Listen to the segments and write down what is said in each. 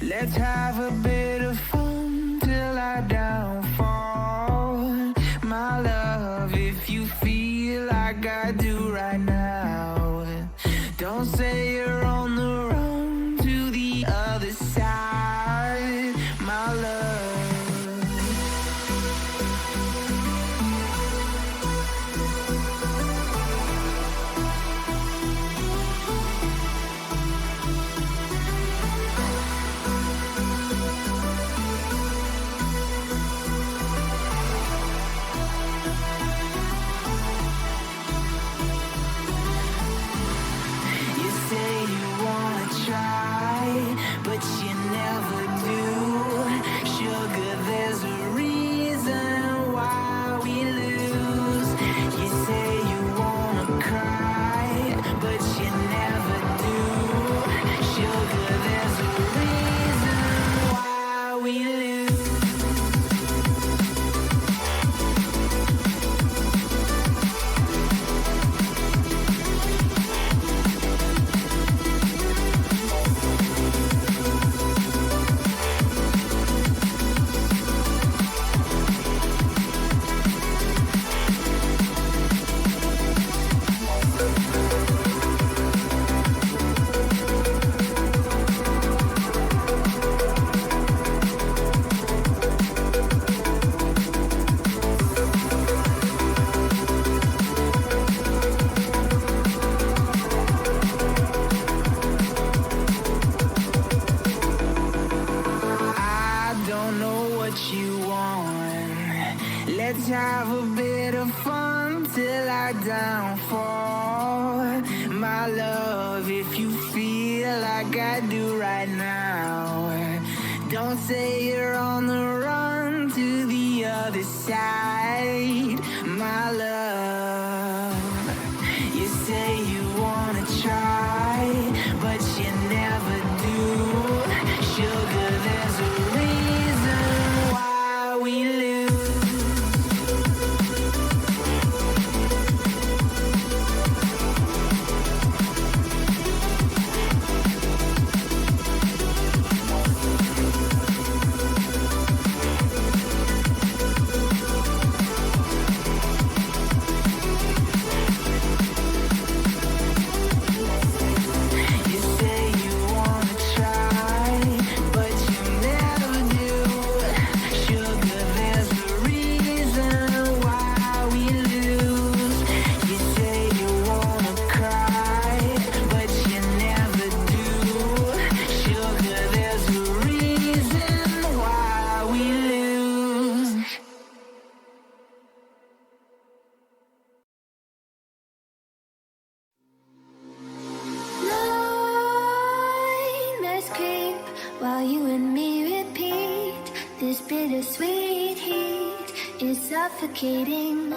Let's have a bit of fun till I downfall. My love, if you feel like I do right now, don't say you're on the run to the other side, my love. But you never do. Sugar, there's a reason why we lose. You say you wanna cry, but you never do. Sugar, there's a reason why we lose. Let's have a bit of fun till I downfall. My love, if you feel like I do right now, don't say you're on the run to the other side, my love. You say you wanna try, but you never do. Sugar, there's a reason why we lose. bittersweet heat is suffocating.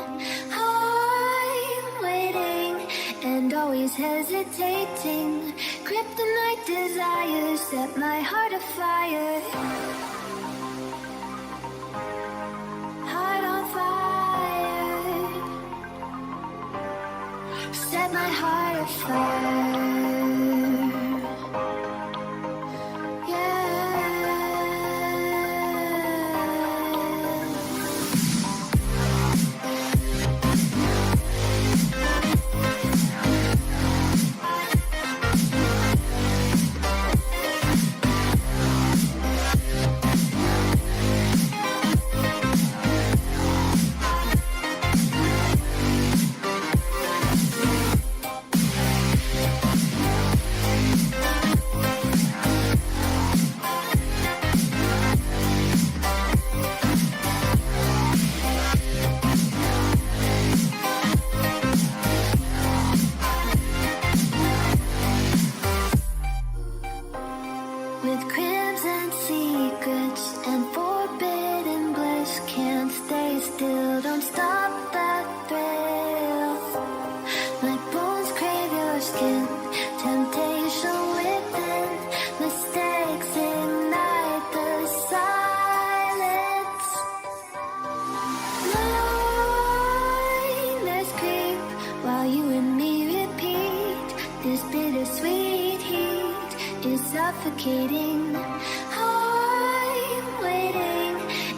I'm waiting and always hesitating. Kryptonite desires set my heart afire. Heart on fire. Set my heart afire. With crimson secrets and forbidden bliss, can't stay still, don't stop that thrill. My bones crave your skin, temptation within, mistakes ignite the silence. Nightmares creep while you and me repeat this bittersweet heat is suffocating. I'm waiting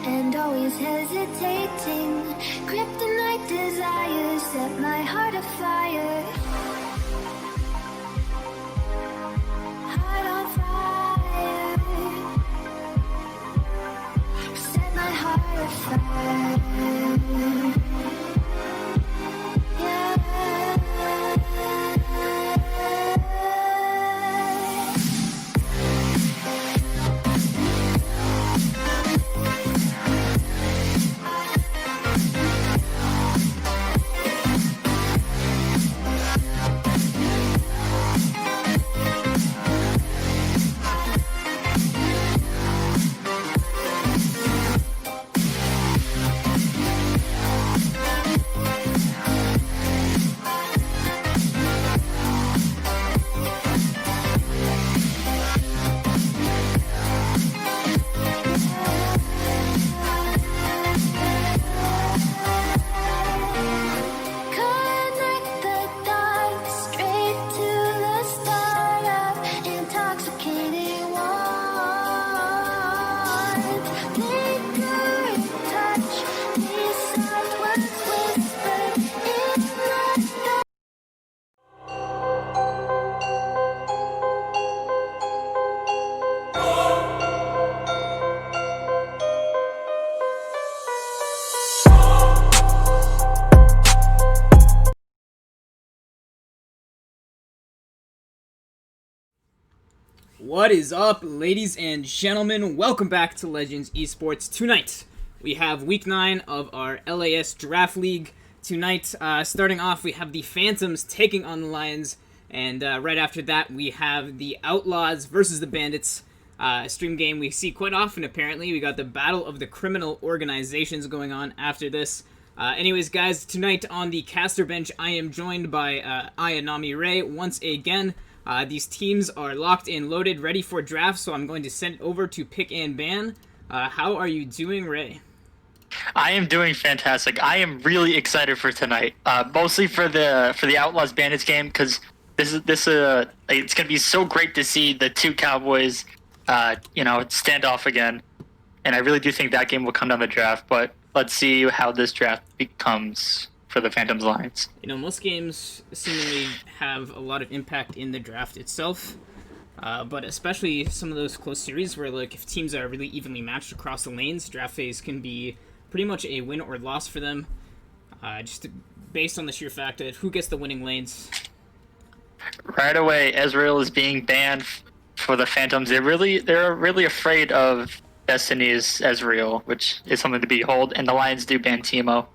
and always hesitating. Kryptonite desires set my heart afire. Heart on fire. Set my heart afire. What is up, ladies and gentlemen? Welcome back to Legends Esports. Tonight, we have Week 9 of our LAS Draft League. Tonight, starting off, we have the Phantoms taking on the Lions. And right after that, we have the Outlaws versus the Bandits. Stream game we see quite often, apparently. We got the Battle of the Criminal Organizations going on after this. Anyways, guys, tonight on the caster bench, I am joined by Ayanami Ray once again. These teams are locked and loaded, ready for draft, so I'm going to send it over to Pick and Ban. How are you doing, Ray? I am doing fantastic. I am really excited for tonight, mostly for the Outlaws Bandits game, because it's gonna be so great to see the two Cowboys, stand off again, and I really do think that game will come down the draft. But let's see how this draft becomes for the Phantoms Lions. You know, most games seemingly have a lot of impact in the draft itself, but especially some of those close series where, like, if teams are really evenly matched across the lanes, draft phase can be pretty much a win or loss for them, just based on the sheer fact of who gets the winning lanes. Right away, Ezreal is being banned for the Phantoms. They're really afraid of Destiny's Ezreal, which is something to behold, and the Lions do ban Teemo.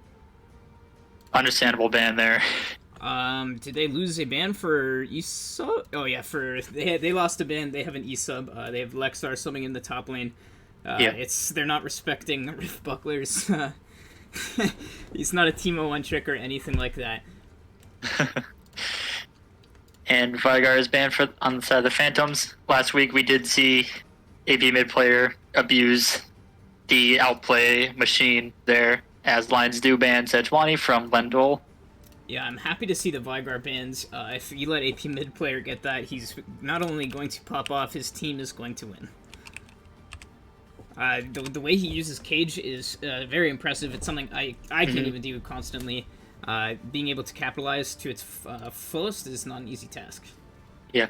Understandable ban there. Did they lose a ban for eSub? Oh yeah, they lost a ban. They have an eSub. They have Lexar subbing in the top lane. They're not respecting Rift Buckler's. He's not a Teemo one trick or anything like that. And Vigar is banned on the side of the Phantoms. Last week we did see AP mid player abuse the outplay machine there, as Lions do ban Sejuani from Lendl. Yeah, I'm happy to see the Vigar bans. If you let AP mid player get that, he's not only going to pop off, his team is going to win. The way he uses Cage is very impressive. It's something I can't even do constantly. Being able to capitalize to its fullest is not an easy task. Yeah.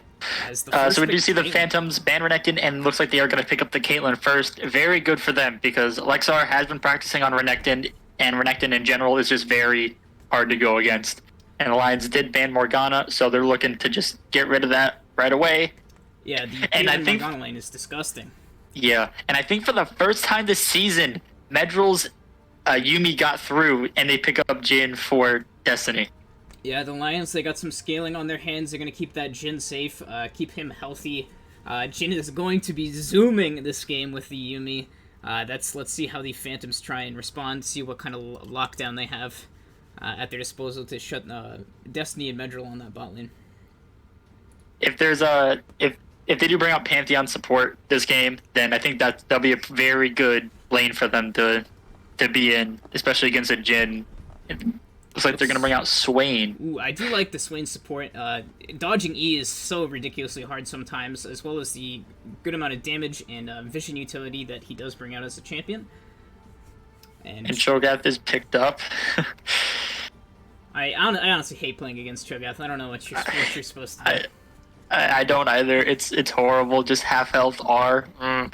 So we do see the Phantoms ban Renekton, and looks like they are going to pick up the Caitlyn first. Very good for them, because Lexar has been practicing on Renekton, and Renekton in general is just very hard to go against. And the Lions did ban Morgana, so they're looking to just get rid of that right away. Yeah, the Caitlyn Morgana lane is disgusting. Yeah, and I think for the first time this season, Medrill's Yuumi got through, and they pick up Jhin for Destiny. Yeah, the Lions, they got some scaling on their hands. They're going to keep that Jhin safe, keep him healthy. Jhin is going to be zooming this game with the Yuumi. Let's see how the Phantoms try and respond, see what kind of lockdown they have at their disposal to shut Destiny and Medrill on that bot lane. If there's if they do bring out Pantheon support this game, then I think that'll be a very good lane for them to be in, especially against a Jhin. It looks like they're going to bring out Swain. Ooh, I do like the Swain support. Dodging E is so ridiculously hard sometimes, as well as the good amount of damage and vision utility that he does bring out as a champion. And Cho'Gath is picked up. I honestly hate playing against Cho'Gath. I don't know what you're supposed to do. I don't either. It's horrible. Just half health R. One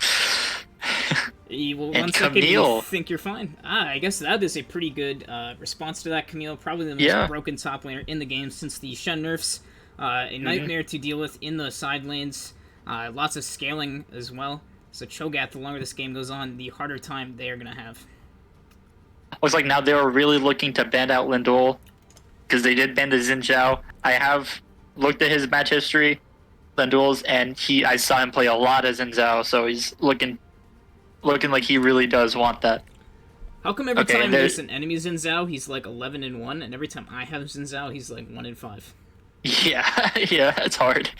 second you think you're fine. I guess that is a pretty good response to that. Camille, probably the most broken top laner in the game since the Shen nerfs. A nightmare to deal with in the side lanes. Lots of scaling as well. So Cho'Gath, the longer this game goes on, the harder time they are going to have. Looks like now they were really looking to ban out Lindor, because they did ban the Xin Zhao. I have looked at his match history, Lindor's, and I saw him play a lot as Xin Zhao, so he's looking like he really does want that. How come every time there's an enemy Xin Zhao, he's like 11-1, and every time I have Xin Zhao, he's like 1-5? Yeah, it's hard.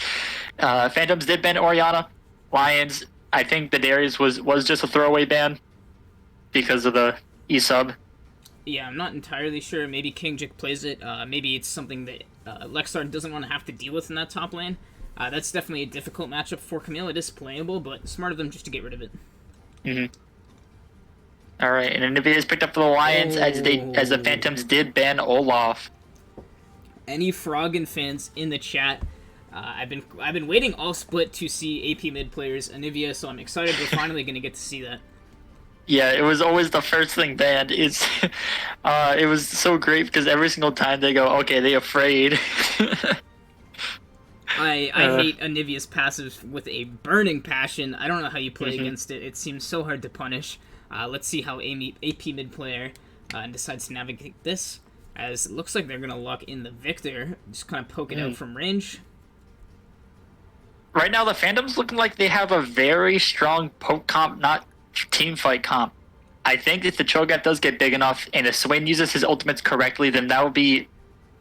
Phantoms did ban Orianna. Lions, I think the Darius was just a throwaway ban because of the E-sub. Yeah, I'm not entirely sure. Maybe King Jik plays it. Maybe it's something that Lexar doesn't want to have to deal with in that top lane. That's definitely a difficult matchup for Camille. It is playable, but smart of them just to get rid of it. All right, and Nvidia is picked up for the Lions as the Phantoms did ban Olaf. Any Froggen fans in the chat? I've been waiting all split to see AP mid players Anivia, so I'm excited we're finally going to get to see that. Yeah, it was always the first thing banned. It was so great because every single time they go, okay, they afraid. I hate Anivia's passive with a burning passion. I don't know how you play against it. It seems so hard to punish. Let's see how AP mid player decides to navigate this, as it looks like they're going to lock in the Victor, just kind of poke it out from range. Right now, the Phantoms looking like they have a very strong poke comp, not team fight comp. I think if the Cho'Gath does get big enough and if Swain uses his ultimates correctly, then that will be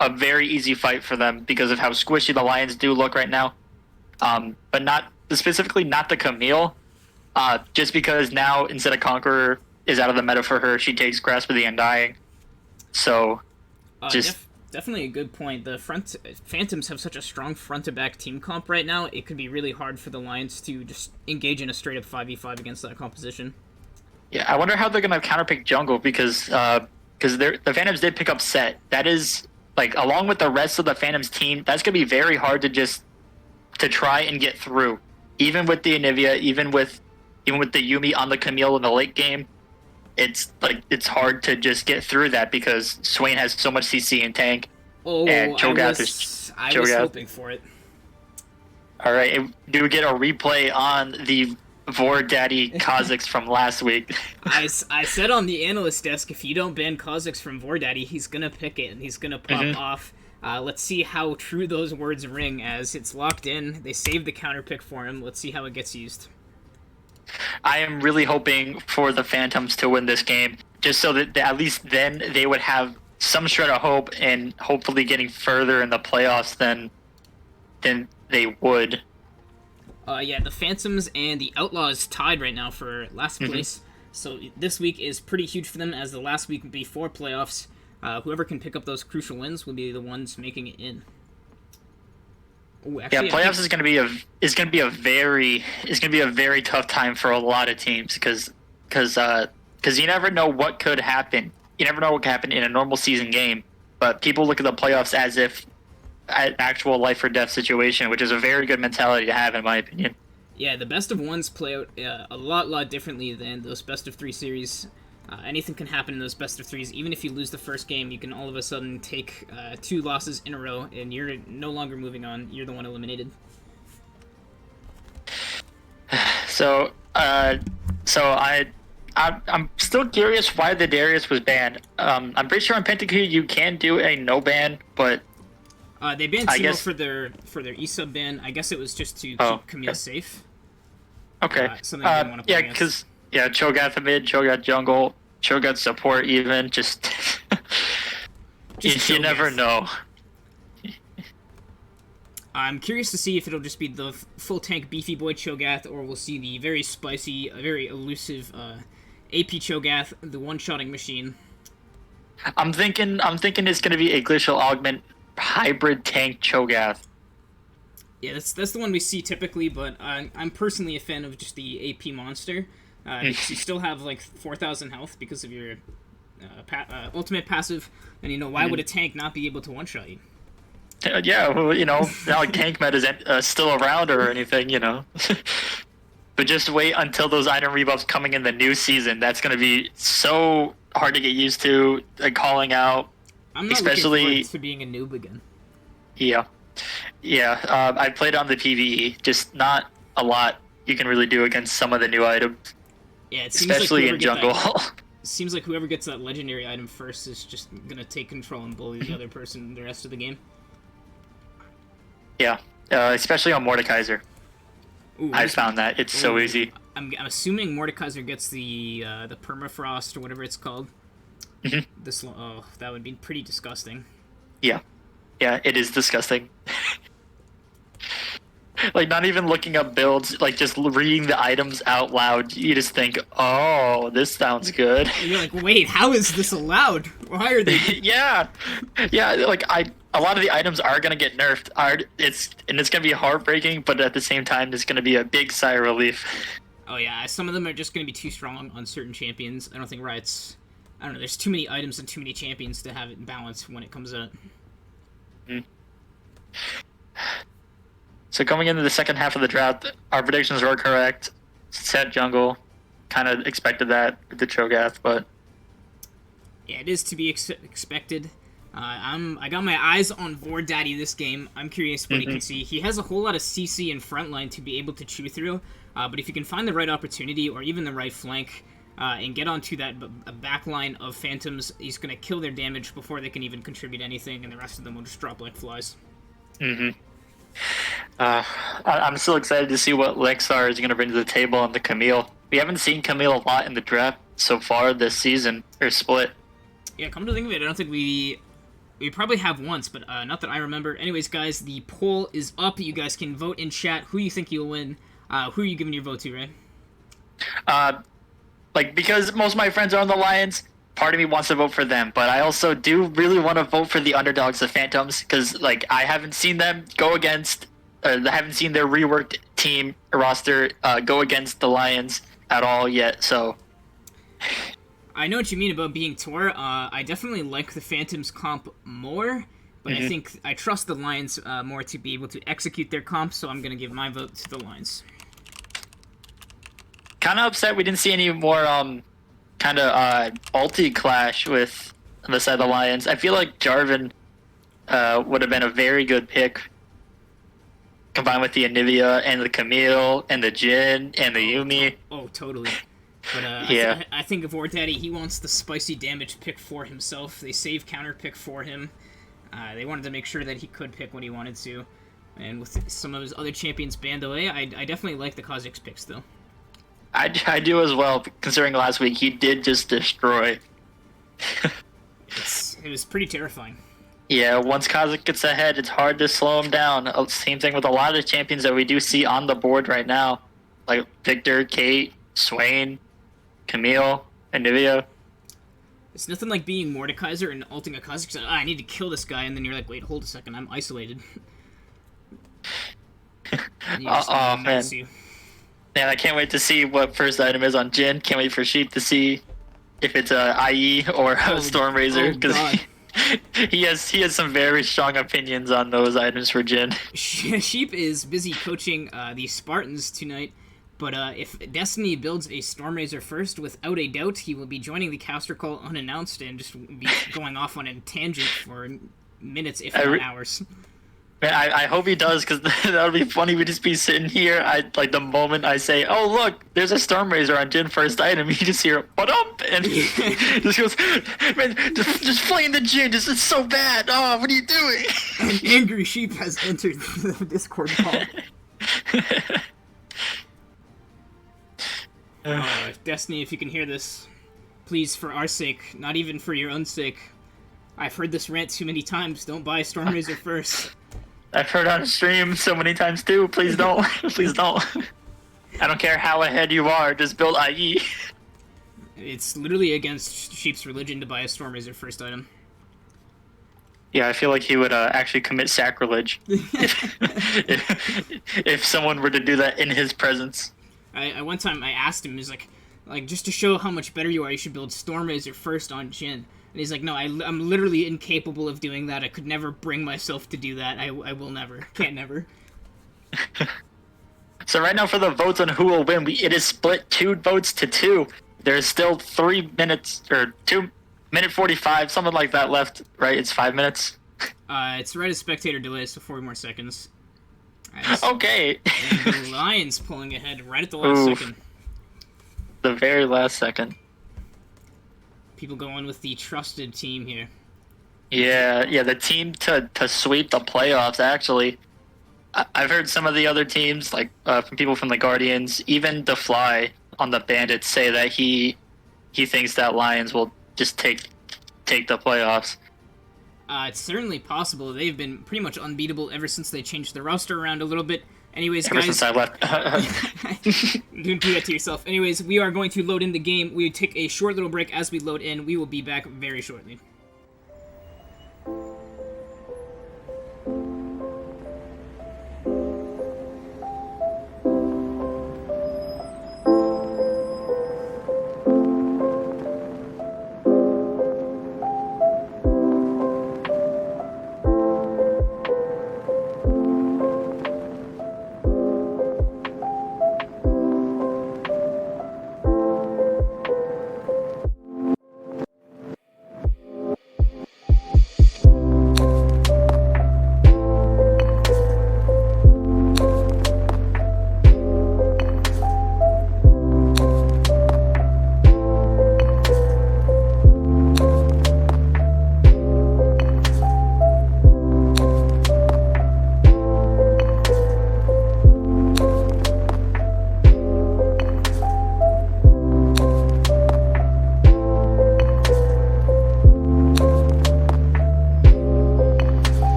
a very easy fight for them because of how squishy the Lions do look right now. But specifically not the Camille, just because now instead of Conqueror is out of the meta for her, she takes Grasp of the Undying. So, definitely a good point. The Phantoms have such a strong front-to-back team comp right now, it could be really hard for the Lions to just engage in a straight-up 5v5 against that composition. Yeah, I wonder how they're going to counterpick jungle because the Phantoms did pick up Set. That is, like, along with the rest of the Phantoms team, that's going to be very hard to try and get through. Even with the Anivia, even with the Yuumi on the Camille in the late game, it's hard to just get through that because Swain has so much CC and tank. Oh, and Cho'Gath I was hoping for it. All right, do we get a replay on the Vor Daddy Kha'Zix from last week? I said on the analyst desk, if you don't ban Kha'Zix from Vor Daddy, he's gonna pick it and he's gonna pop off. Let's see how true those words ring as it's locked in. They saved the counter pick for him. Let's see how it gets used. I am really hoping for the Phantoms to win this game, just so that at least then they would have some shred of hope and hopefully getting further in the playoffs than they would. Yeah, the Phantoms and the Outlaws tied right now for last place. So this week is pretty huge for them, as the last week before playoffs. Whoever can pick up those crucial wins will be the ones making it in. Ooh, actually, playoffs is going to be a very tough time for a lot of teams because you never know what could happen. You never know what could happen in a normal season game, but people look at the playoffs as if an actual life or death situation, which is a very good mentality to have, in my opinion. Yeah, the best of ones play out a lot differently than those best of 3 series. Anything can happen in those best of 3s. Even if you lose the first game, you can all of a sudden take 2 losses in a row, and you're no longer moving on. You're the one eliminated. So I'm still curious why the Darius was banned. I'm pretty sure on Pentakill you can do a no ban, but they banned Timo for their E-sub ban. I guess it was just to keep Camille safe. Okay. Something I didn't want to play because Cho'Gath mid, Cho'Gath jungle, Cho'Gath support even, just you never know. I'm curious to see if it'll just be the full tank beefy boy Cho'Gath, or we'll see the very spicy, very elusive AP Cho'Gath, the one-shotting machine. I'm thinking it's gonna be a glacial augment hybrid tank Cho'Gath. Yeah, that's the one we see typically, but I'm personally a fan of just the AP monster. Because you still have like 4,000 health because of your ultimate passive, and why would a tank not be able to one-shot you? Yeah, well, not like tank meta is still around or anything, But just wait until those item rebuffs coming in the new season. That's going to be so hard to get used to, calling out. I'm not looking forward to being a noob again. Yeah. I played on the PvE, just not a lot you can really do against some of the new items. Yeah, it seems especially in jungle. It seems like whoever gets that legendary item first is just going to take control and bully the other person the rest of the game. Yeah, especially on Mordekaiser. Ooh, I found that it's so easy. I'm assuming Mordekaiser gets the permafrost or whatever it's called. That would be pretty disgusting. Yeah, it is disgusting. Like, not even looking up builds, like just reading the items out loud, you just think, "Oh, this sounds good." And you're like, "Wait, how is this allowed? Why are they?" yeah. Like a lot of the items are gonna get nerfed. It's gonna be heartbreaking, but at the same time, it's gonna be a big sigh of relief. Oh yeah, some of them are just gonna be too strong on certain champions. I don't think Riot's. I don't know. There's too many items and too many champions to have it in balance when it comes out. So coming into the second half of the draft, our predictions were correct. Set jungle, kind of expected that with the Cho'Gath, but yeah, it is to be expected. I got my eyes on Vordaddy this game. I'm curious what he can see. He has a whole lot of CC in frontline to be able to chew through, but if you can find the right opportunity or even the right flank and get onto that back line of Phantoms, he's going to kill their damage before they can even contribute anything, and the rest of them will just drop like flies. I'm still excited to see what Lexar is going to bring to the table on the Camille. We haven't seen Camille a lot in the draft so far this season, or split. Yeah, come to think of it, I don't think we probably have once, but not that I remember. Anyways, guys, the poll is up. You guys can vote in chat who you think you'll win. Who are you giving your vote to, Ray? Because most of my friends are on the Lions, part of me wants to vote for them, but I also do really want to vote for the underdogs, the Phantoms, because I haven't seen them go against, I haven't seen their reworked team roster go against the Lions at all yet. So I know what you mean about being Tor. I definitely like the Phantoms comp more, but I think I trust the Lions more to be able to execute their comp, so I'm going to give my vote to the Lions. Kind of upset we didn't see any more ulti clash with the side of the Lions. I feel like Jarvan would have been a very good pick, combined with the Anivia and the Camille and the Jhin and the Yuumi. Oh, totally. But yeah. I think of Vordaddy, he wants the spicy damage pick for himself. They save counter pick for him. They wanted to make sure that he could pick when he wanted to. And with some of his other champions banned away, I definitely like the Kha'Zix picks, though. I do as well, considering last week he did just destroy. It was pretty terrifying. Yeah, once Kazakh gets ahead, it's hard to slow him down. Same thing with a lot of champions that we do see on the board right now, like Victor, Kate, Swain, Camille, and Nivea. It's nothing like being Mordekaiser and ulting a Kazakh. So, I need to kill this guy, and then you're like, wait, hold a second, I'm isolated. Oh man. Man, I can't wait to see what first item is on Jin. Can't wait for Sheep to see if it's a IE or a Stormrazor, because he has some very strong opinions on those items for Jin. Sheep is busy coaching the Spartans tonight, but if Destiny builds a Stormrazor first, without a doubt, he will be joining the caster call unannounced and just be going off on a tangent for minutes, if not hours. Man, I hope he does, because that would be funny. We'd just be sitting here, like the moment I say, oh look, there's a Stormrazor on Jin first item, you just hear, what up? And he just goes, man, just playing the Jin, it's so bad, oh, what are you doing? An angry Sheep has entered the Discord call. Destiny, if you can hear this, please, for our sake, not even for your own sake, I've heard this rant too many times, don't buy Stormrazor first. I've heard on stream so many times too. Please don't. Please don't. I don't care how ahead you are. Just build IE. It's literally against Sheep's religion to buy a Stormrazor first item. Yeah, I feel like he would actually commit sacrilege if someone were to do that in his presence. One time I asked him, he's like just to show how much better you are, you should build Stormrazor first on Jin. And he's like, no, I'm literally incapable of doing that. I could never bring myself to do that. I will never. Can't never. So right now for the votes on who will win, it is split 2 votes to 2. There's still 3 minutes, or 2-minute 45, something like that left, right? It's 5 minutes? It's right as spectator delay, so 40 more seconds. Okay. And the Lions pulling ahead right at the last second. The very last second. People going with the trusted team here. Yeah, the team to sweep the playoffs, actually. I've heard some of the other teams, like from people from the Guardians, even the Fly on the Bandits, say that he thinks that Lions will just take the playoffs. It's certainly possible. They've been pretty much unbeatable ever since they changed the roster around a little bit. Anyways, ever guys, since I left. Don't do that to yourself. Anyways, we are going to load in the game. We take a short little break as we load in. We will be back very shortly.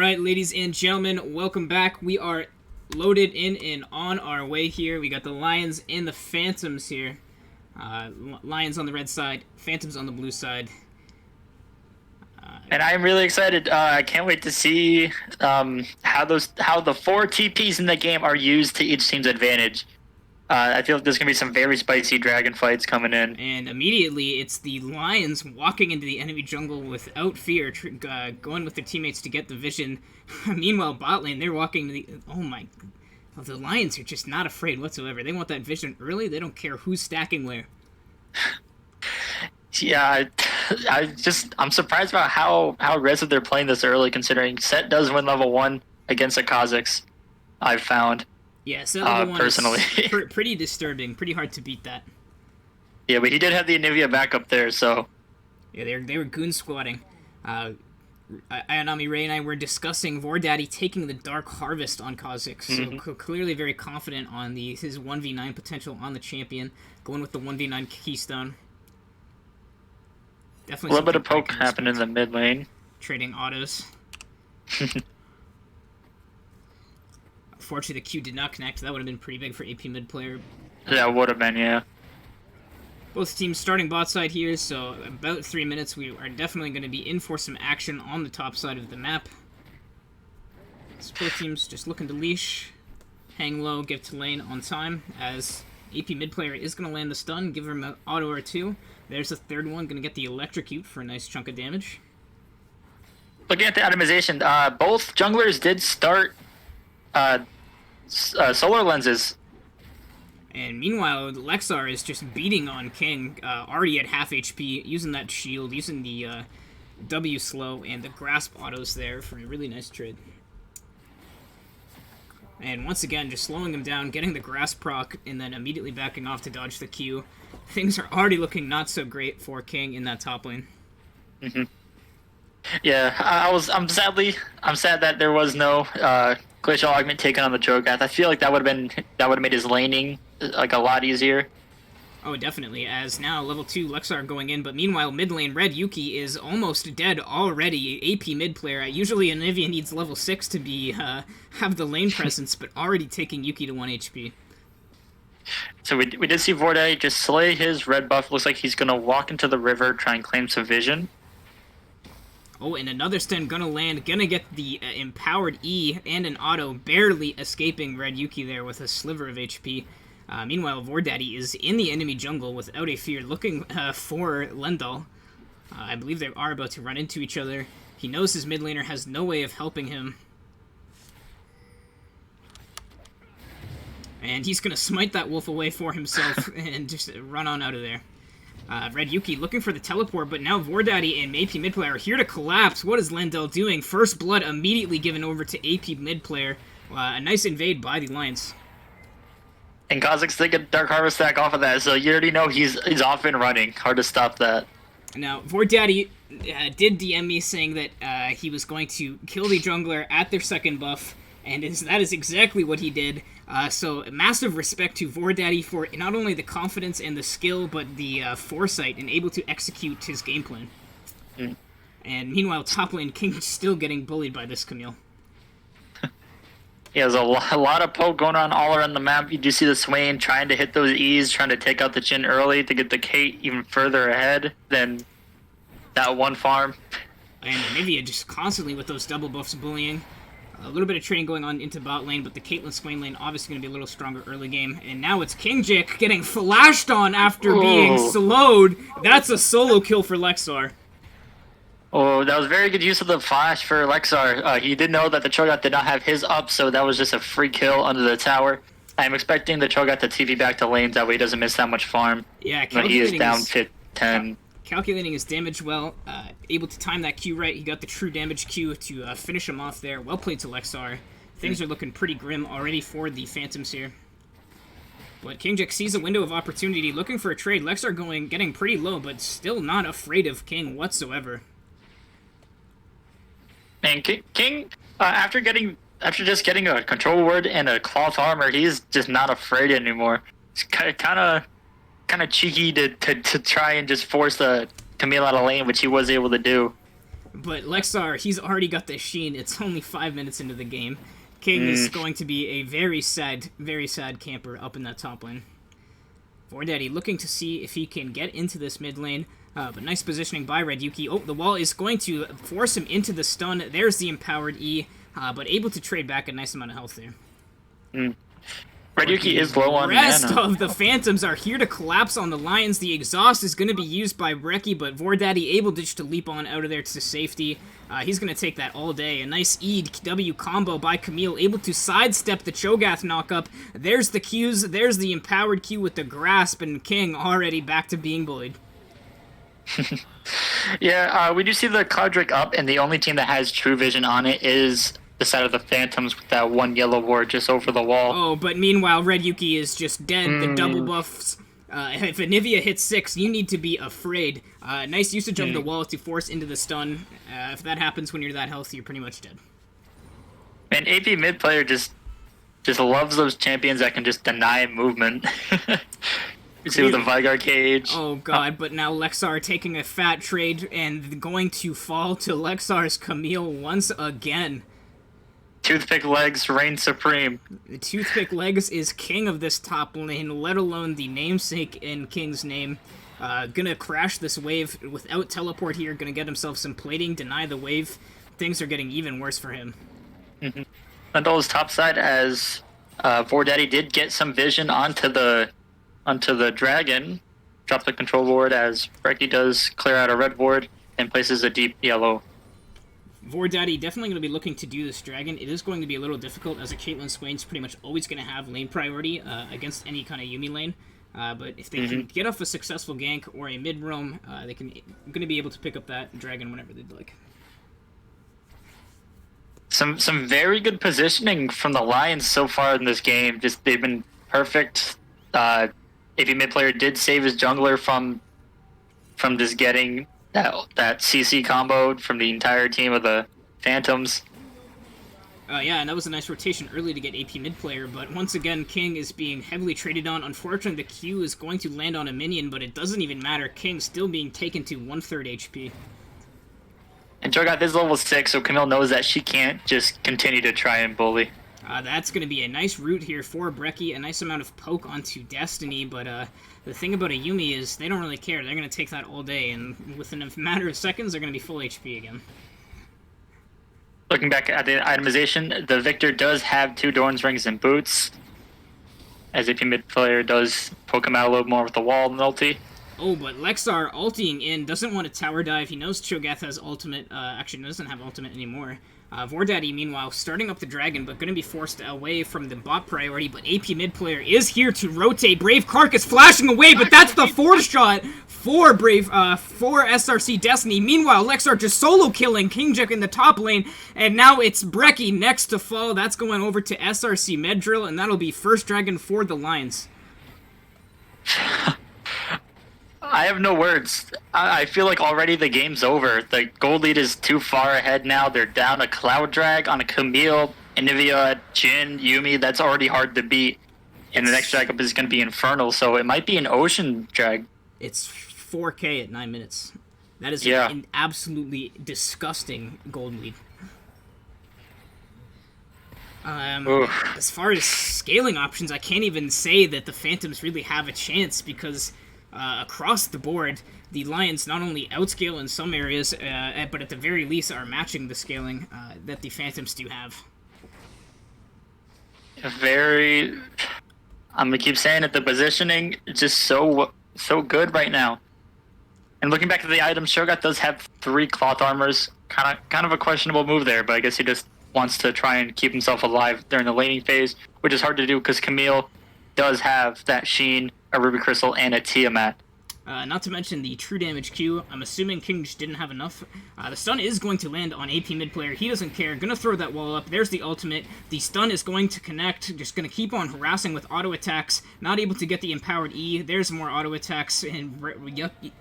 right, ladies and gentlemen, welcome back. We are loaded in and on our way here. We got the Lions and the Phantoms here. Lions on the red side, Phantoms on the blue side. And I'm really excited. I can't wait to see how the 4 TPs in the game are used to each team's advantage. I feel like there's going to be some very spicy dragon fights coming in. And immediately, it's the Lions walking into the enemy jungle without fear, going with their teammates to get the vision. Meanwhile, bot lane, they're walking to the... Oh my... The Lions are just not afraid whatsoever. They want that vision early. They don't care who's stacking where. Yeah, I'm surprised about how aggressive they're playing this early, considering Set does win level 1 against the Kazakhs, I've found. Yeah, Set level 1 personally. is pretty disturbing. Pretty hard to beat that. Yeah, but he did have the Anivia back up there, so... Yeah, they were goon squatting. Ayanami Ray and I were discussing Vordaddy taking the Dark Harvest on Kazakhs, so clearly very confident on his 1v9 potential on the champion, going with the 1v9 Keystone. Definitely a little bit of poke happened in the mid lane. Trading autos. Unfortunately, the Q did not connect. That would have been pretty big for AP mid player. That would have been, yeah. Both teams starting bot side here, so about 3 minutes. We are definitely going to be in for some action on the top side of the map. So both teams just looking to leash, hang low, give to lane on time, as AP mid player is going to land the stun, give him an auto or two. There's a third one, going to get the electrocute for a nice chunk of damage. Looking at the itemization, both junglers did start solar lenses. And meanwhile, Lexar is just beating on King, already at half HP, using that shield, using the W slow and the grasp autos there for a really nice trade. And once again, just slowing him down, getting the grasp proc, and then immediately backing off to dodge the Q. Things are already looking not so great for King in that top lane. Yeah, I'm sad that there was no glacial augment taken on the Cho'Gath. I feel like that would have made his laning like a lot easier. Oh, definitely, as now level 2 Lexar going in, but meanwhile mid lane Red Yuki is almost dead already. AP mid player. Usually Anivia needs level 6 to be have the lane presence, but already taking Yuki to 1 HP. So we did see Vordaddy just slay his red buff. Looks like he's gonna walk into the river, try and claim some vision. Oh, and another stun gonna land, gonna get the empowered E and an auto, barely escaping Red Yuki there with a sliver of HP. Meanwhile, Vordaddy is in the enemy jungle without a fear, looking for Lendal. I believe they are about to run into each other. He knows his mid laner has no way of helping him. And he's gonna smite that wolf away for himself and just run on out of there. Red Yuki looking for the teleport, but now Vordaddy and AP mid player are here to collapse. What is Lendal doing? First blood immediately given over to AP mid player. A nice invade by the Lions. And Kazakhs take a Dark Harvest stack off of that, so you already know he's off and running. Hard to stop that. Now, Vordaddy did DM me saying that he was going to kill the jungler at their second buff, and that is exactly what he did. So massive respect to Vordaddy for not only the confidence and the skill, but the foresight and able to execute his game plan. And meanwhile, top lane King still getting bullied by this Camille. Yeah, there's a lot of poke going on all around the map. You do see the Swain trying to hit those E's, trying to take out the Jhin early to get the Kate even further ahead than that one farm. And Anivia just constantly with those double buffs bullying. A little bit of trading going on into bot lane, but the Caitlyn Swain lane obviously going to be a little stronger early game. And now it's Kingjik getting flashed on after being slowed. That's a solo kill for Lexar. Oh, that was very good use of the flash for Lexar. He did know that the Cho'Gath did not have his up, so that was just a free kill under the tower. I'm expecting the Cho'Gath to TV back to lanes, that way he doesn't miss that much farm. Yeah, but he is down 10. Calculating his damage well, able to time that Q right. He got the true damage Q to finish him off there. Well played to Lexar. Things are looking pretty grim already for the Phantoms here. But Kingjik sees a window of opportunity, looking for a trade. Lexar getting pretty low, but still not afraid of King whatsoever. Man, King after just getting a control word and a cloth armor, he's just not afraid anymore. It's kind of cheeky to try and just force the Camille out of lane, which he was able to do. But Lexar, he's already got the Sheen. It's only 5 minutes into the game. King is going to be a very sad camper up in that top lane. Vordaddy looking to see if he can get into this mid lane. But nice positioning by Red Yuki. Oh, the wall is going to force him into the stun. There's the empowered E, but able to trade back a nice amount of health there. Red Yuki is low on mana. The rest mana. of the Phantoms are here to collapse on the Lions. The exhaust is going to be used by Brecci, but Vordaddy able just to leap on out of there to safety. He's going to take that all day. A nice E-W combo by Camille, able to sidestep the Cho'Gath knockup. There's the Qs, there's the empowered Q with the grasp, and King already back to being bullied. Yeah, we do see the Cloud Drake up, and the only team that has true vision on it is the side of the Phantoms with that one yellow ward just over the wall. Oh, but meanwhile, Red Yuki is just dead. The double buffs. If Anivia hits 6, you need to be afraid. Nice usage of the wall to force into the stun. If that happens when you're that healthy, you're pretty much dead. And AP mid player just loves those champions that can just deny movement. You see with the Vigar cage. Oh god, but now Lexar taking a fat trade and going to fall to Lexar's Camille once again. Toothpick legs reign supreme. The Toothpick Legs is king of this top lane, let alone the namesake in King's name. Gonna crash this wave without teleport here, gonna get himself some plating, deny the wave. Things are getting even worse for him. Lendol's top side as Vordaddy did get some vision onto the dragon. Drops the control ward as Brecci does clear out a red ward and places a deep yellow. Vordaddy definitely going to be looking to do this dragon. It is going to be a little difficult as a Caitlyn Swain's pretty much always going to have lane priority against any kind of Yuumi lane. But if they can get off a successful gank or a mid roam, they going to be able to pick up that dragon whenever they'd like. Some very good positioning from the Lions so far in this game. Just they've been perfect. AP mid player did save his jungler from just getting that CC comboed from the entire team of the Phantoms. Yeah, and that was a nice rotation early to get AP mid player, but once again, King is being heavily traded on. Unfortunately, the Q is going to land on a minion, but it doesn't even matter. King still being taken to 1/3 HP. And Cho'Gath is level 6, so Camille knows that she can't just continue to try and bully. That's going to be a nice route here for Brecci, a nice amount of poke onto Destiny, but the thing about a Yuumi is they don't really care. They're going to take that all day, and within a matter of seconds, they're going to be full HP again. Looking back at the itemization, the Victor does have 2 Doran's Rings and Boots, as AP mid player does poke him out a little more with the wall and ulti. Oh, but Lexar ulting in, doesn't want to tower dive. He knows Cho'Gath has ultimate, actually doesn't have ultimate anymore. Vordaddy, meanwhile, starting up the dragon, but going to be forced away from the bot priority, but AP mid player is here to rotate. Brave Carcass flashing away, but that's the 4th shot for for SRC Destiny. Meanwhile, Lexar just solo killing Kingjuk in the top lane, and now it's Brecci next to fall. That's going over to SRC Meddrill, and that'll be first dragon for the Lions. I have no words. I feel like already the game's over. The gold lead is too far ahead now. They're down a Cloud Drag on a Camille, Anivia, Jhin, Yuumi. That's already hard to beat. And the next drag up is going to be Infernal, so it might be an Ocean drag. It's 4K at 9 minutes. That is an absolutely disgusting gold lead. As far as scaling options, I can't even say that the Phantoms really have a chance because across the board, the Lions not only outscale in some areas, but at the very least are matching the scaling that the Phantoms do have. I'm gonna keep saying it, the positioning is just so good right now. And looking back at the items, Cho'Gath does have 3 cloth armors. Kind of a questionable move there, but I guess he just wants to try and keep himself alive during the laning phase, which is hard to do because Camille does have that Sheen, a Ruby Crystal, and a Tiamat. Not to mention the true damage Q. I'm assuming King just didn't have enough. The stun is going to land on AP mid player. He doesn't care. Gonna throw that wall up. There's the ultimate. The stun is going to connect. Just gonna keep on harassing with auto attacks. Not able to get the empowered E. There's more auto attacks. And Red Yucky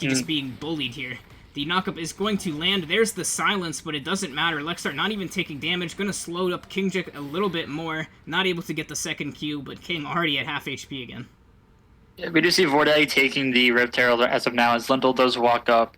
just being bullied here. The knockup is going to land. There's the silence, but it doesn't matter. Lexar not even taking damage. Gonna slow up Kingjuk a little bit more. Not able to get the second Q, but King already at half HP again. Yeah, we do see Vordaddy taking the Rift Herald as of now, as Lindell does walk up.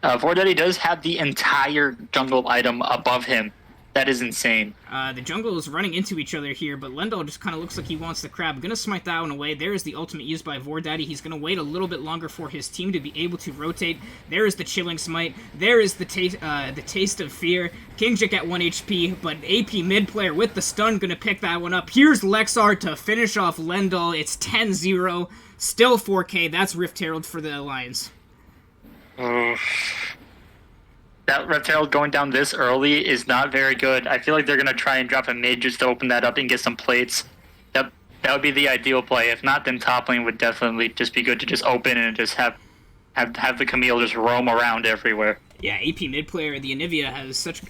Vordaddy does have the entire jungle item above him. That is insane. The jungle is running into each other here, but Lendl just kind of looks like he wants the crab. Gonna smite that one away. There is the ultimate used by Vordaddy. He's gonna wait a little bit longer for his team to be able to rotate. There is the chilling smite. There is the taste of fear. Kingjik at 1 HP, but AP mid player with the stun gonna pick that one up. Here's Lexar to finish off Lendl. It's 10-0. Still 4K. That's Rift Herald for the Alliance. That Rift Herald going down this early is not very good. I feel like they're going to try and drop a mid just to open that up and get some plates. That would be the ideal play. If not, then top lane would definitely just be good to just open and just have the Camille just roam around everywhere. Yeah, AP mid player, the Anivia has such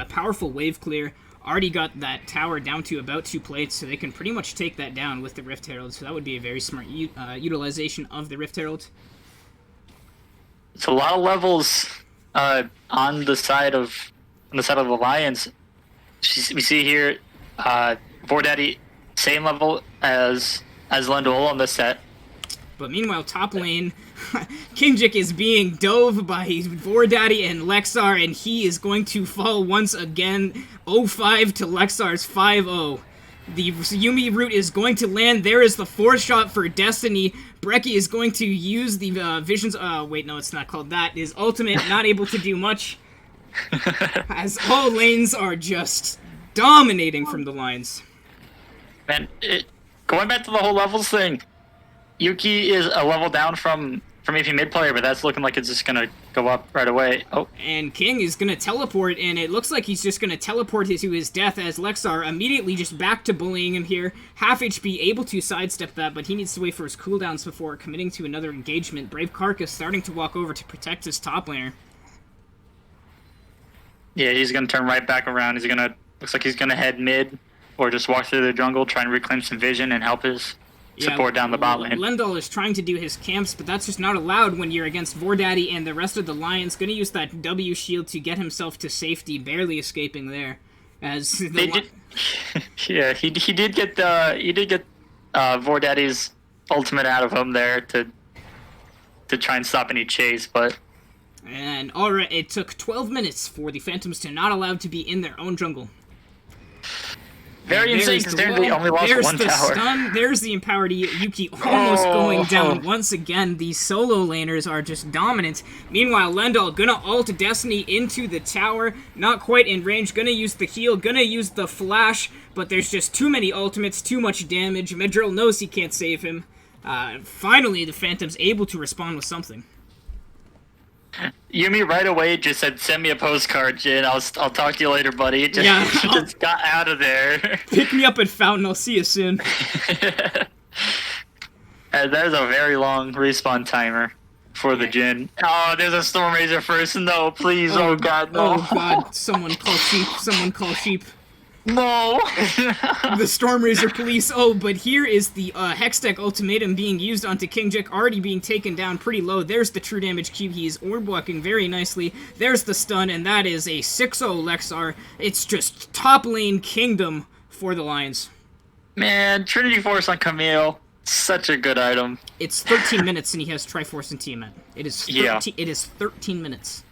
powerful wave clear. Already got that tower down to about 2 plates, so they can pretty much take that down with the Rift Herald. So that would be a very smart utilization of the Rift Herald. It's a lot of levels on the side of the Alliance. We see here Vordaddy same level as Lendl on the set. But meanwhile, top lane, Kingjik is being dove by Vordaddy and Lexar, and he is going to fall once again. 0-5 to Lexar's 5-0. The Yumi root is going to land. There is the 4th shot for Destiny. Brecky is going to use the Visions... wait, no, it's not called that. His ultimate, not able to do much. As all lanes are just dominating from the lines. Man, going back to the whole levels thing, Yuki is a level down from AP mid player, but that's looking like it's just gonna go up right away. Oh, and King is gonna teleport, and it looks like he's just gonna teleport to his death as Lexar immediately just back to bullying him here. Half HP, able to sidestep that, but he needs to wait for his cooldowns before committing to another engagement. Brave Carcass starting to walk over to protect his top laner. Yeah, he's gonna turn right back around. Looks like he's gonna head mid, or just walk through the jungle, try and reclaim some vision and help his support down the bot lane. Lendl is trying to do his camps, but that's just not allowed when you're against Vordaddy and the rest of the Lions. Gonna use that W shield to get himself to safety, barely escaping there. As yeah, he did get Vordaddy's ultimate out of him there to try and stop any chase, but. And alright, it took 12 minutes for the Phantoms to not allowed to be in their own jungle. Very insane, considering they only lost one tower. Stun. There's the empowered Yuki almost going down once again. These solo laners are just dominant. Meanwhile, Lendl gonna ult Destiny into the tower. Not quite in range. Gonna use the heal. Gonna use the flash. But there's just too many ultimates. Too much damage. Medril knows he can't save him. Finally, the Phantom's able to respond with something. Yumi right away just said, "Send me a postcard, Jin. I'll talk to you later, buddy." Just got out of there. Pick me up at Fountain. I'll see you soon. And there's a very long respawn timer for the Jin. Oh, there's a Storm Razor first. No, please. Oh God, no. Oh God, someone call sheep. Someone call sheep. No! The Storm Razor police. Oh, but here is the Hextech ultimatum being used onto Kingjik, already being taken down pretty low. There's the true damage Q. He's orb walking very nicely. There's the stun, and that is a 6-0 Lexar. It's just top lane kingdom for the Lions. Man, Trinity Force on Camille. Such a good item. It's 13 minutes, and he has Triforce and Tiamat. It is 13 minutes.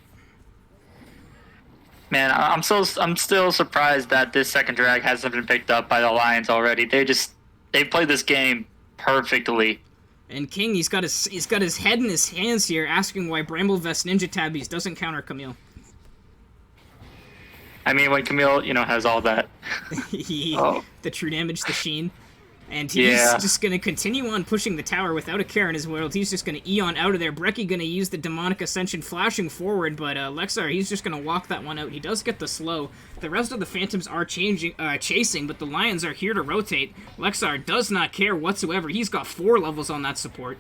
Man, I'm still surprised that this second drag hasn't been picked up by the Lions already. They played this game perfectly. And King, he's got his head in his hands here, asking why Bramblevest Ninja Tabbies doesn't counter Camille. I mean, when Camille, has all that. The true damage, the sheen. And he's just going to continue on pushing the tower without a care in his world. He's just going to Eon out of there. Brecky going to use the Demonic Ascension flashing forward, but Lexar, he's just going to walk that one out. He does get the slow. The rest of the Phantoms are chasing, but the Lions are here to rotate. Lexar does not care whatsoever. He's got 4 levels on that support.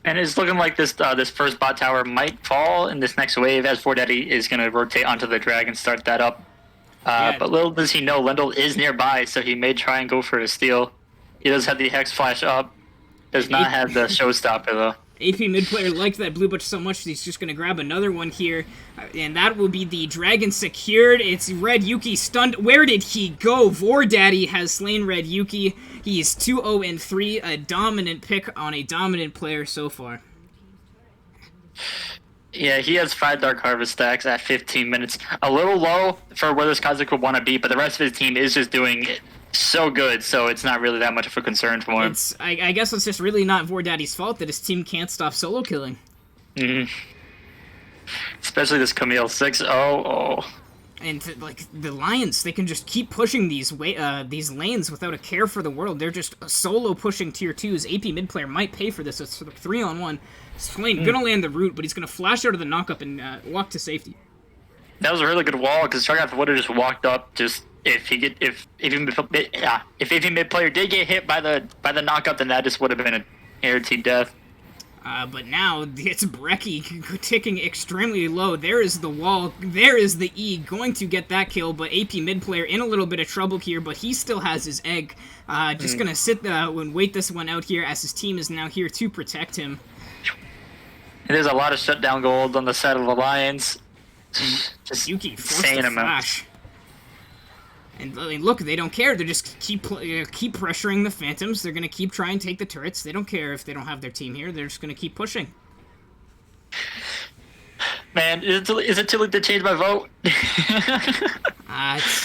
And it's looking like this first bot tower might fall in this next wave as Vordaddy is going to rotate onto the drag and start that up. But little does he know, Lendl is nearby, so he may try and go for a steal. He does have the Hex Flash up. Does not have the Showstopper, though. AP mid player liked that blue butch so much he's just going to grab another one here. And that will be the Dragon secured. It's Red Yuki stunned. Where did he go? Vordaddy has slain Red Yuki. He is 2-0-3, a dominant pick on a dominant player so far. Yeah, he has 5 Dark Harvest stacks at 15 minutes. A little low for where this Kazik would want to be, but the rest of his team is just doing so good, so it's not really that much of a concern for him. I guess it's just really not Vordaddy's fault that his team can't stop solo killing. Mm-hmm. Especially this Camille 6-0. Oh. And like the Lions, they can just keep pushing these lanes without a care for the world. They're just solo pushing tier 2s. AP mid player might pay for this. It's sort of 3-on-1. Swain gonna land the root, but he's gonna flash out of the knockup and walk to safety. That was a really good wall because Chargath would have just walked up. Just if AP mid player did get hit by the knockup, then that just would have been a guaranteed death. But now it's Brecky ticking extremely low. There is the wall. There is the E going to get that kill, but AP mid player in a little bit of trouble here, but he still has his egg. Just gonna sit and wait this one out here as his team is now here to protect him. And there's a lot of shutdown gold on the side of the Lions. Just Yuki forced insane a amount. flash. And I mean, look, they don't care. They're just keep pressuring the Phantoms. They're gonna keep trying to take the turrets. They don't care if they don't have their team here. They're just gonna keep pushing. Man, is it too late to change my vote?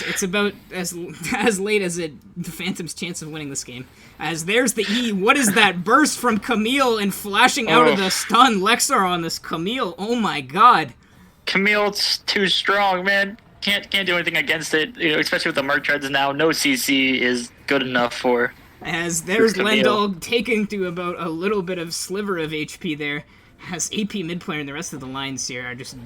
It's about as late as the Phantom's chance of winning this game. As there's the E. What is that burst from Camille and flashing out of the stun Lexar on this Camille? Oh my god. Camille's too strong, man. Can't do anything against it, especially with the Merc Treads now. No CC is good enough for. As there's Lendl taking to about a little bit of sliver of HP there. As AP mid player and the rest of the lines here are just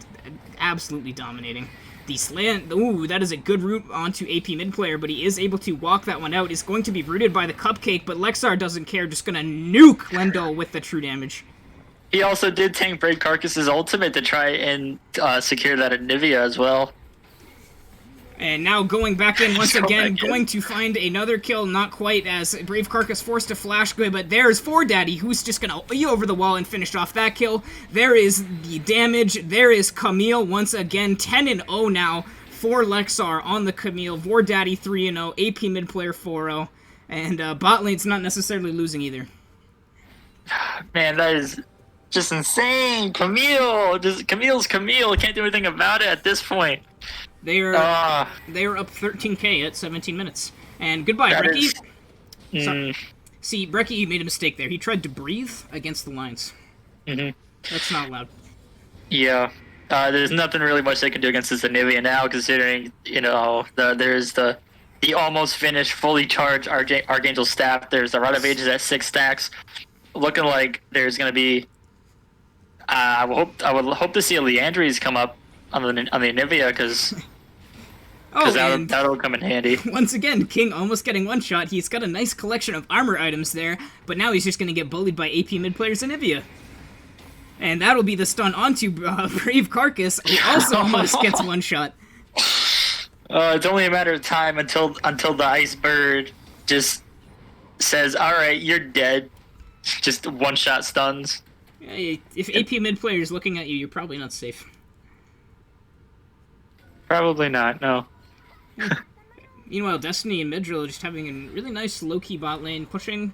absolutely dominating. Ooh, that is a good route onto AP mid player, but he is able to walk that one out. Is going to be rooted by the Cupcake, but Lexar doesn't care, just gonna nuke Lendl with the true damage. He also did tank Brave Carcass's ultimate to try and secure that Anivia as well. And now going back in once again, going to find another kill, not quite, as Brave Carcass forced to flash good, but there's Vordaddy, who's just gonna E over the wall and finish off that kill. There is the damage, there is Camille once again, 10-0 now for Lexar on the Camille, Vordaddy 3-0, AP mid player 4-0, and bot lane's not necessarily losing either. Man, that is just insane. Camille's Camille, can't do anything about it at this point. They are up 13k at 17 minutes. And goodbye, Brecky. See, Brecky made a mistake there. He tried to breathe against the lines. That's not allowed. Yeah. There's nothing really much they can do against this Anivia now, considering, there's the almost finished, fully charged Archangel Staff. There's the Rod of Ages at 6 stacks. Looking like there's going to be... I would hope to see a Leandries come up on the Anivia, because that'll come in handy. Once again, King almost getting one shot. He's got a nice collection of armor items there, but now he's just going to get bullied by AP mid players Anivia. And that'll be the stun onto Brave Carcass, who also almost gets one shot. It's only a matter of time until the Ice Bird just says, "Alright, you're dead." Just one-shot stuns. If AP mid player is looking at you, you're probably not safe. Probably not, no. Meanwhile, Destiny and Midrill are just having a really nice low-key bot lane, pushing,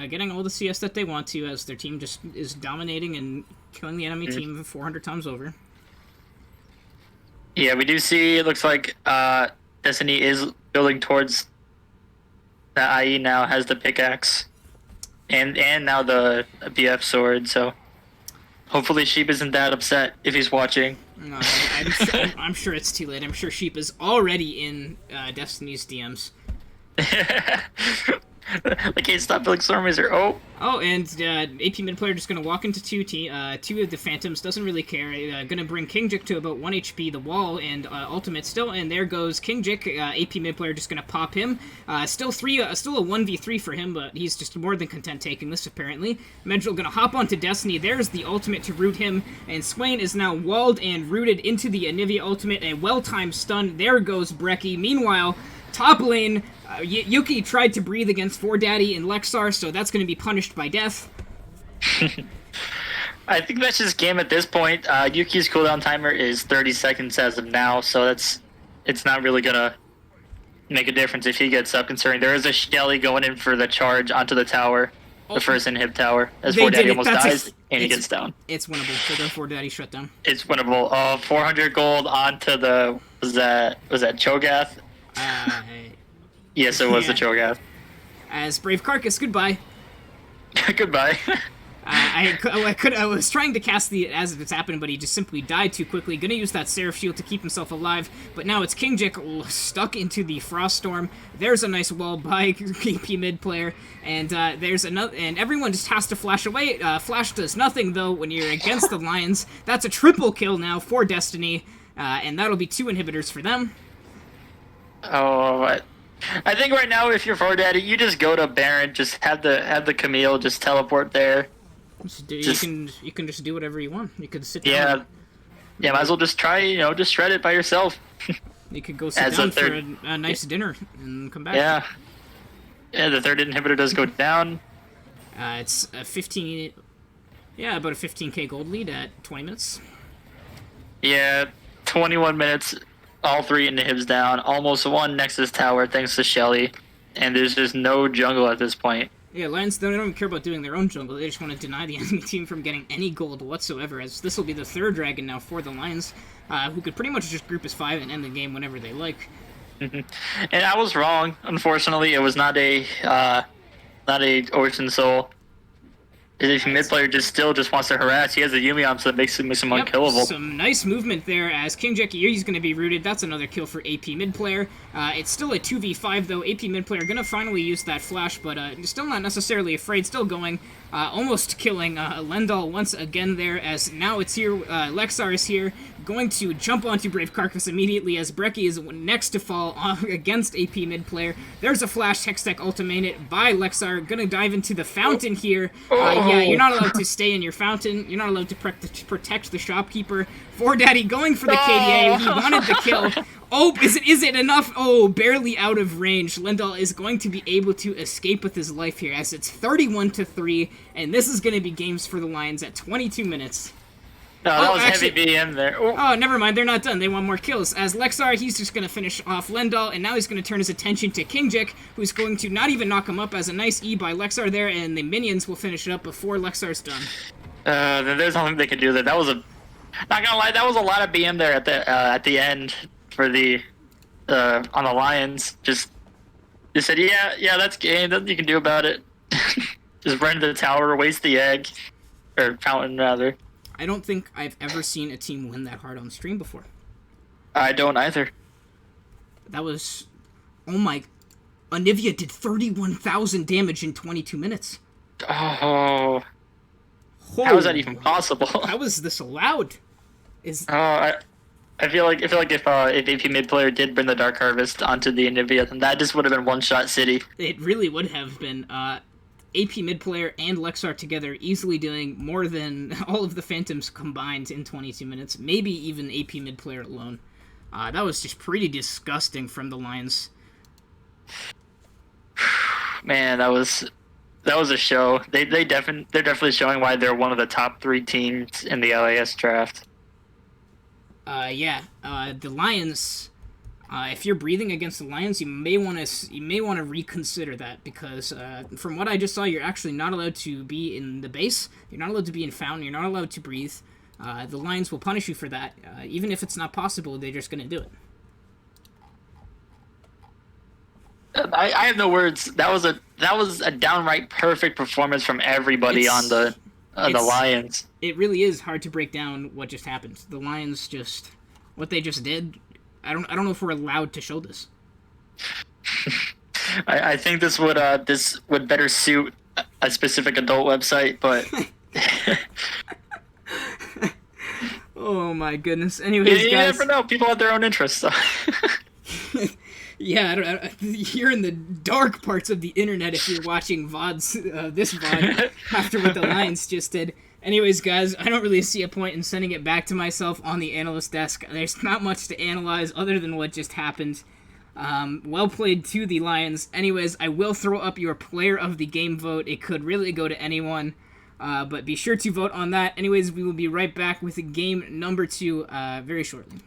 getting all the CS that they want to, as their team just is dominating and killing the enemy team 400 times over. Yeah, we do see, it looks like Destiny is building towards the IE now, has the pickaxe, and now the BF sword, so hopefully Sheep isn't that upset if he's watching. No, I'm sure it's too late. I'm sure Sheep is already in Destiny's DMs. They can't stop building Stormwizard. Oh, and AP mid player just gonna walk into two of the Phantoms, doesn't really care. Gonna bring Kingjik to about 1 HP, the wall, and ultimate still, and there goes Kingjik. AP mid player just gonna pop him. Still a 1v3 for him, but he's just more than content taking this apparently. Medrill gonna hop onto Destiny. There's the ultimate to root him, and Swain is now walled and rooted into the Anivia ultimate. A well-timed stun. There goes Brecky. Meanwhile, top lane, Yuki tried to breathe against Vordaddy and Lexar, so that's going to be punished by death. I think that's just game at this point. Yuki's cooldown timer is 30 seconds as of now, so it's not really going to make a difference if he gets up, considering there is a Shelly going in for the charge onto the tower. the first inhib tower, as They 4Daddy did it. almost That's dies, and he gets down. It's winnable for the 4Daddy shutdown. It's winnable. 400 gold onto the, was that Cho'Gath? Yes, it was the Cho'Gath. As Brave Carcass, goodbye. Goodbye. I was trying to cast the as if it's happening, but he just simply died too quickly. Gonna use that Seraph Shield to keep himself alive, but now it's King Jack stuck into the Frost Storm. There's a nice wall by KP mid player, and there's another, and everyone just has to flash away. Flash does nothing though when you're against the Lions. That's a triple kill now for Destiny, and that'll be 2 inhibitors for them. Oh, I think right now, if you're 4Daddy, you just go to Baron, just have the Camille, just teleport there. You can just do whatever you want. You could sit down. Yeah, might as well just try, just shred it by yourself. You could go sit down for a nice dinner and come back. Yeah, the third inhibitor does go down. It's a 15, about a 15k gold lead at 20 minutes. Yeah, 21 minutes, all 3 inhibs down, almost 1 Nexus tower thanks to Shelly, and there's just no jungle at this point. Yeah, Lions, they don't even care about doing their own jungle. They just want to deny the enemy team from getting any gold whatsoever, as this will be the 3rd dragon now for the Lions, who could pretty much just group as 5 and end the game whenever they like. And I was wrong. Unfortunately, it was not a Ocean Soul. If mid player just wants to harass, he has a Yuumi on, so that makes him unkillable. Some nice movement there as King Jackie is going to be rooted. That's another kill for AP mid player. It's still a 2v5 though. AP mid player going to finally use that flash, but still not necessarily afraid. Still going, almost killing Lendal once again there. As now it's here. Lexar is here, going to jump onto Brave Carcass immediately as Brecci is next to fall against AP mid player. There's a flash Hextech ultimated by Lexar. Going to dive into the fountain here. Yeah, you're not allowed to stay in your fountain. You're not allowed to protect the shopkeeper. 4Daddy going for the KDA. He wanted the kill. Oh, is it enough? Oh, barely out of range. Lendal is going to be able to escape with his life here as it's 31-3, and this is going to be games for the Lions at 22 minutes. No, that was actually, heavy BM there. Oh, never mind. They're not done. They want more kills. As Lexar, he's just going to finish off Lendal, and now he's going to turn his attention to Kingjik, who's going to not even knock him up as a nice E by Lexar there, and the minions will finish it up before Lexar's done. Then there's nothing they can do there. That was not gonna lie, that was a lot of BM there at the end for the on the Lions. Just said, yeah, that's game. Nothing you can do about it. Just run to the tower, waste the egg, or fountain rather. I don't think I've ever seen a team win that hard on stream before. I don't either. That was... Oh my... Anivia did 31,000 damage in 22 minutes. Oh... How is that even possible? How is this allowed? I feel like if AP mid player did bring the Dark Harvest onto the Anivia, then that just would have been one-shot city. It really would have been. AP mid player and Lexar together easily doing more than all of the Phantoms combined in 22 minutes. Maybe even AP mid player alone. That was just pretty disgusting from the Lions. Man, that was a show. They're definitely showing why they're one of the top 3 teams in the LAS draft. The Lions. If you're breathing against the Lions, you may want to reconsider that because from what I just saw, you're actually not allowed to be in the base. You're not allowed to be in fountain. You're not allowed to breathe. The Lions will punish you for that, even if it's not possible. They're just gonna do it. I have no words. That was a downright perfect performance from everybody on the Lions. It really is hard to break down what just happened. The Lions what they just did. I don't know if we're allowed to show this. I think this would better suit a specific adult website, but. Oh my goodness. Anyways, you guys. never know. People have their own interests. So. Yeah, you're in the dark parts of the internet if you're watching VODs, this VOD, after what the Lions just did. Anyways, guys, I don't really see a point in sending it back to myself on the analyst desk. There's not much to analyze other than what just happened. Well played to the Lions. Anyways, I will throw up your player of the game vote. It could really go to anyone, but be sure to vote on that. Anyways, we will be right back with game number 2 very shortly.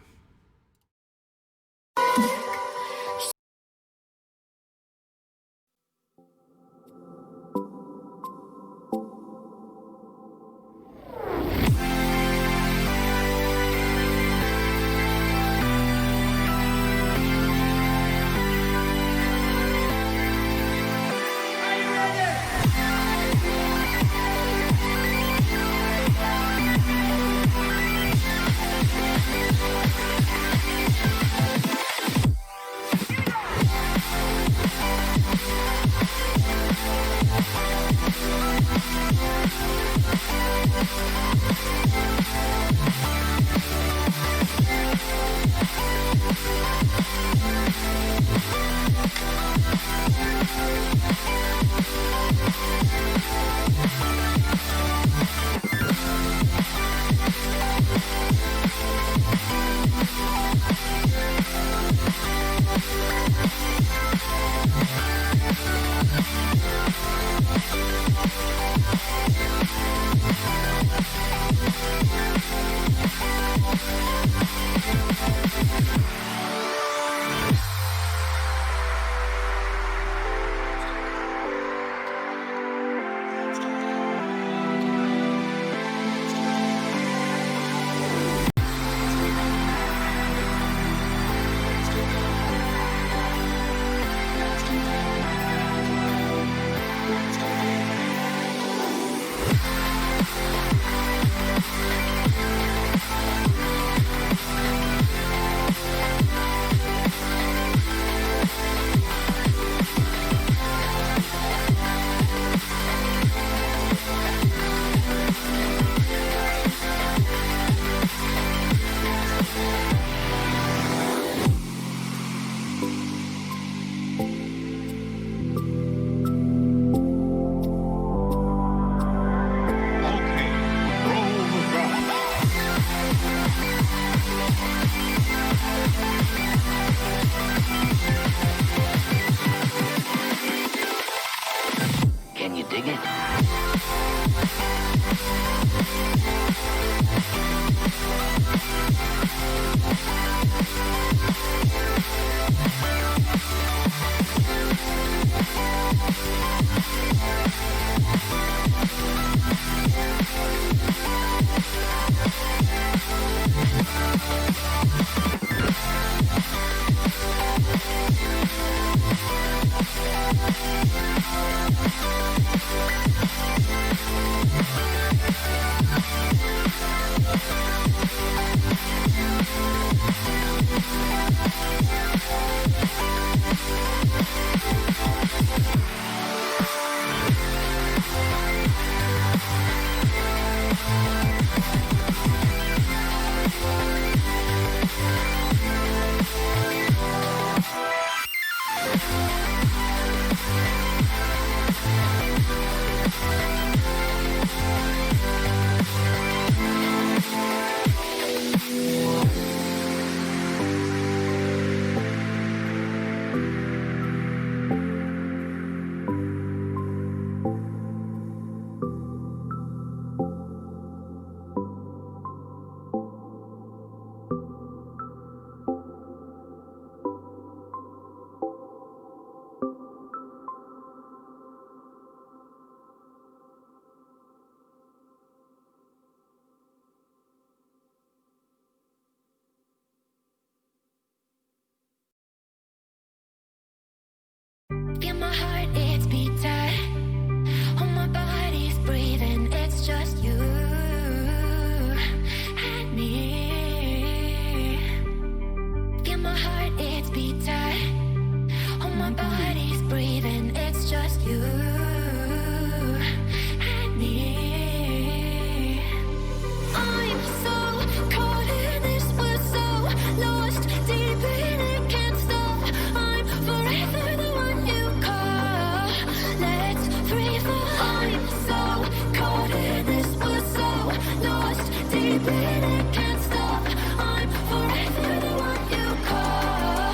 my heart, it's beating. Oh, my body's breathing. It's just you and me. Yeah, my heart, it's beating. Oh, my body's breathing. It's just you and me. I'm so caught in this, we're so lost deep in it, can't stop. I'm forever the one you call. Let's free fall. I'm so caught in this, we're so lost deep in it, can't stop. I'm forever the one you call.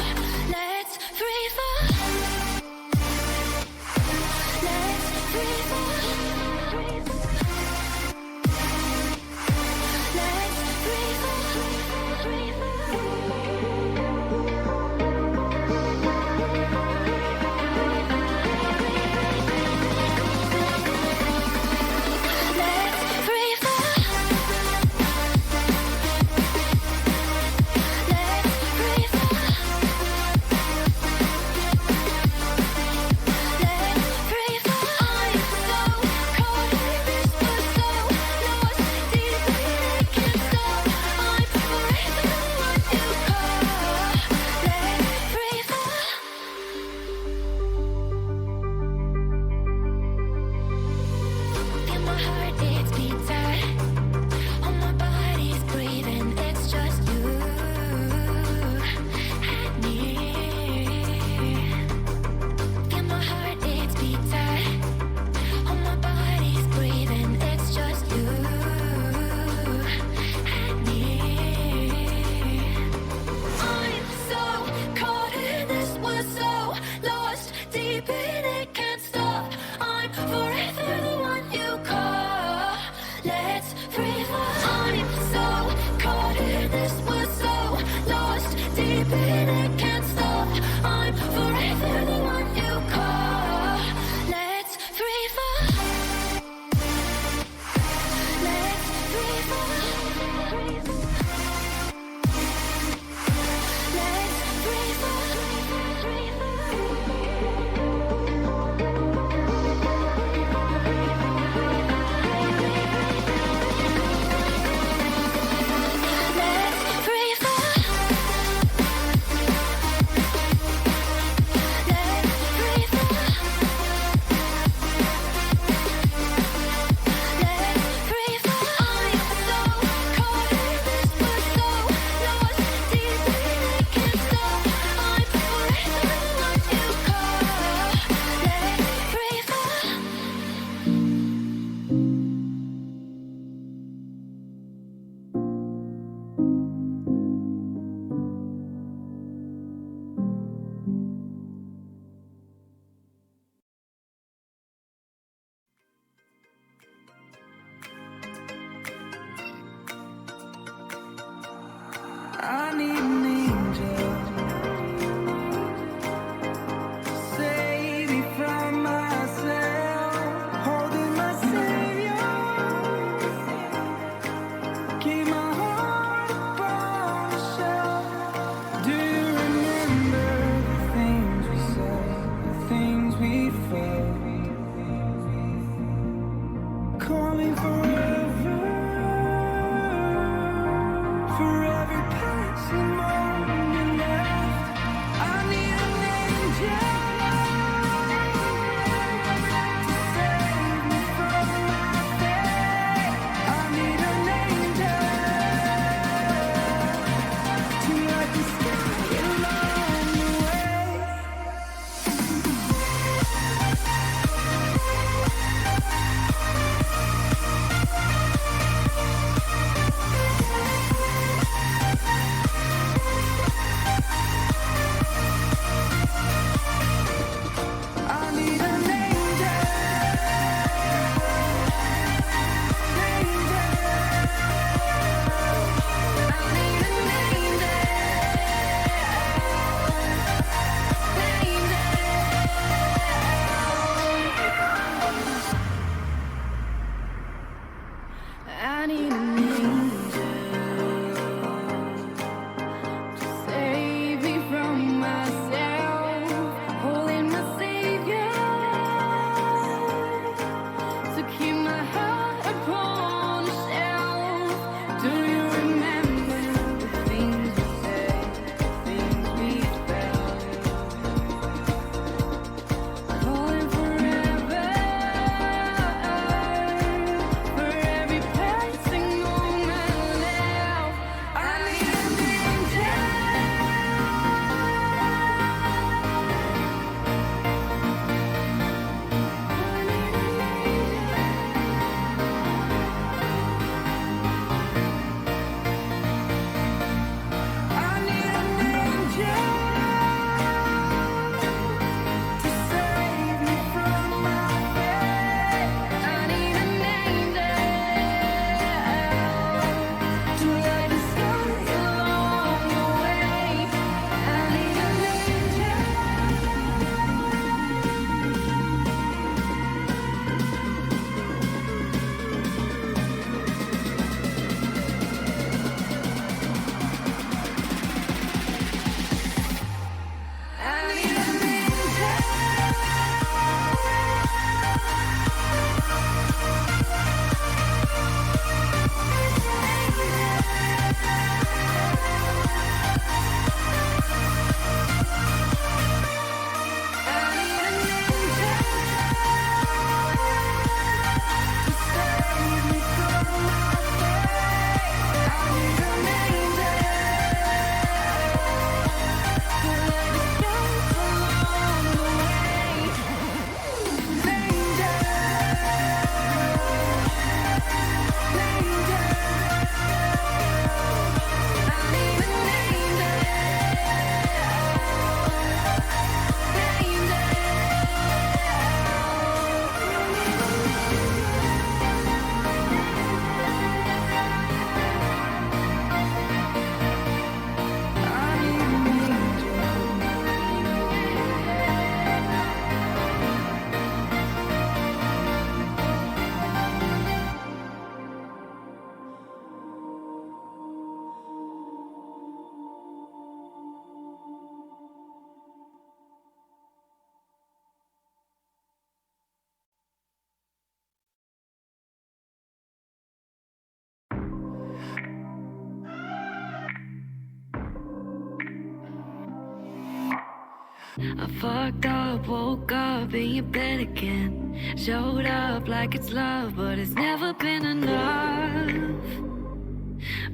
I fucked up, woke up in your bed again. Showed up like it's love, but it's never been enough.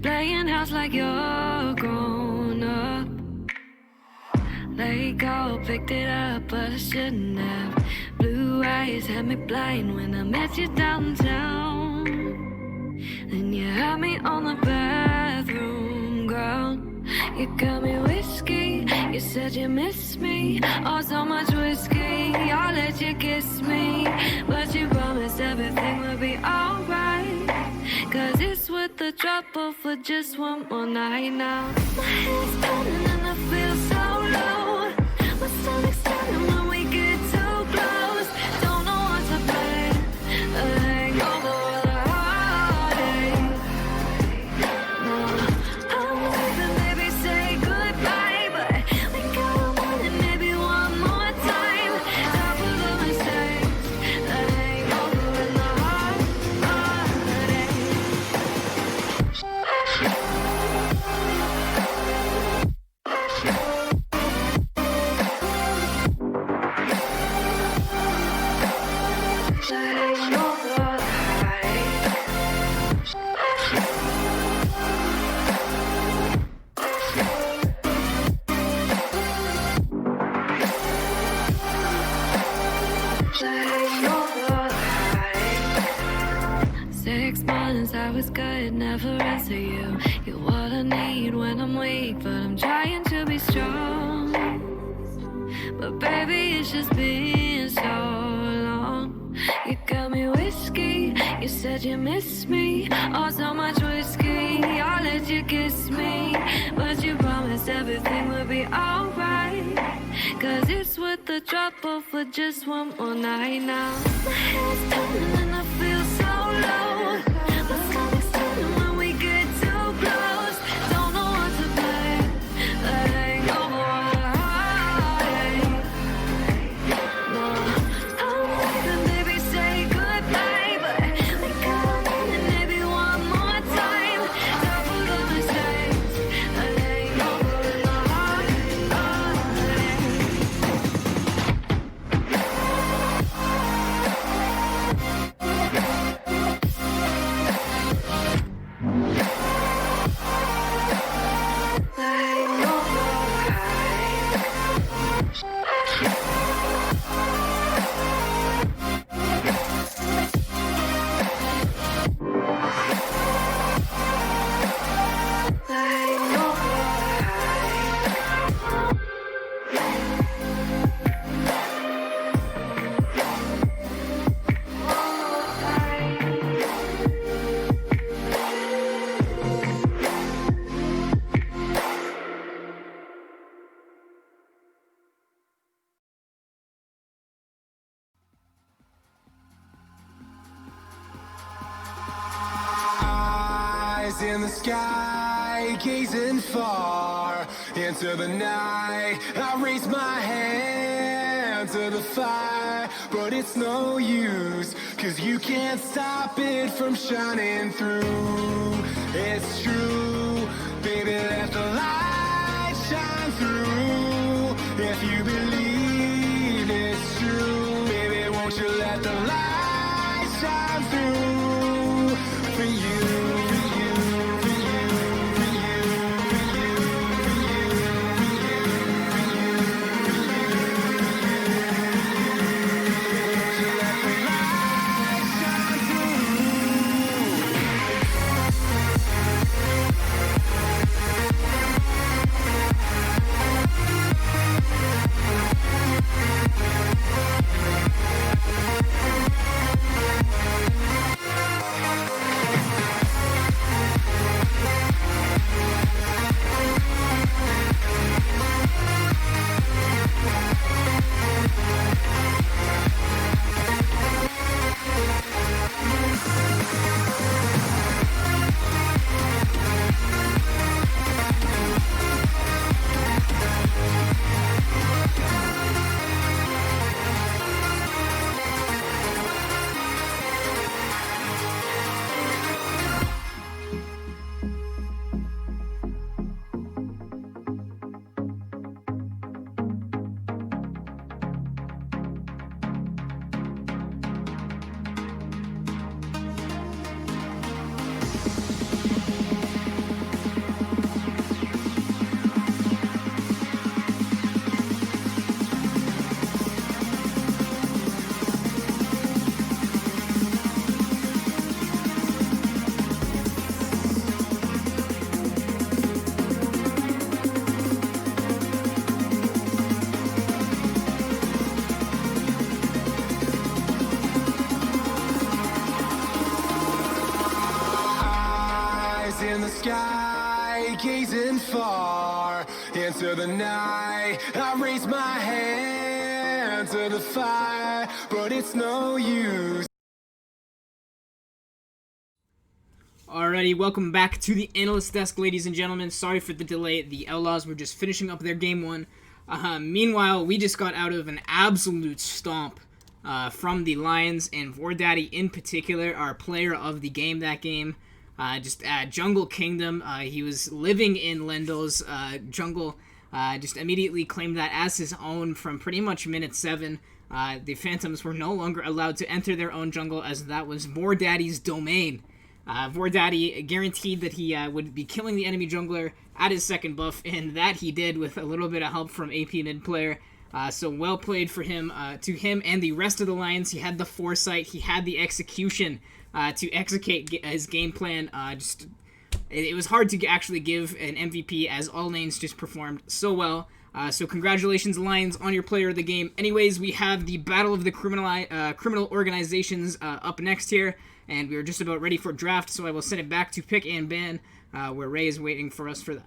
Playing house like you're grown up. Let go, picked it up, but I shouldn't have. Blue eyes had me blind when I met you downtown. Then you had me on the bathroom ground. You got me whiskey, you said you miss me. Oh, so much whiskey, I'll let you kiss me. But you promised everything would be alright. Cause it's worth the trouble for just one more night now. My head's turning and I feel so low. My stomach's turning when we get too close. Don't know what to play, a hangover or the heartache. No, I'm leaving, baby, say goodbye. But we got a morning, maybe one more time. Top of the mistakes, the hangover and the heartache. I was good, never answer you. You're what I need when I'm weak, but I'm trying to be strong. But baby, it's just been so long. You got me whiskey, you said you miss me. Oh, so much whiskey, I'll let you kiss me. But you promised everything would be alright. Cause it's worth the trouble for just one more night now. My head's turning and I feel so low. My stomach's turning when we get too close. Don't know what to play, the hangover or the heartache. No, I'm leaving, baby, say goodbye. But we got a minute, maybe one more time. Top of the mistakes, the hangover and the heartache. Eyes in the sky, gazing far into the night. I raise my hand to the fire, but it's no use, cause you can't stop it from shining through. It's true, baby, let the light shine through. If you believe it's true, baby, won't you let the light shine through for you. into the night. I raise my hand to the fire, but it's no use. Alrighty, welcome back to the Analyst Desk, ladies and gentlemen. Sorry for the delay. The Outlaws were just finishing up their game one. Meanwhile, we just got out of an absolute stomp from the Lions, and Vordaddy in particular, our player of the game that game. Jungle Kingdom. He was living in Lendl's jungle. Just immediately claimed that as his own from pretty much minute 7. The Phantoms were no longer allowed to enter their own jungle, as that was Vordaddy's domain. Vordaddy guaranteed that he would be killing the enemy jungler at his second buff, and that he did with a little bit of help from AP mid player. So well played for him, to him and the rest of the Lions. He had the foresight, he had the execution to execute his game plan. It was hard to actually give an MVP, as all lanes just performed so well. So congratulations, Lions, on your player of the game. Anyways, we have the Battle of the Criminal Organizations up next here, and we are just about ready for draft, so I will send it back to pick and ban, where Ray is waiting for us for that.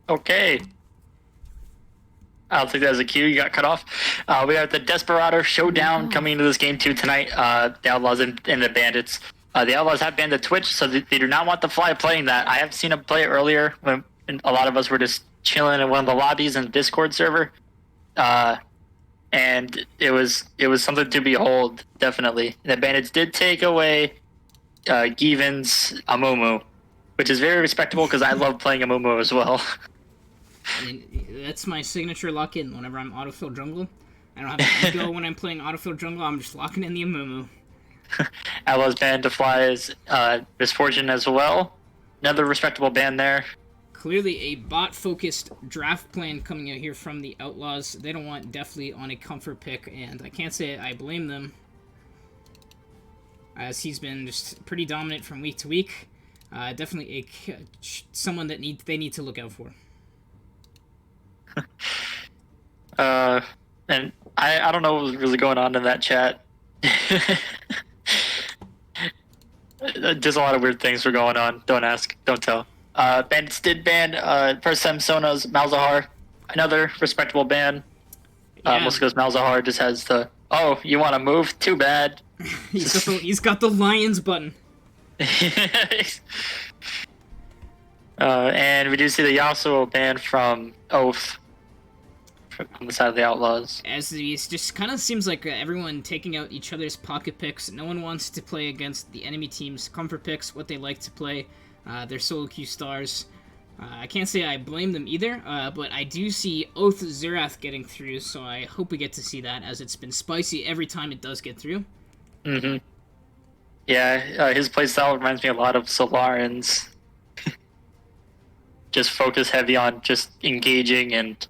Okay. I'll take that as a cue. You got cut off. We have the Desperado Showdown coming into this game too tonight. The Outlaws and the Bandits. The Outlaws have banned the Twitch, so they do not want the Fly playing that. I have seen him play it earlier when a lot of us were just chilling in one of the lobbies in the Discord server. And it was something to behold, definitely. The Bandits did take away Given's Amumu, which is very respectable because I love playing Amumu as well. I mean, that's my signature lock-in whenever I'm autofill jungle. I don't have to go when I'm playing autofill jungle. I'm just locking in the Amumu. Outlaws banned to Fly's Misfortune as well. Another respectable ban there. Clearly a bot-focused draft plan coming out here from the Outlaws. They don't want Deathly on a comfort pick, and I can't say I blame them, as he's been just pretty dominant from week to week. Definitely someone that they need to look out for. And I don't know what was really going on in that chat. Just a lot of weird things were going on. Don't ask, don't tell. Bandits did ban first time Sona's Malzahar. Another respectable ban. Mostly because Malzahar just has the, oh, you want to move? Too bad. he's got the Lions button. And we do see the Yasuo ban from Oath on the side of the Outlaws. As it just kind of seems like everyone taking out each other's pocket picks. No one wants to play against the enemy team's comfort picks, what they like to play. Their solo queue stars. I can't say I blame them either, but I do see Oath Xerath getting through, so I hope we get to see that, as it's been spicy every time it does get through. Mm-hmm. Yeah, his playstyle reminds me a lot of Solarin's. Just focus heavy on just engaging and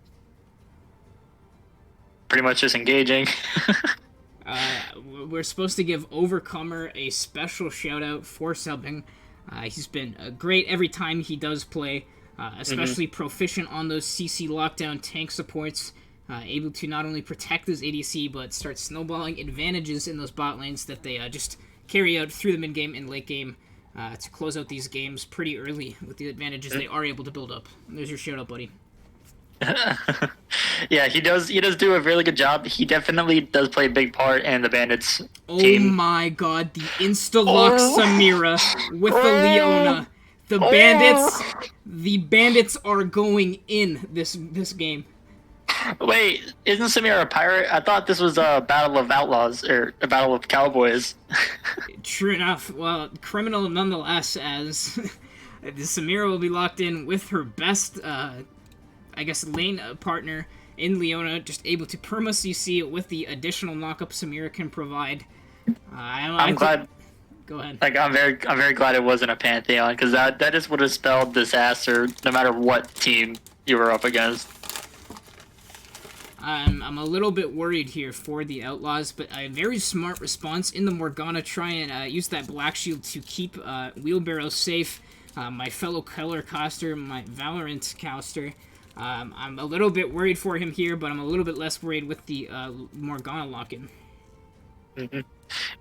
pretty much just engaging. We're supposed to give Overcomer a special shout out for subbing. He's been great every time he does play, especially proficient on those CC lockdown tank supports, able to not only protect his ADC, but start snowballing advantages in those bot lanes that they just carry out through the mid game and late game to close out these games pretty early with the advantages they are able to build up. There's your shout out, buddy. Yeah, he does do a really good job. He definitely does play a big part in the Bandits team. Oh my god, the insta-lock Samira with the Leona. The Bandits are going in this game. Wait, isn't Samira a pirate? I thought this was a Battle of Outlaws, or a Battle of Cowboys. True enough. Well, criminal nonetheless, as Samira will be locked in with her best, lane partner in Leona, just able to perma CC with the additional knockup Samira can provide. I'm glad. Go ahead. Like, I'm very glad it wasn't a Pantheon, because that just would have spelled disaster no matter what team you were up against. I'm a little bit worried here for the Outlaws, but a very smart response in the Morgana. Try and use that Black Shield to keep Wheelbarrow safe. My fellow color caster, my Valorant caster. I'm a little bit worried for him here, but I'm a little bit less worried with the Morgana lock-in. Mm-hmm.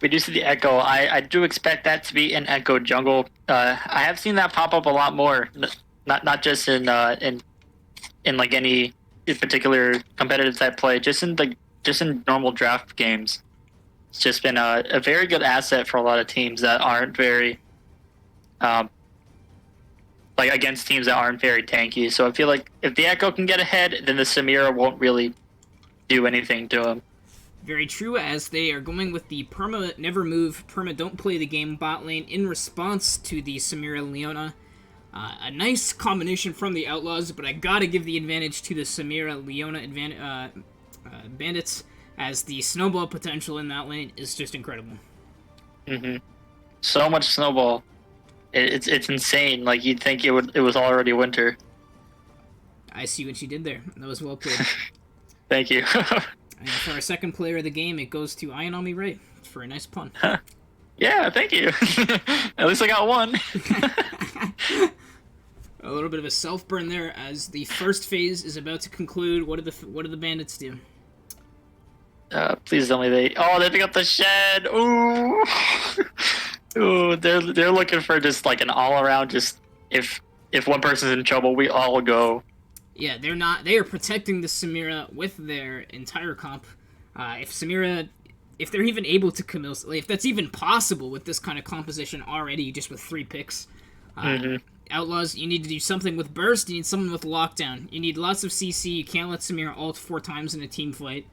we do see the Echo. I do expect that to be an Echo jungle. I have seen that pop up a lot more, not just in like any particular competitive type play, just in normal draft games. It's just been a very good asset for a lot of teams that aren't very like against teams that aren't very tanky. So I feel like if the Echo can get ahead, then the Samira won't really do anything to him. Very true, as they are going with the perma never move, perma don't play the game bot lane in response to the Samira Leona. A nice combination from the Outlaws, but I gotta give the advantage to the Samira Leona Bandits, as the snowball potential in that lane is just incredible. So much snowball. It's insane. Like, you'd think it was already winter. I see what you did there. That was well played. Thank you. And for our second player of the game, it goes to Ayanami Ray for a nice pun. Yeah, thank you. At least I got one. A little bit of a self-burn there, as the first phase is about to conclude. What do the bandits do? Please tell me they pick up the shed. Ooh. Ooh, they're looking for just like an all-around, just if one person's in trouble, we all go. Yeah, they're not. They are protecting the Samira with their entire comp. If they're even able to Camille, if that's even possible with this kind of composition already, just with 3 picks. Outlaws, you need to do something with burst. You need something with lockdown. You need lots of CC. You can't let Samira ult 4 times in a team fight,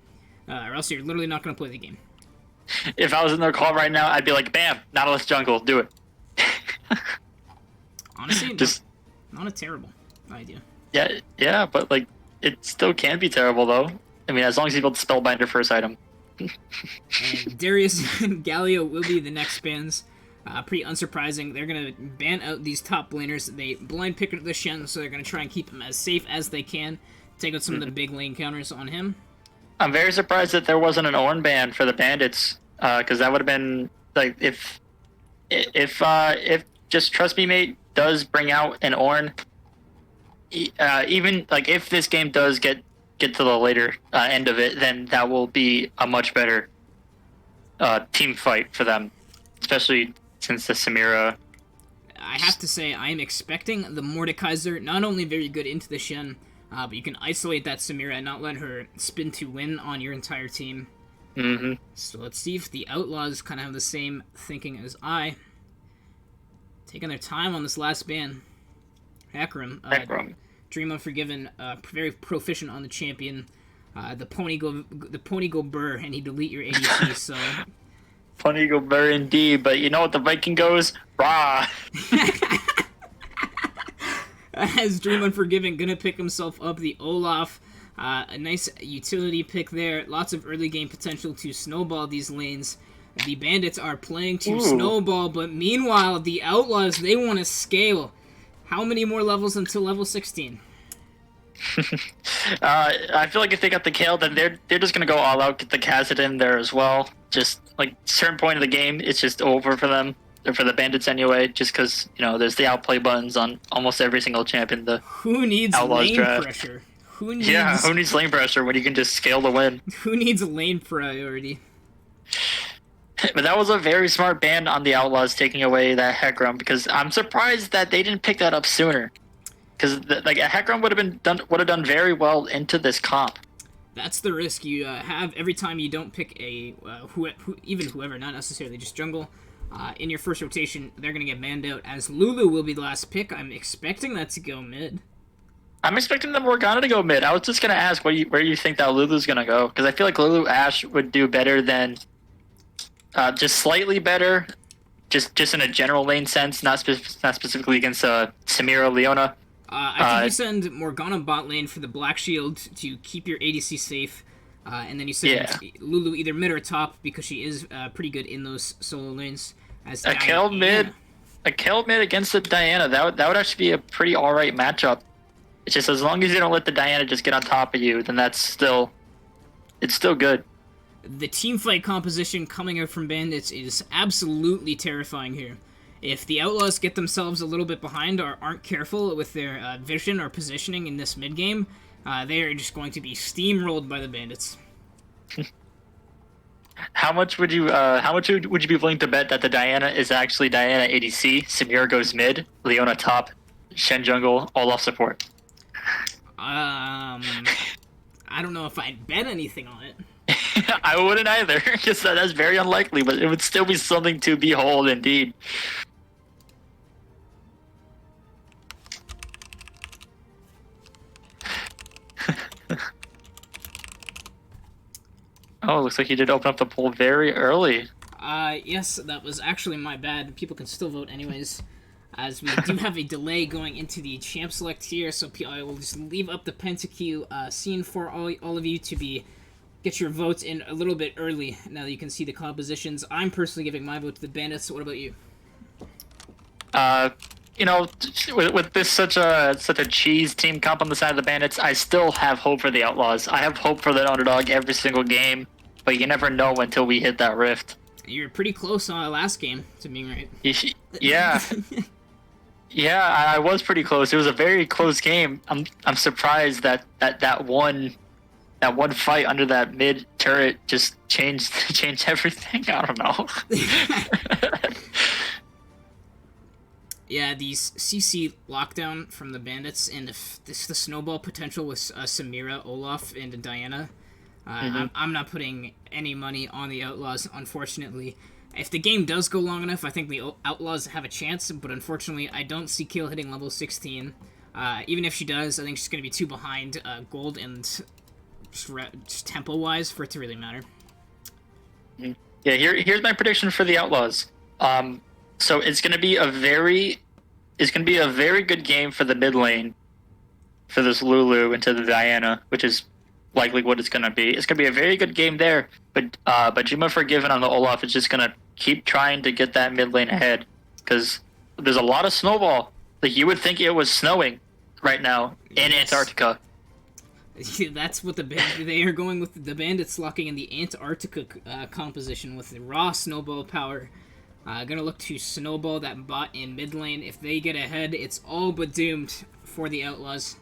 or else you're literally not going to play the game. If I was in their call right now, I'd be like, "Bam, Nautilus jungle, do it." Honestly, just not a terrible idea. Yeah, but like it still can be terrible though. I mean, as long as you build Spellbinder first item. And Darius and Galio will be the next bans. Pretty unsurprising. They're going to ban out these top laners. They blind pick the Shen, so they're going to try and keep him as safe as they can. Take out some of the big lane counters on him. I'm very surprised that there wasn't an Ornn ban for the bandits, because that would have been like if just Trust Me Mate does bring out an Ornn, even like if this game does get to the later end of it, then that will be a much better team fight for them, especially since the Samira. I have to say, I am expecting the Mordekaiser, not only very good into the Shen, but you can isolate that Samira and not let her spin to win on your entire team. So let's see if the Outlaws kind of have the same thinking as I. Taking their time on this last ban. Hecarim. Dream Unforgiven, very proficient on the champion. The pony go burr, and he delete your ADC, so... Pony go burr indeed, but you know what the Viking goes? Rah! As Dream Unforgiven gonna pick himself up the Olaf. A nice utility pick there. Lots of early game potential to snowball these lanes. The Bandits are playing to snowball, but meanwhile, the Outlaws, they want to scale. How many more levels until level 16? I feel like if they got the kill, then they're just gonna go all out, get the Kha'Zix in there as well. Just like certain point of the game, it's just over for them, or for the Bandits anyway. Just because there's the outplay buttons on almost every single champion. Who needs Outlaws lane draft. pressure? Who needs lane pressure when you can just scale to win? Who needs lane priority? But that was a very smart ban on the Outlaws, taking away that Hecarim, because I'm surprised that they didn't pick that up sooner. Because like a Hecarim would have done very well into this comp. That's the risk you have every time you don't pick a whoever, not necessarily just jungle. In your first rotation, they're gonna get banned out. As Lulu will be the last pick. I'm expecting that to go mid. I'm expecting the Morgana to go mid. I was just gonna ask where you think that Lulu's gonna go, because I feel like Lulu Ashe would do better than. Just slightly better, just in a general lane sense, not specifically against Samira Leona. I think you send Morgana bot lane for the Black Shield to keep your ADC safe, and then you send Lulu either mid or top, because she is pretty good in those solo lanes. As a kill mid against the Diana, that would actually be a pretty alright matchup. It's just as long as you don't let the Diana just get on top of you, then it's still good. The teamfight composition coming out from Bandits is absolutely terrifying here. If the Outlaws get themselves a little bit behind or aren't careful with their vision or positioning in this mid-game, they are just going to be steamrolled by the Bandits. How much would you be willing to bet that the Diana is actually Diana ADC, Samira goes mid, Leona top, Shen jungle, Olaf support? I don't know if I'd bet anything on it. I wouldn't either, because that's very unlikely, but it would still be something to behold indeed. Oh, looks like he did open up the poll very early. Yes, that was actually my bad. People can still vote anyways, as we do have a delay going into the champ select here, so I will just leave up the Pentakill scene for all of you to get your votes in a little bit early, now that you can see the compositions. I'm personally giving my vote to the Bandits. What about you? You know, with this such a cheese team comp on the side of the Bandits, I still have hope for the Outlaws. I have hope for the underdog every single game, but you never know until we hit that rift. You were pretty close on the last game to being right. Yeah. Yeah, I was pretty close. It was a very close game. I'm surprised that one fight under that mid turret just changed everything. I don't know. Yeah, these CC lockdown from the Bandits, and if the snowball potential with Samira, Olaf, and Diana, I'm not putting any money on the Outlaws, unfortunately. If the game does go long enough, I think the Outlaws have a chance, but unfortunately, I don't see Kill hitting level 16. Even if she does, I think she's going to be too behind gold and just tempo-wise for it to really matter. Yeah, here's my prediction for the Outlaws. So it's going to be a very good game for the mid lane, for this Lulu into the Diana, which is likely what it's going to be. It's going to be a very good game there, but Juma Forgiven on the Olaf is just going to keep trying to get that mid lane ahead, because there's a lot of snowball. Like, you would think it was snowing right now in Antarctica. That's what they are going with. The Bandits locking in the Antarctica composition with the raw snowball power. Gonna look to snowball that bot in mid lane. If they get ahead, it's all but doomed for the Outlaws.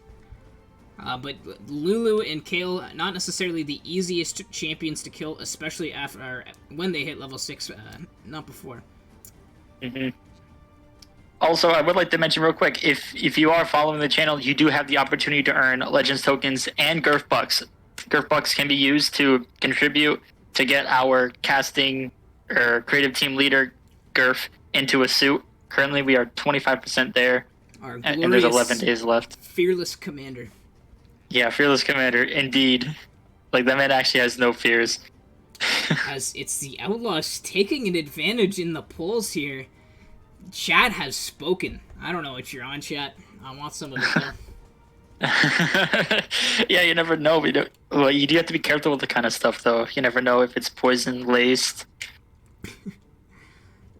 But Lulu and Kale, not necessarily the easiest champions to kill, especially when they hit level 6, not before. Also, I would like to mention real quick, if you are following the channel, you do have the opportunity to earn Legends tokens and Gurf Bucks. Gurf Bucks can be used to contribute to get our casting or creative team leader Gurf into a suit. Currently, we are 25% there, and there's 11 days left. Fearless Commander. Yeah, Fearless Commander, indeed. Like, that man actually has no fears. As it's the Outlaws taking an advantage in the polls here. Chat has spoken. I don't know what you're on, chat. I want some of it there. Yeah, you never know. Well, you do have to be careful with the kind of stuff, though. You never know if it's poison laced.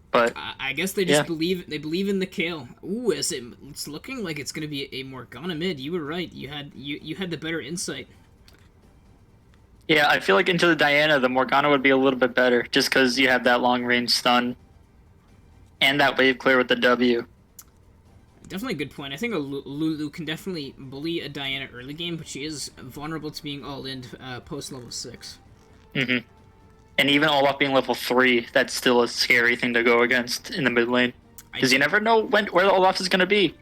But I guess they just believe in the Kale. Ooh, it's looking like it's gonna be a Morgana mid. You were right. You had the better insight. Yeah, I feel like into the Diana, the Morgana would be a little bit better, just because you have that long range stun and that wave clear with the W. Definitely a good point. I think a Lulu can definitely bully a Diana early game, but she is vulnerable to being all in post level 6. And even Olaf being level 3, that's still a scary thing to go against in the mid lane. Because you never know where the Olaf is going to be.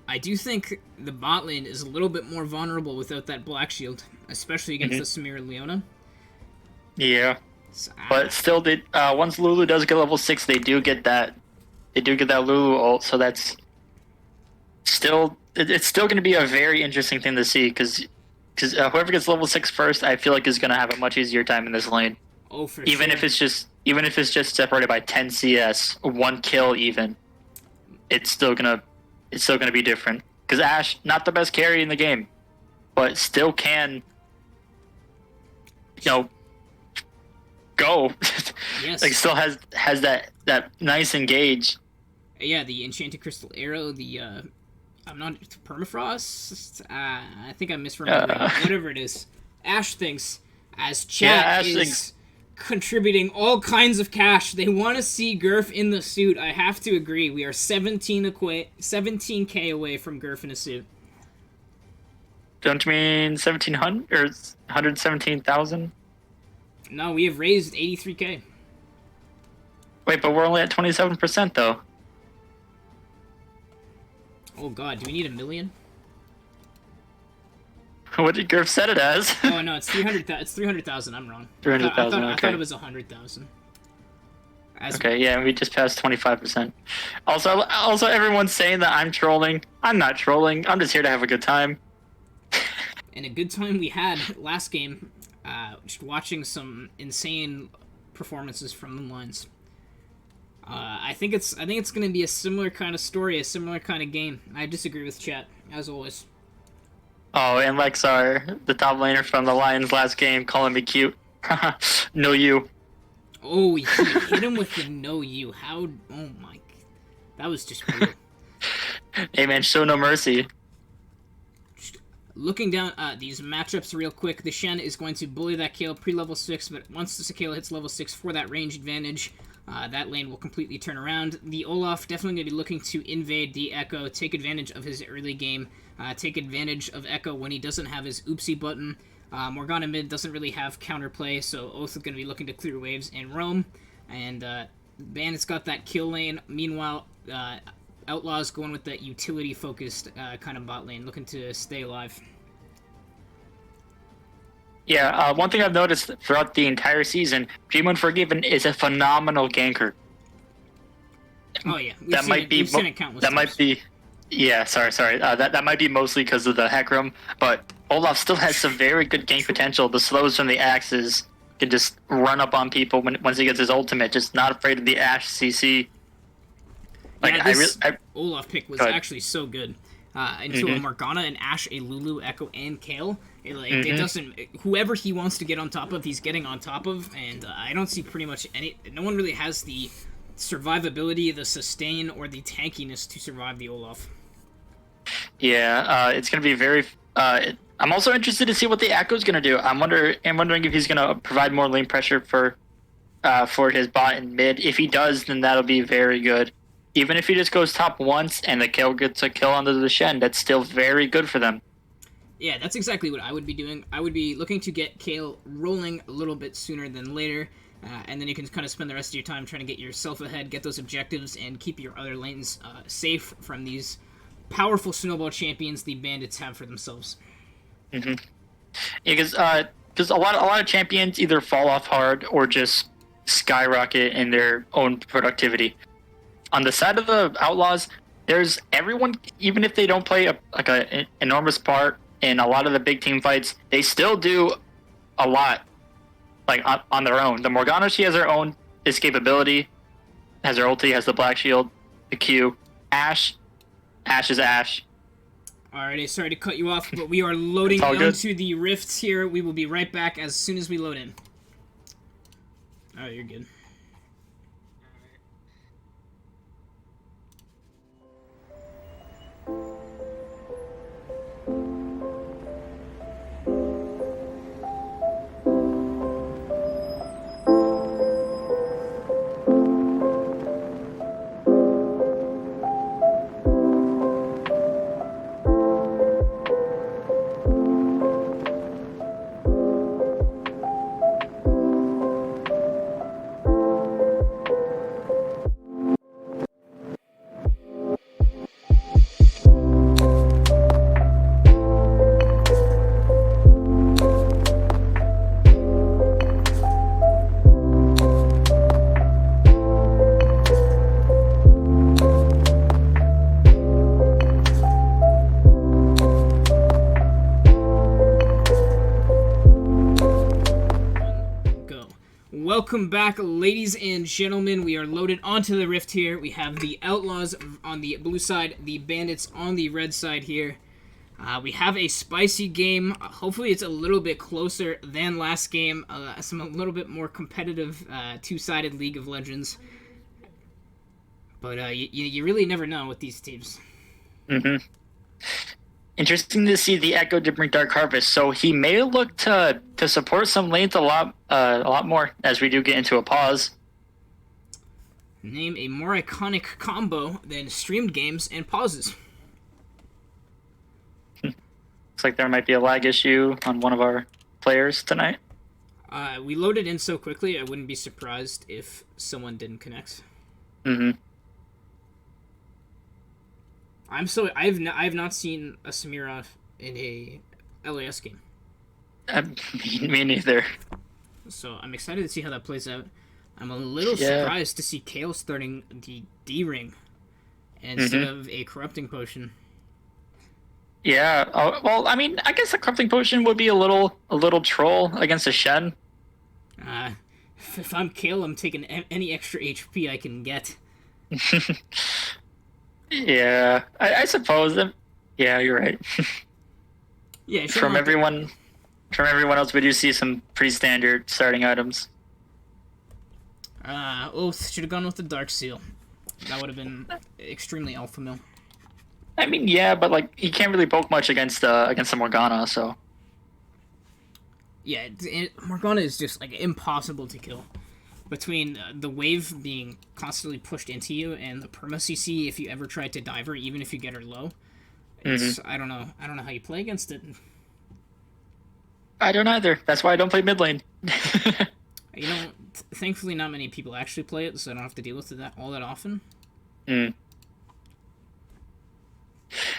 I do think the bot lane is a little bit more vulnerable without that black shield, especially against the Samira Leona. Yeah. But still, once Lulu does get level 6, they do get that Lulu ult, so that's still... It's still going to be a very interesting thing to see, because whoever gets level 6 first, I feel like is going to have a much easier time in this lane. Oh, for even sure. If it's just separated by 10 CS, 1 kill even, it's still gonna be different. Because Ashe, not the best carry in the game, but still can, go. Yes. Like, still has that nice engage. Yeah, the Enchanted Crystal Arrow, the I'm not Permafrost. I think I'm misremembering. Whatever it is, Ashe thinks as chat is contributing all kinds of cash. They want to see Gurf in the suit. I have to agree. We are 17k away from Gurf in a suit. Don't you mean 1,700 or 117,000? No, we have raised 83K. Wait, but we're only at 27% though. Oh god, do we need 1 million? What did Griff set it as? Oh no, it's 300,000. It's 300,000. I'm wrong. 300,000. I Okay. thought it was 100,000. Okay, yeah, we just passed 25%. Also, everyone's saying that I'm trolling. I'm not trolling. I'm just here to have a good time. And a good time we had last game, just watching some insane performances from the lines. I think it's going to be a similar kind of story, a similar kind of game. I disagree with chat, as always. Oh, and Lexar, the top laner from the Lions last game, calling me cute. No, you. Oh, he hit him with the no you. How? Oh my, that was just brutal. Hey man, show no mercy. Looking down these matchups real quick, the Shen is going to bully that Kayle pre-level 6, but once the Kayle hits level 6 for that range advantage, that lane will completely turn around. The Olaf definitely going to be looking to invade the Echo, take advantage of his early game, take advantage of Echo when he doesn't have his oopsie button. Morgana mid doesn't really have counterplay, so Oath is going to be looking to clear waves and roam, and Bandit's got that kill lane. Meanwhile, Outlaw's going with that utility-focused kind of bot lane, looking to stay alive. Yeah, one thing I've noticed throughout the entire season, Dream Unforgiven is a phenomenal ganker. Oh yeah, we've seen it countless times. Might be. Yeah, sorry. That might be mostly because of the hack room, but Olaf still has some very good gank potential. The slows from the axes can just run up on people once he gets his ultimate. Just not afraid of the Ashe CC. Like, yeah, Olaf pick was actually so good. Into a Morgana, an Ashe, a Lulu, Echo, and Kayle. It doesn't. Whoever he wants to get on top of, he's getting on top of, and I don't see pretty much any. No one really has the survivability, the sustain, or the tankiness to survive the Olaf. Yeah, it's gonna be very. I'm also interested to see what the Echo's gonna do. I'm wondering if he's gonna provide more lane pressure for his bot and mid. If he does, then that'll be very good. Even if he just goes top once and the Kayle gets a kill onto the Shen, that's still very good for them. Yeah, that's exactly what I would be doing. I would be looking to get Kayle rolling a little bit sooner than later, and then you can kind of spend the rest of your time trying to get yourself ahead, get those objectives, and keep your other lanes safe from these powerful snowball champions the Bandits have for themselves. Mm-hmm. Yeah, because a lot of champions either fall off hard or just skyrocket in their own productivity. On the side of the Outlaws, there's everyone, even if they don't play an enormous part in a lot of the big team fights, they still do a lot, like on their own. The Morgana, she has her own escapability, has her ulti, has the Black Shield, the Q. Ashe is Ashe. Alrighty, sorry to cut you off, but we are loading onto the rifts here. We will be right back as soon as we load in. Oh, you're good. Welcome back, ladies and gentlemen. We are loaded onto the rift here. We have the Outlaws on the blue side, the Bandits on the red side here. We have a spicy game. Hopefully it's a little bit closer than last game. A little bit more competitive two-sided League of Legends. But you really never know with these teams. Mm-hmm. Interesting to see the Echo to bring Dark Harvest. So he may look to support some lanes a lot more as we do get into a pause. Name a more iconic combo than streamed games and pauses. Looks like there might be a lag issue on one of our players tonight. We loaded in so quickly, I wouldn't be surprised if someone didn't connect. Mm-hmm. I've not seen a Samira in a LAS game. Me neither. So I'm excited to see how that plays out. I'm a little Yeah. surprised to see Kale starting the D ring instead of a corrupting potion. Yeah. Oh, well, I mean, I guess a corrupting potion would be a little troll against a Shen. If I'm Kale, I'm taking any extra HP I can get. Yeah, I suppose. Yeah, you're right. Yeah, From everyone else, we do see some pretty standard starting items. Oath should have gone with the Dark Seal. That would have been extremely alpha mill. I mean, yeah, but like he can't really poke much against the Morgana, so. Yeah, Morgana is just like impossible to kill. Between the wave being constantly pushed into you and the perma CC if you ever try to dive her, even if you get her low, it's I don't know how you play against it. I don't either. That's why I don't play mid lane. You know, thankfully not many people actually play it, so I don't have to deal with it all that often.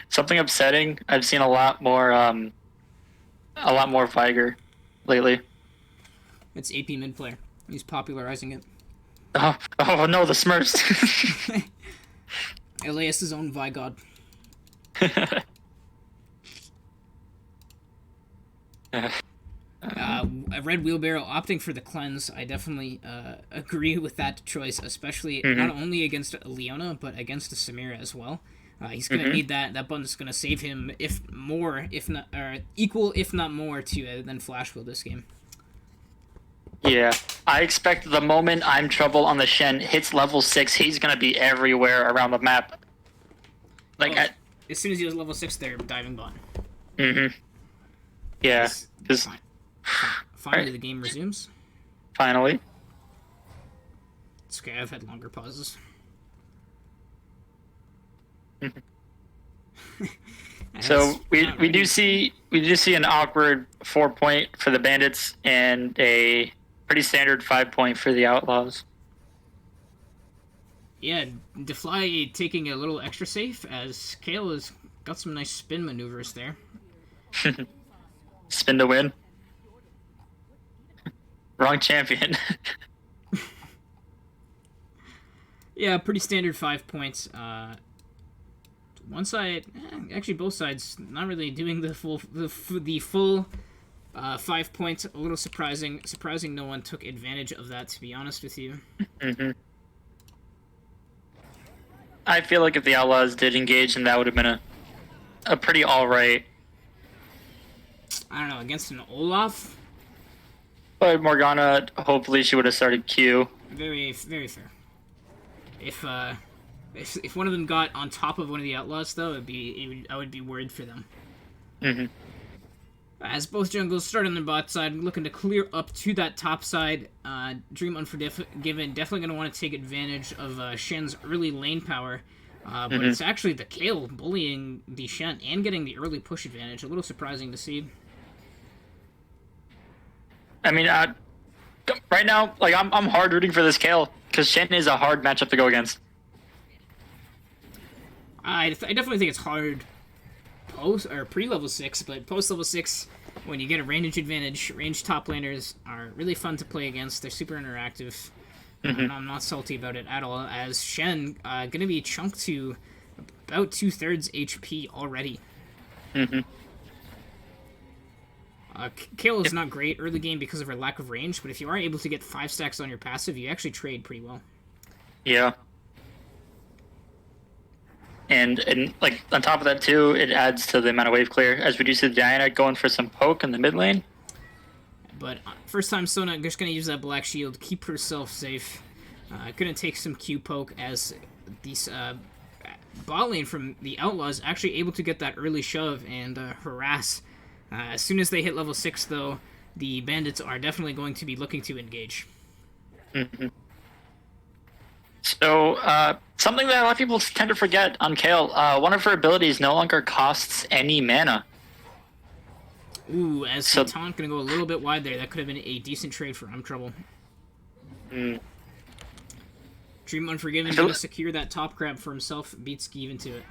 Something upsetting. I've seen a lot more Viger lately. It's AP mid player. He's popularizing it. Oh no, the Smurfs. LAS's own Vigod. A red wheelbarrow opting for the cleanse. I definitely agree with that choice, especially not only against Leona but against the Samira as well. He's gonna need that. That button's gonna save him, equal, if not more, to than Flash Wheel this game. Yeah, I expect the moment I'm Trouble on the Shen hits level 6, he's gonna be everywhere around the map. Like, as soon as he was level 6, they're diving bot. Yeah, because finally the game resumes. Finally. It's okay. I've had longer pauses. So we do see an awkward 4-point for the Bandits and a pretty standard 5-point for the Outlaws. Yeah, Defly taking a little extra safe as Kale has got some nice spin maneuvers there. Spin to win. Wrong champion. Yeah, pretty standard 5 points. One side, actually both sides, not really doing the full 5 points. A little surprising. Surprising no one took advantage of that, to be honest with you. I feel like if the Outlaws did engage, then that would have been a pretty alright. I don't know, against an Olaf? But Morgana, hopefully she would have started Q. Very, very fair. If one of them got on top of one of the Outlaws, though, I would be worried for them. As both jungles start on the bot side, looking to clear up to that top side, Dream Unforgiven definitely going to want to take advantage of Shen's early lane power. But it's actually the Kale bullying the Shen and getting the early push advantage. A little surprising to see. I mean, right now, like I'm hard rooting for this Kale because Shen is a hard matchup to go against. I definitely think it's hard pre-level 6, but post-level 6, when you get a range advantage, ranged top laners are really fun to play against. They're super interactive. And I'm not salty about it at all, as Shen going to be chunked to about 2/3 HP already. Kale is not great early game because of her lack of range, but if you are able to get 5 stacks on your passive, you actually trade pretty well. Yeah. And like on top of that too, it adds to the amount of wave clear, as we do see Diana going for some poke in the mid lane. But first time Sona just going to use that black shield, keep herself safe. Going to take some Q poke as these bot lane from the Outlaws actually able to get that early shove and harass. As soon as they hit level 6 though, the Bandits are definitely going to be looking to engage. So, something that a lot of people tend to forget on Kale, one of her abilities no longer costs any mana. Ooh, as So- taunt gonna go a little bit wide there. That could have been a decent trade for Trouble. Dream Unforgiven gonna secure that top grab for himself. Beats Given to it.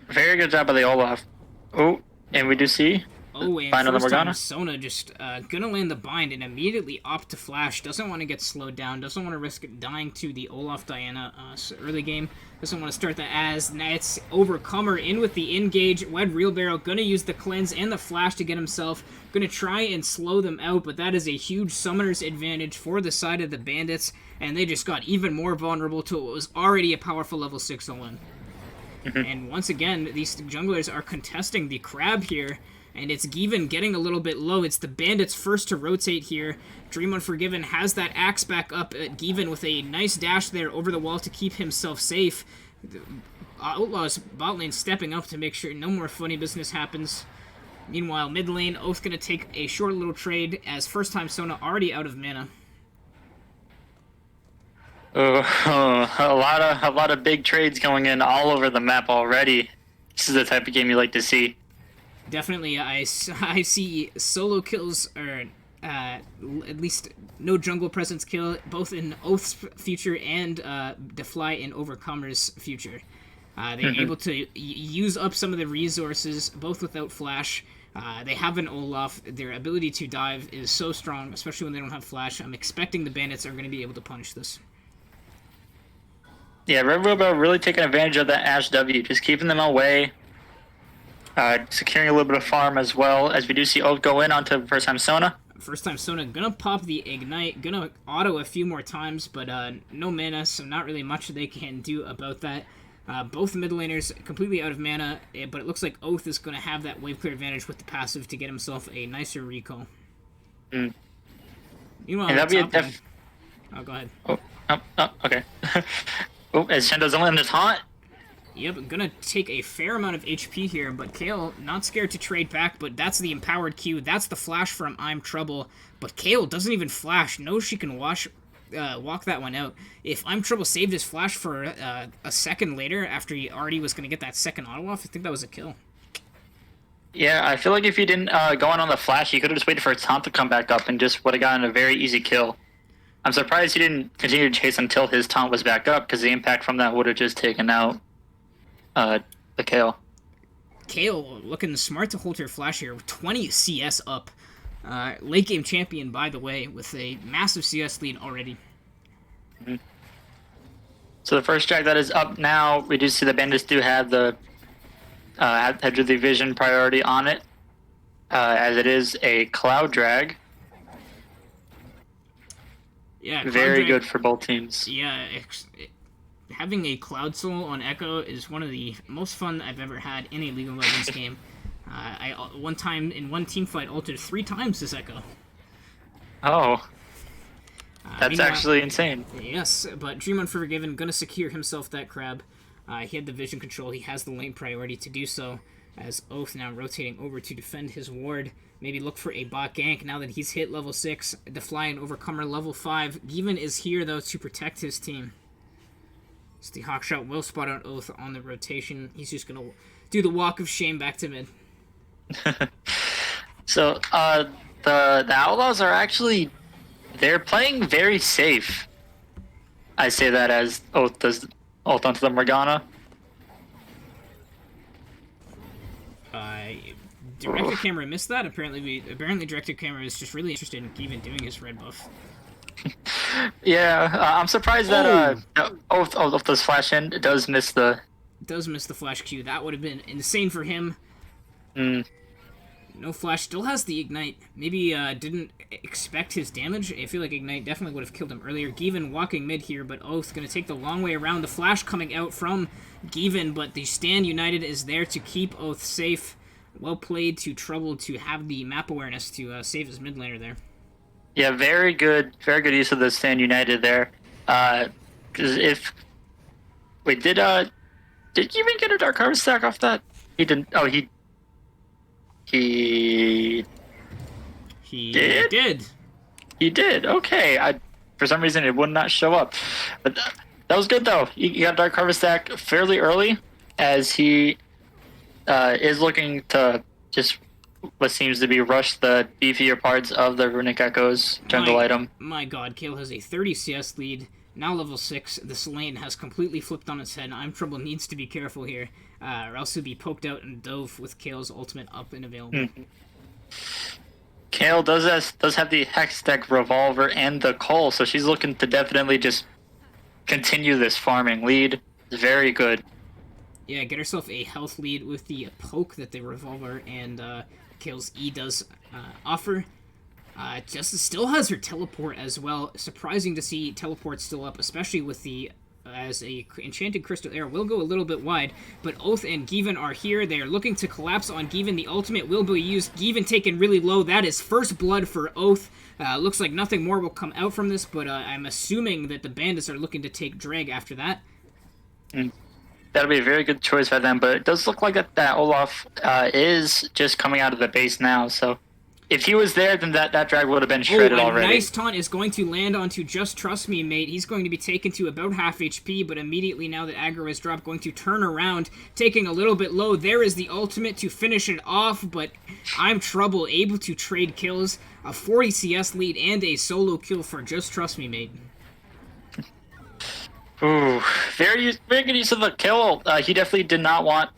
Very good job by the Olaf. Oh, and we do see. Oh, and Bind on the first time Morgana. Sona just gonna land the bind and immediately opt to flash. Doesn't want to get slowed down. Doesn't want to risk dying to the Olaf Diana early game. Doesn't want to start the as. It's Overcomer in with the engage. Wed Wheelbarrow gonna use the cleanse and the flash to get himself. Gonna try and slow them out, but that is a huge summoner's advantage for the side of the Bandits, and they just got even more vulnerable to what was already a powerful level 6 Olin. And once again, these junglers are contesting the crab here. And it's Given getting a little bit low. It's the Bandits first to rotate here. Dream Unforgiven has that axe back up at Given with a nice dash there over the wall to keep himself safe. The Outlaws bot lane stepping up to make sure no more funny business happens. Meanwhile, mid lane, Oath gonna take a short little trade as first time Sona already out of mana. A lot of big trades going in all over the map already. This is the type of game you like to see. Definitely, I see solo kills, or at least no jungle presence kill, both in Oath's future and Defly in Overcomer's future. They're able to use up some of the resources, both without flash. They have an Olaf. Their ability to dive is so strong, especially when they don't have flash. I'm expecting the Bandits are going to be able to punish this. Yeah, Red Robo really taking advantage of that Ash W, just keeping them away. Securing a little bit of farm as well, as we do see Oath go in onto first time Sona. First time Sona gonna pop the Ignite, gonna auto a few more times, but no mana, so not really much they can do about that. Both mid laners completely out of mana, but it looks like Oath is gonna have that wave clear advantage with the passive to get himself a nicer recall. Meanwhile, And that'd be a top lane- Oh, go ahead. Okay. As Shendo's in his haunt. Yep, gonna take a fair amount of HP here, but Kayle not scared to trade back, but that's the empowered Q. That's the flash from I'm Trouble, but Kayle doesn't even flash. Knows she can walk that one out. If I'm Trouble saved his flash for a second later, after he already was gonna get that second auto off, I think that was a kill. Yeah, I feel like if he didn't go on the flash, he could have just waited for his taunt to come back up and just would have gotten a very easy kill. I'm surprised he didn't continue to chase until his taunt was back up, because the impact from that would have just taken out the Kayle. Kayle looking smart to hold her flash here, 20 CS up. Late game champion, by the way, with a massive CS lead already. So the first drag that is up now, we do see the Bandits do have the Edge of the Vision priority on it, as it is a Cloud drag. Yeah, Very good for both teams. Yeah, having a Cloud Soul on Echo is one of the most fun I've ever had in a League of Legends game. I one time in one team fight ulted 3 times this Echo. Oh, that's Meanwhile- actually insane. Yes, but Dream Unforgiven gonna secure himself that crab. He had the vision control. He has the lane priority to do so. As Oath now rotating over to defend his ward. Maybe look for a bot gank now that he's hit level 6. The Fly and Overcomer level 5. Given is here though to protect his team. So the Hawkshot will spot out Oath on the rotation. He's just gonna do the walk of shame back to mid. So the Outlaws are actually, they're playing very safe. I say that as Oath does ult onto the Morgana. Directed camera missed that. Apparently directed camera is just really interested in even doing his red buff. Yeah, I'm surprised that Oath does flash in. It does miss the flash Q. That would have been insane for him. No flash. Still has the Ignite. Maybe didn't expect his damage. I feel like Ignite definitely would have killed him earlier. Given walking mid here, but Oath going to take the long way around. The flash coming out from Given, but the Stand United is there to keep Oath safe. Well played to Trouble to have the map awareness to save his mid laner there. Yeah, very good use of the Stand United there. Because if wait, did you even get a Dark Harvest stack off that? He didn't. Oh, he did. He did. Okay, for some reason it would not show up, but that was good though. He got a Dark Harvest stack fairly early, as he is looking to just what seems to be rush the beefier parts of the Runic Echo's jungle item. My god, Kale has a 30 CS lead, now level 6. This lane has completely flipped on its head. I'm Trouble needs to be careful here, or else he'll be poked out and dove with Kale's ultimate up and available. Kale does have the Hextech Revolver and the Cull, so she's looking to definitely just continue this farming lead. Very good. Yeah, get herself a health lead with the poke that the Revolver and Kale's E does offer. Justice still has her teleport as well. Surprising to see teleport still up, especially with the as a Enchanted Crystal Arrow will go a little bit wide, but Oath and Given are here. They are looking to collapse on Given. The ultimate will be used. Given taken really low. That is first blood for Oath. Looks like nothing more will come out from this, but I'm assuming that the bandits are looking to take Drag after that. That'll be a very good choice by them, but it does look like that Olaf is just coming out of the base now, so if he was there, then that drag would have been shredded already. Nice taunt is going to land onto Just Trust Me, Mate. He's going to be taken to about half HP, but immediately now that aggro is dropped, going to turn around, taking a little bit low. There is the ultimate to finish it off, but I'm Trouble, able to trade kills, a 40 CS lead, and a solo kill for Just Trust Me, Mate. Ooh, very good use of the kill. He definitely did not want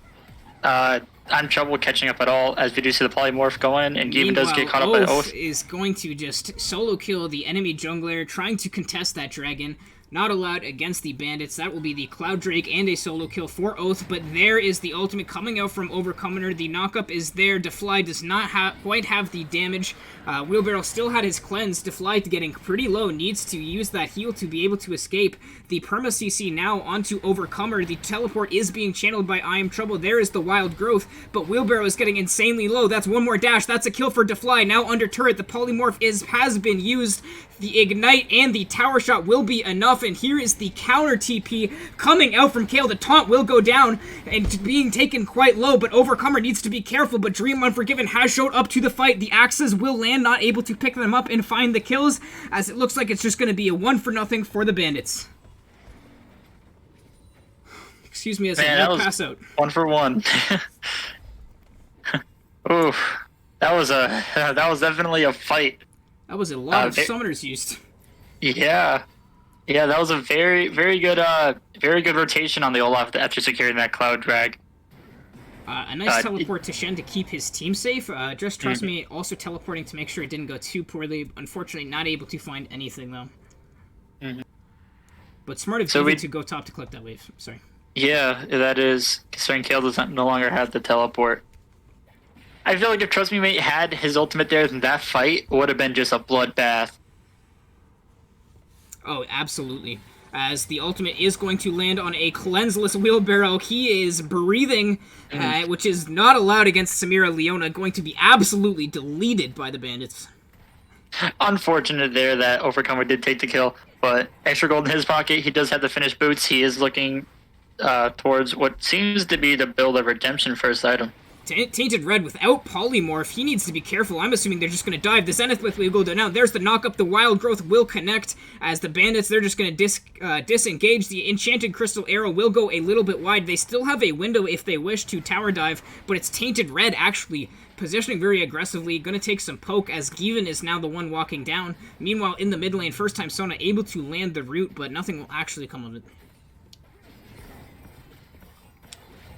I'm Trouble catching up at all, as we do see the polymorph going, and Given does get caught up by Oath. Is going to just solo kill the enemy jungler, trying to contest that dragon. Not allowed against the bandits. That will be the Cloud Drake and a solo kill for Oath, but there is the ultimate coming out from Overcomer. The knockup is there. Defly does not quite have the damage. Wheelbarrow still had his cleanse. Defly getting pretty low, needs to use that heal to be able to escape. The Perma CC now onto Overcomer. The teleport is being channeled by I Am Trouble. There is the Wild Growth, but Wheelbarrow is getting insanely low. That's one more dash. That's a kill for Defly. Now under turret, the polymorph has been used. The Ignite and the Tower Shot will be enough, and here is the counter TP coming out from Kale. The taunt will go down and being taken quite low, but Overcomer needs to be careful, but Dream Unforgiven has showed up to the fight. The axes will land, not able to pick them up and find the kills, as it looks like it's just going to be a 1-0 for the bandits. Excuse me as I pass out. 1 for 1. Oof. That was definitely a fight. That was a lot of summoners used. Yeah, that was a very good rotation on the Olaf after securing that Cloud Drag. A nice teleport to Shen to keep his team safe. Just Trust Me also teleporting to make sure it didn't go too poorly. Unfortunately, not able to find anything though. But smart of Given to go top to collect that wave. Sorry. Yeah, that is, considering Kale no longer have the teleport. I feel like if Trust Me Mate had his ultimate there, then that fight would have been just a bloodbath. Oh, absolutely. As the ultimate is going to land on a cleanseless Wheelbarrow. He is breathing, which is not allowed against Samira Leona, going to be absolutely deleted by the bandits. Unfortunate there that Overcomer did take the kill, but extra gold in his pocket. He does have the finished boots. He is looking towards what seems to be the build of Redemption first item. Tainted Red without Polymorph. He needs to be careful. I'm assuming they're just going to dive. The Zenith Blitz will go down. Now, there's the knock-up. The Wild Growth will connect. As the bandits, they're just going to disengage. The Enchanted Crystal Arrow will go a little bit wide. They still have a window if they wish to tower dive, but it's Tainted Red actually positioning very aggressively. Going to take some poke as Given is now the one walking down. Meanwhile, in the mid lane, first time Sona able to land the root, but nothing will actually come of it.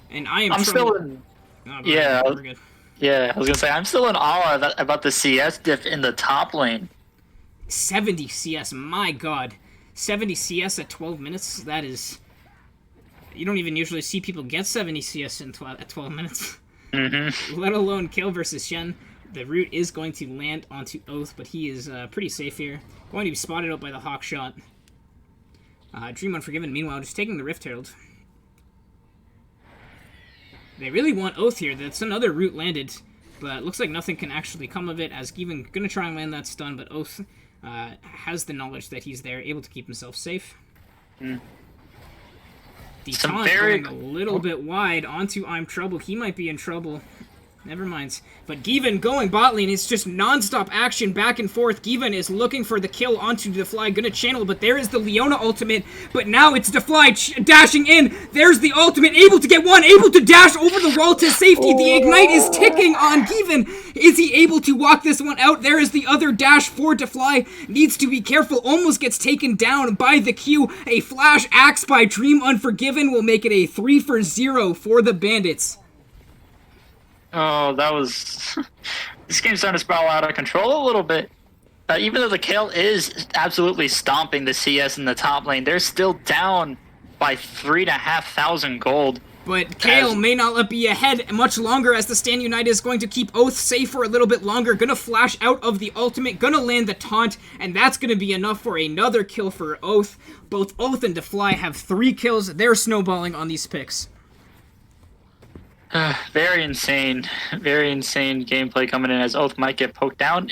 And I'm still in... Oh, yeah, we're good. Yeah, I was gonna say I'm still in awe about the CS diff in the top lane. 70 CS, my god, 70 CS at 12 minutes. That is, you don't even usually see people get 70 CS at 12 minutes. Let alone kill versus Shen. The root is going to land onto Oath, but he is pretty safe here. Going to be spotted out by the Hawk Shot. Dream Unforgiven, meanwhile, just taking the Rift Herald. They really want Oath here. That's another root landed, but looks like nothing can actually come of it, as Given gonna try and land that stun, but Oath has the knowledge that he's there, able to keep himself safe. The taunt going a little bit wide onto I'm Trouble. He might be in trouble. Never mind. But Given going bot lane, it's just non-stop action back and forth. Given is looking for the kill onto Defly, gonna channel, but there is the Leona ultimate, but now it's Defly dashing in. There's the ultimate, able to get one, able to dash over the wall to safety. The Ignite is ticking on Given. Is he able to walk this one out? There is the other dash for Defly. Needs to be careful, almost gets taken down by the Q. A flash axe by Dream Unforgiven will make it a 3-for-0 for the Bandits. Oh, that was... This game's starting to spiral out of control a little bit. Even though the Kale is absolutely stomping the CS in the top lane, they're still down by 3,500 gold. But Kale may not be ahead much longer, as the Stand United is going to keep Oath safe for a little bit longer. Gonna flash out of the ultimate, gonna land the taunt, and that's gonna be enough for another kill for Oath. Both Oath and Defly have 3 kills. They're snowballing on these picks. Very insane gameplay coming in, as Oath might get poked down.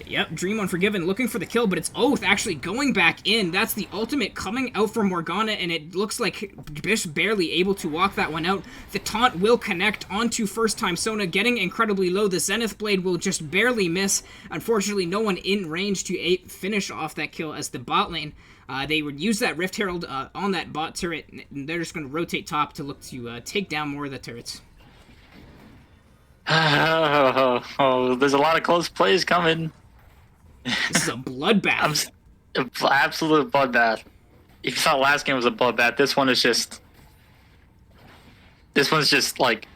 Yep, Dream Unforgiven looking for the kill, but it's Oath actually going back in. That's the ultimate coming out from Morgana, and it looks like Bish barely able to walk that one out. The taunt will connect onto First Time Sona, getting incredibly low. The Zenith Blade will just barely miss. Unfortunately, no one in range to finish off that kill, as the bot lane, they would use that Rift Herald on that bot turret, and they're just going to rotate top to look to take down more of the turrets. There's a lot of close plays coming. This is a bloodbath. Absolute bloodbath. If you thought last game was a bloodbath, this one is just... This one's just, like...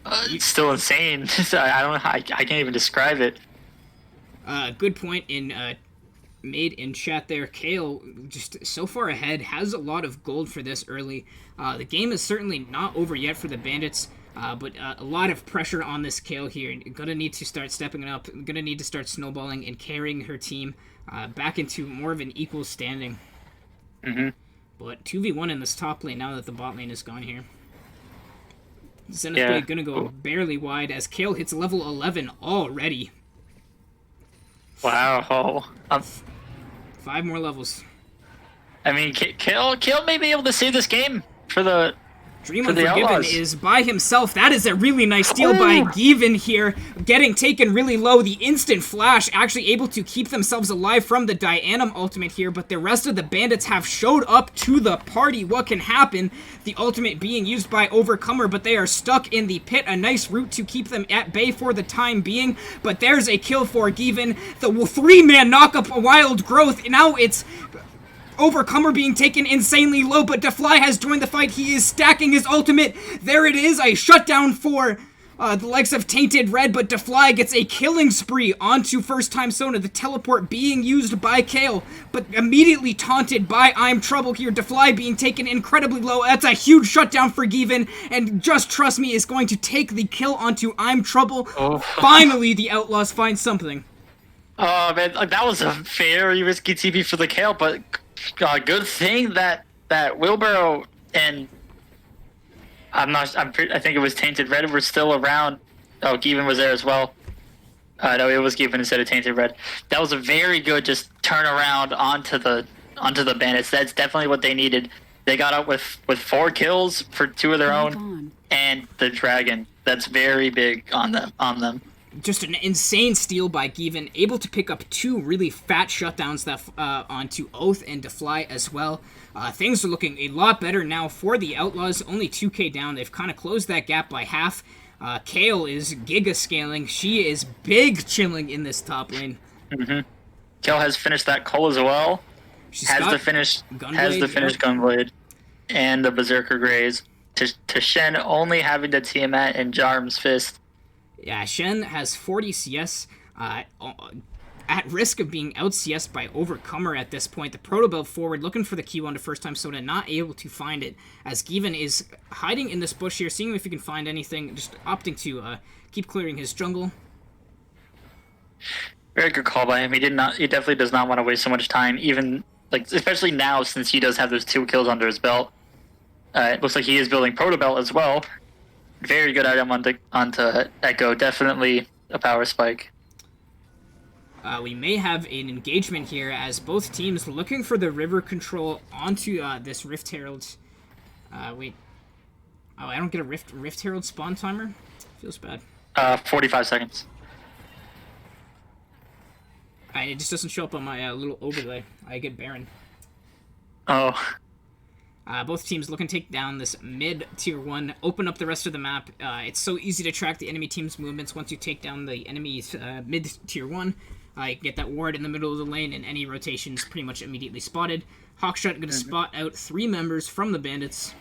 it's still insane. I can't even describe it. Good point made in chat there. Kale, just so far ahead, has a lot of gold for this early. The game is certainly not over yet for the Bandits. But a lot of pressure on this Kale here. Gonna need to start stepping it up. Gonna need to start snowballing and carrying her team back into more of an equal standing. But 2v1 in this top lane now that the bot lane is gone here. Zenith Blade gonna go barely wide as Kale hits level 11 already. Wow. 5 more levels. I mean, Kale may be able to save this game for the... Dream Unforgiven is by himself. That is a really nice steal by Given here, getting taken really low. The instant flash actually able to keep themselves alive from the Dianum ultimate here, but the rest of the Bandits have showed up to the party. What can happen? The ultimate being used by Overcomer, but they are stuck in the pit. A nice route to keep them at bay for the time being, but there's a kill for Given. The 3-man knock-up Wild Growth. Now it's... Overcomer being taken insanely low, but Defly has joined the fight. He is stacking his ultimate. There it is, a shutdown for the likes of Tainted Red, but Defly gets a killing spree onto First Time Sona. The teleport being used by Kale, but immediately taunted by I'm Trouble here. Defly being taken incredibly low. That's a huge shutdown for Given, and Just Trust Me is going to take the kill onto I'm Trouble. Finally, the Outlaws find something. Oh, man, that was a very risky TP for the Kale, but... good thing that Wilbur and I think it was Tainted Red were still around. Oh, Given was there as well. No, it was Given instead of Tainted Red. That was a very good just turnaround onto the Bandits. That's definitely what they needed. They got out with 4 kills for 2 of their own, and the Dragon. That's very big on them. Just an insane steal by Given, able to pick up 2 really fat shutdowns that onto Oath and Defly as well. Things are looking a lot better now for the Outlaws, only 2k down. They've kind of closed that gap by half. Kale is giga scaling. She is big chilling in this top lane. Kale has finished that Cole as well. Has the finished Gunblade and the Berserker Graze. To Shen only having the Tiamat and Jarm's Fist. Yeah, Shen has 40 CS, at risk of being out CS'd by Overcomer at this point. The Proto Belt forward, looking for the Q onto First Time Sona, not able to find it, as Given is hiding in this bush here, seeing if he can find anything, just opting to keep clearing his jungle. Very good call by him. He definitely does not want to waste so much time, even, especially now, since he does have those 2 kills under his belt. It looks like he is building Proto Belt as well. Very good item onto Echo. Definitely a power spike. We may have an engagement here as both teams looking for the river control onto this Rift Herald. Wait. Oh, I don't get a Rift Herald spawn timer? Feels bad. 45 seconds. It just doesn't show up on my little overlay. I get Baron. Oh. Both teams looking to take down this mid-tier 1, open up the rest of the map. It's so easy to track the enemy team's movements once you take down the enemy's mid-tier 1. Get that ward in the middle of the lane, and any rotations pretty much immediately spotted. Hawkshot going to spot out 3 members from the Bandits.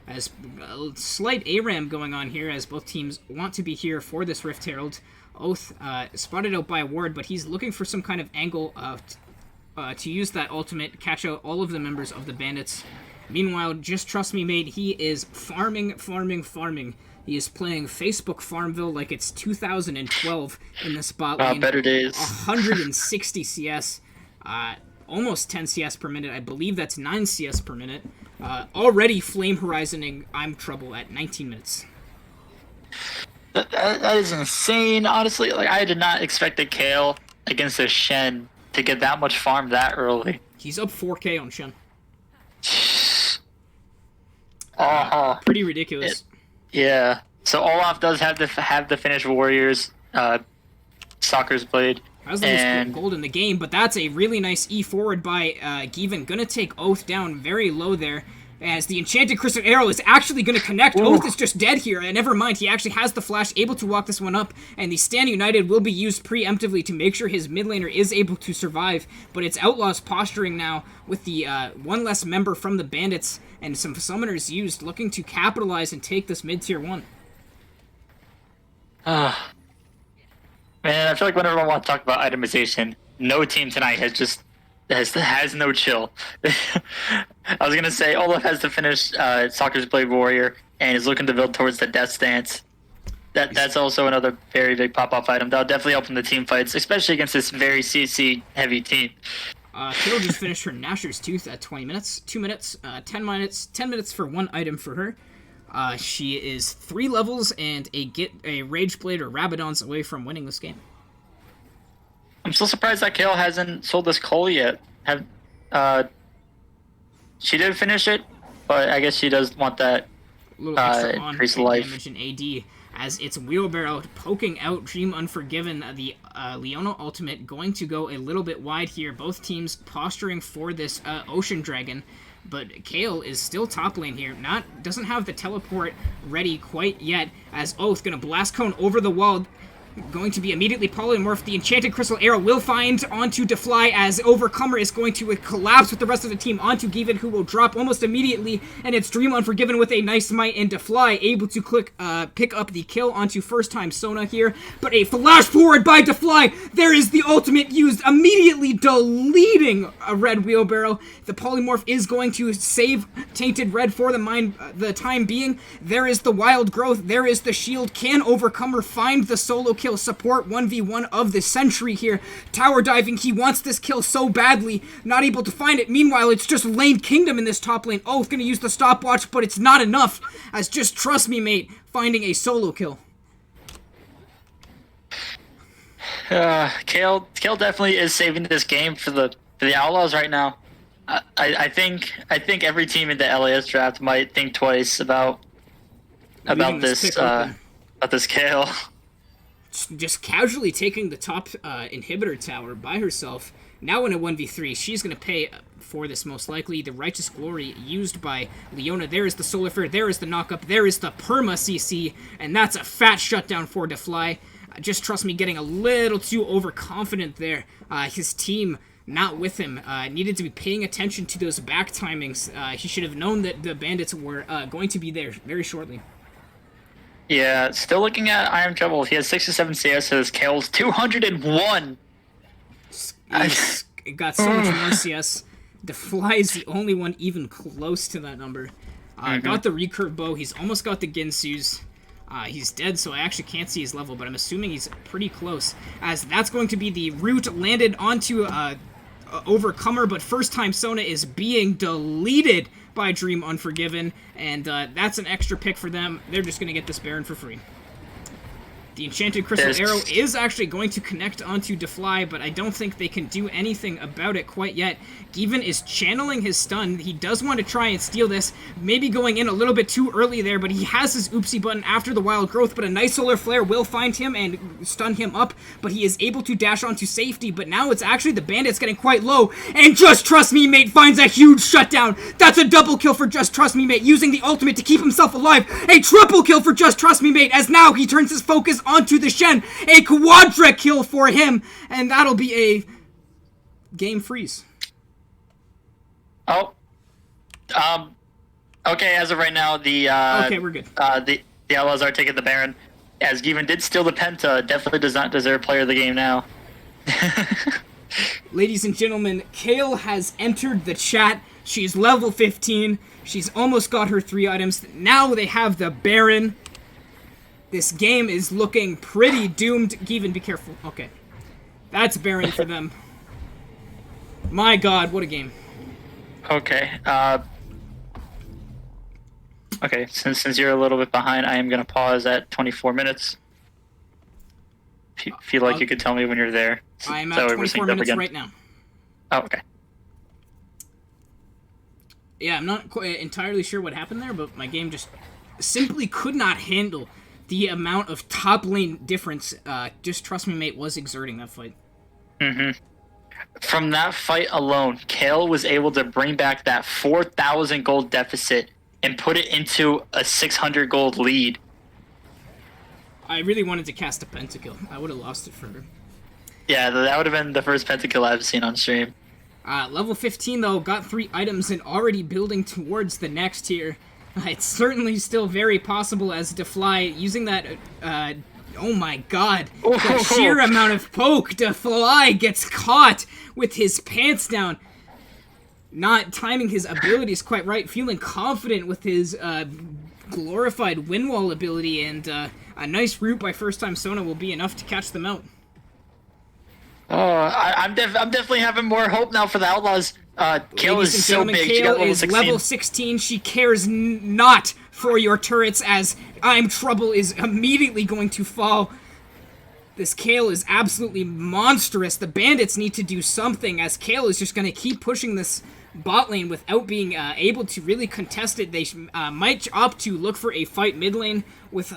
As a slight ARAM going on here, as both teams want to be here for this Rift Herald. Oath spotted out by a ward, but he's looking for some kind of angle to use that ultimate, catch out all of the members of the Bandits. Meanwhile, just trust me, mate, he is farming. He is playing Facebook Farmville like it's 2012 in the spot lane. Better days. 160 CS, almost 10 CS per minute. I believe that's 9 CS per minute. Already Flame Horizoning I'm Trouble at 19 minutes. That is insane, honestly. Like, I did not expect the Kale against a Shen to get that much farm that early. He's up 4k on Shen. Pretty ridiculous. Yeah. So Olaf does have the finish Warriors, Soccer's Blade. That's the most gold in the game, but that's a really nice E forward by Given. Gonna take Oath down very low there, as the Enchanted Crystal Arrow is actually gonna connect. Ooh. Oath is just dead here, and never mind, he actually has the flash, able to walk this one up, and the Stand United will be used preemptively to make sure his mid laner is able to survive, but it's Outlaws posturing now with the one less member from the Bandits, and some summoners used, looking to capitalize and take this mid-tier 1. Man, I feel like whenever I want to talk about itemization, no team tonight has no chill. I was gonna say Olaf has to finish Soccer's Blade Warrior and is looking to build towards the Death Stance. That's also another very big pop-off item. That'll definitely help in the team fights, especially against this very CC heavy team. Kale just finished her Gnasher's Tooth at 20 minutes, 2 minutes, 10 minutes for one item for her. She is 3 levels and a Rage Blade or Rabadons away from winning this game. I'm still surprised that Kale hasn't sold this Cole yet. She did finish it, but I guess she does want that increased life. Damage in AD, as it's Wheelbarrow poking out Dream Unforgiven. The Leona ultimate going to go a little bit wide here. Both teams posturing for this Ocean Dragon. But Kale is still top lane here. Doesn't have the teleport ready quite yet, as Oath gonna blast cone over the wall. Going to be immediately polymorphed. The Enchanted Crystal Arrow will find onto Defly, as Overcomer is going to collapse with the rest of the team onto Given, who will drop almost immediately, and it's Dream Unforgiven with a nice smite, and Defly able to pick up the kill onto first time Sona here, but a flash forward by Defly. There is the ultimate used, immediately deleting a red Wheelbarrow. The polymorph is going to save Tainted Red for the time being. There is the Wild Growth, there is the shield. Can Overcomer find the solo kill? Support 1v1 of the century here. Tower diving, he wants this kill so badly, not able to find it. Meanwhile, it's just Lane Kingdom in this top lane. Oath gonna use the stopwatch, but it's not enough, as just trust me, mate, finding a solo kill. Kale definitely is saving this game for the Outlaws right now. I think every team in the LAS draft might think twice about this Kale. Just casually taking the top inhibitor tower by herself. Now in a 1v3, she's going to pay for this most likely. The Righteous Glory used by Leona. There is the Solar Flare, there is the knockup, there is the Perma CC, and that's a fat shutdown for Defly. Just trust me, getting a little too overconfident there. His team not with him. Needed to be paying attention to those back timings. He should have known that the Bandits were going to be there very shortly. Yeah, still looking at I Am Trouble. He has 67 CS, so his Kale's 201. He's got so much more CS. Defly is the only one even close to that number. Got the recurve bow. He's almost got the Ginsu's. He's dead, so I actually can't see his level, but I'm assuming he's pretty close, as that's going to be the root landed onto Overcomer, but first time Sona is being deleted by Dream Unforgiven, and that's an extra pick for them. They're just going to get this Baron for free. The Enchanted Crystal There's- Arrow is actually going to connect onto Defly, but I don't think they can do anything about it quite yet. Given is channeling his stun. He does want to try and steal this, maybe going in a little bit too early there, but he has his oopsie button after the Wild Growth, but a nice Solar Flare will find him and stun him up, but he is able to dash onto safety, but now it's actually the Bandits getting quite low, and Just Trust Me Mate finds a huge shutdown. That's a double kill for Just Trust Me Mate, using the ultimate to keep himself alive. A triple kill for Just Trust Me Mate, as now he turns his focus onto the Shen. A quadra kill for him, and that'll be a game freeze. Oh. Okay, as of right now, Okay, we're good. The Outlaws are taking the Baron. As Given did steal the Penta, definitely does not deserve player of the game now. Ladies and gentlemen, Kale has entered the chat. She's level 15. She's almost got her 3 items. Now they have the Baron. This game is looking pretty doomed. Given, be careful. Okay. That's Baron for them. My god, what a game. Okay. Okay, since you're a little bit behind, I am going to pause at 24 minutes. Feel like you could tell me when you're there. I'm So at we're 24 synced up minutes again. right now. Oh, okay. Yeah, I'm not quite entirely sure what happened there, but my game just simply could not handle the amount of top lane difference Just Trust Me Mate was exerting that fight. From that fight alone, Kale was able to bring back that 4,000 gold deficit and put it into a 600 gold lead. I really wanted to cast a pentakill. I would have lost it for her. Yeah, that would have been the first pentakill I've seen on stream. Level 15, though, got 3 items and already building towards the next tier. It's certainly still very possible as Defly using that, oh my god, the sheer amount of poke. Defly gets caught with his pants down. Not timing his abilities quite right, feeling confident with his glorified wind wall ability, and a nice route by first time Sona will be enough to catch them out. Oh, I'm definitely having more hope now for the Outlaws. Kale Ladies and is so gentlemen, big. She got Kale level is 16. level 16. She cares not for your turrets, as I'm Trouble is immediately going to fall. This Kale is absolutely monstrous. The Bandits need to do something, as Kale is just going to keep pushing this bot lane without being able to really contest it. They might opt to look for a fight mid lane with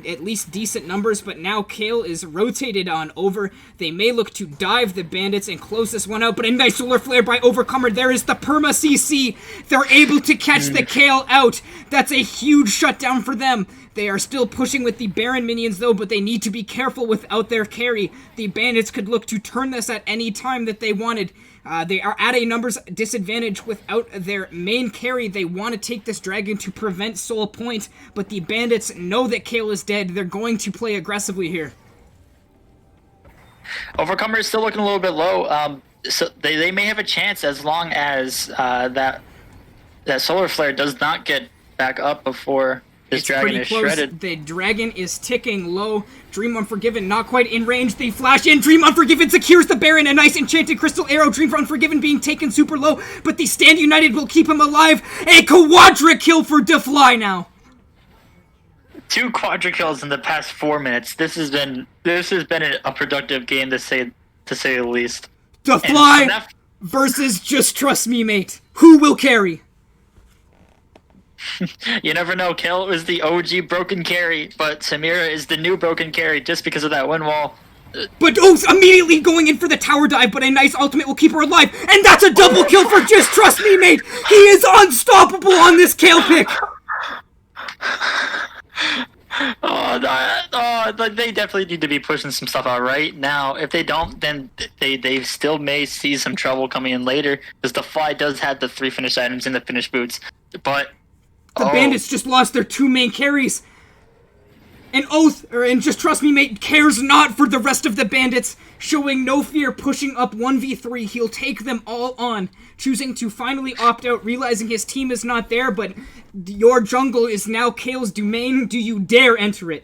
at least decent numbers, but now Kale is rotated on over. They may look to dive the Bandits and close this one out, but a nice Solar Flare by Overcomer. There is the Perma CC. They're able to catch the Kale out. That's a huge shutdown for them. They are still pushing with the Baron minions, though, but they need to be careful without their carry. The Bandits could look to turn this at any time that they wanted. They are at a numbers disadvantage without their main carry. They want to take this dragon to prevent Soul Point, but the Bandits know that Kale is dead. They're going to play aggressively here. Overcomer is still looking a little bit low. So they may have a chance as long as that Solar Flare does not get back up before this dragon pretty is close. shredded. The dragon is ticking low. Dream Unforgiven not quite in range. They flash in. Dream Unforgiven secures the Baron. A nice enchanted crystal arrow. Dream Unforgiven being taken super low, but the Stand United will keep him alive. A quadra kill for Defly now. 2 quadra kills in the past 4 minutes. This has been a productive game to say the least. Defly versus Just Trust Me Mate. Who will carry? You never know. Kale is the OG broken carry, but Samira is the new broken carry just because of that wind wall. But immediately going in for the tower dive, but a nice ultimate will keep her alive, and that's a double kill for Just Trust Me Mate. He is unstoppable on this Kale pick. They definitely need to be pushing some stuff out right now. If they don't, then they still may see some trouble coming in later, because the Fly does have the 3 finished items in the finished boots, but the Bandits just lost their 2 main carries. And Just Trust Me Mate cares not for the rest of the Bandits, showing no fear, pushing up 1v3. He'll take them all on, choosing to finally opt out, realizing his team is not there, but your jungle is now Kale's domain. Do you dare enter it?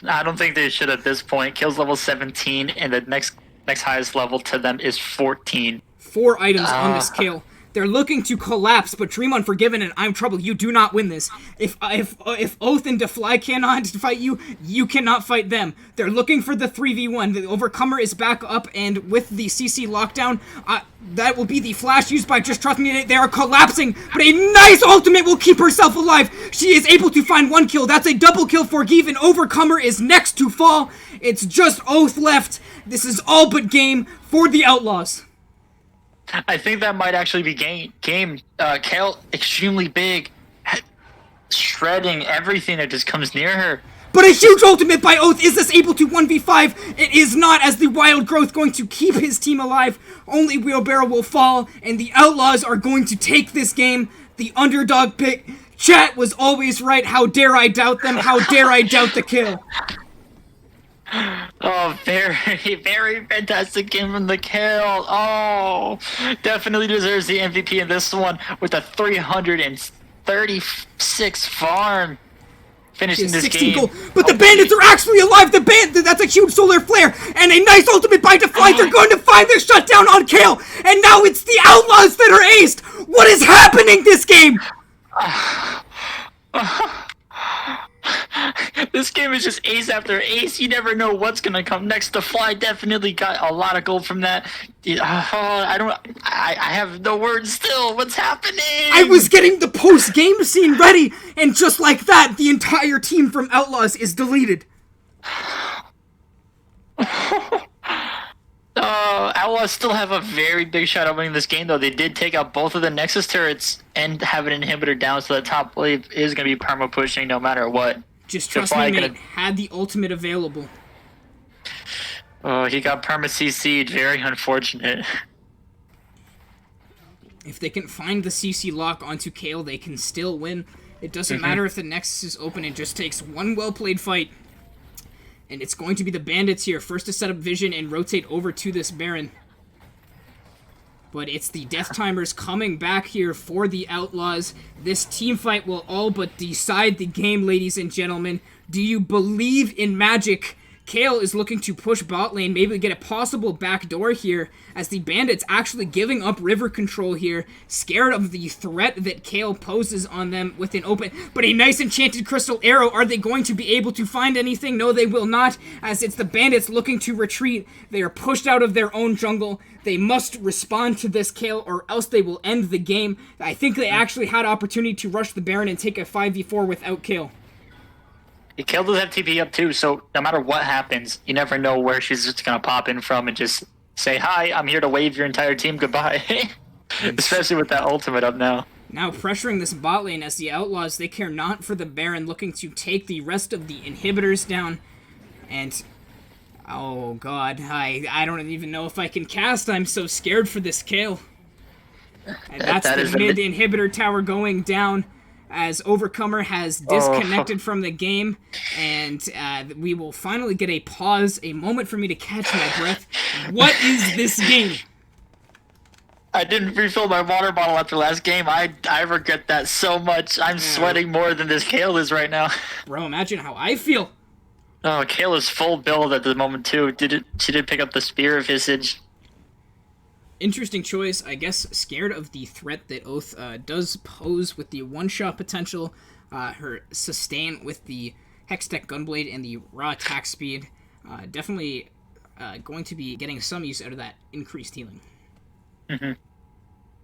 I don't think they should at this point. Kale's level 17, and the next highest level to them is 14. 4 items on this Kale. They're looking to collapse, but Dream Unforgiven and I'm Trouble, you do not win this. If Oath and Defly cannot fight you, you cannot fight them. They're looking for the 3v1. The Overcomer is back up, and with the CC lockdown, that will be the flash used by Just Trust Me. They are collapsing, but a nice ultimate will keep herself alive. She is able to find 1 kill. That's a double kill for Given. Overcomer is next to fall. It's just Oath left. This is all but game for the Outlaws. I think that might actually be game. Kale, extremely big, shredding everything that just comes near her. But a huge ultimate by Oath. Is this able to 1v5? It is not, as the Wild Growth going to keep his team alive. Only Wheelbarrow will fall, and the Outlaws are going to take this game. The underdog pick. Chat was always right. How dare I doubt them? How dare I doubt the kill? Oh, very, very fantastic game from the Kale. Oh, definitely deserves the MVP in this one with a 336 farm. Finishing this game. Goal. But the Bandits are actually alive. That's a huge solar flare. And a nice ultimate by Defy. They're going to find their shutdown on Kale. And now it's the Outlaws that are aced. What is happening this game? This game is just ace after ace. You never know what's gonna come next. The Fly definitely got a lot of gold from that. I have no words still. What's happening? I was getting the post-game scene ready, and just like that, the entire team from Outlaws is deleted. Outlaws still have a very big shot at winning this game, though. They did take out both of the Nexus turrets and have an inhibitor down, so the top wave is going to be perma-pushing no matter what. Just trust me, mate. Had the ultimate available. Oh, he got perma-CC'd. Very unfortunate. If they can find the CC lock onto Kale, they can still win. It doesn't matter if the Nexus is open. It just takes one well-played fight. And it's going to be the Bandits here, first to set up vision and rotate over to this Baron. But it's the Death Timers coming back here for the Outlaws. This team fight will all but decide the game, ladies and gentlemen. Do you believe in magic? Kale is looking to push bot lane, maybe get a possible backdoor here, as the Bandits actually giving up river control here, scared of the threat that Kale poses on them with an open, but a nice enchanted crystal arrow. Are they going to be able to find anything? No, they will not, as it's the Bandits looking to retreat. They are pushed out of their own jungle. They must respond to this Kale, or else they will end the game. I think they actually had opportunity to rush the Baron and take a 5v4 without Kale. Kale does have TP up too, so no matter what happens, you never know where she's just going to pop in from and just say, hi, I'm here to wave your entire team goodbye. Especially with that ultimate up now. Now pressuring this bot lane as the Outlaws, they care not for the Baron, looking to take the rest of the inhibitors down. And, oh god, I don't even know if I can cast. I'm so scared for this Kale. And that's the mid inhibitor tower going down, as Overcomer has disconnected from the game, and we will finally get a pause, a moment for me to catch my breath. What is this game? I didn't refill my water bottle after last game. I regret that so much. I'm sweating more than this Kale is right now. Bro, imagine how I feel. Oh, Kale is full build at the moment too. She did pick up the Spear of Visage. Interesting choice. I guess scared of the threat that Oath does pose with the one-shot potential, her sustain with the Hextech Gunblade and the raw attack speed. Definitely going to be getting some use out of that increased healing.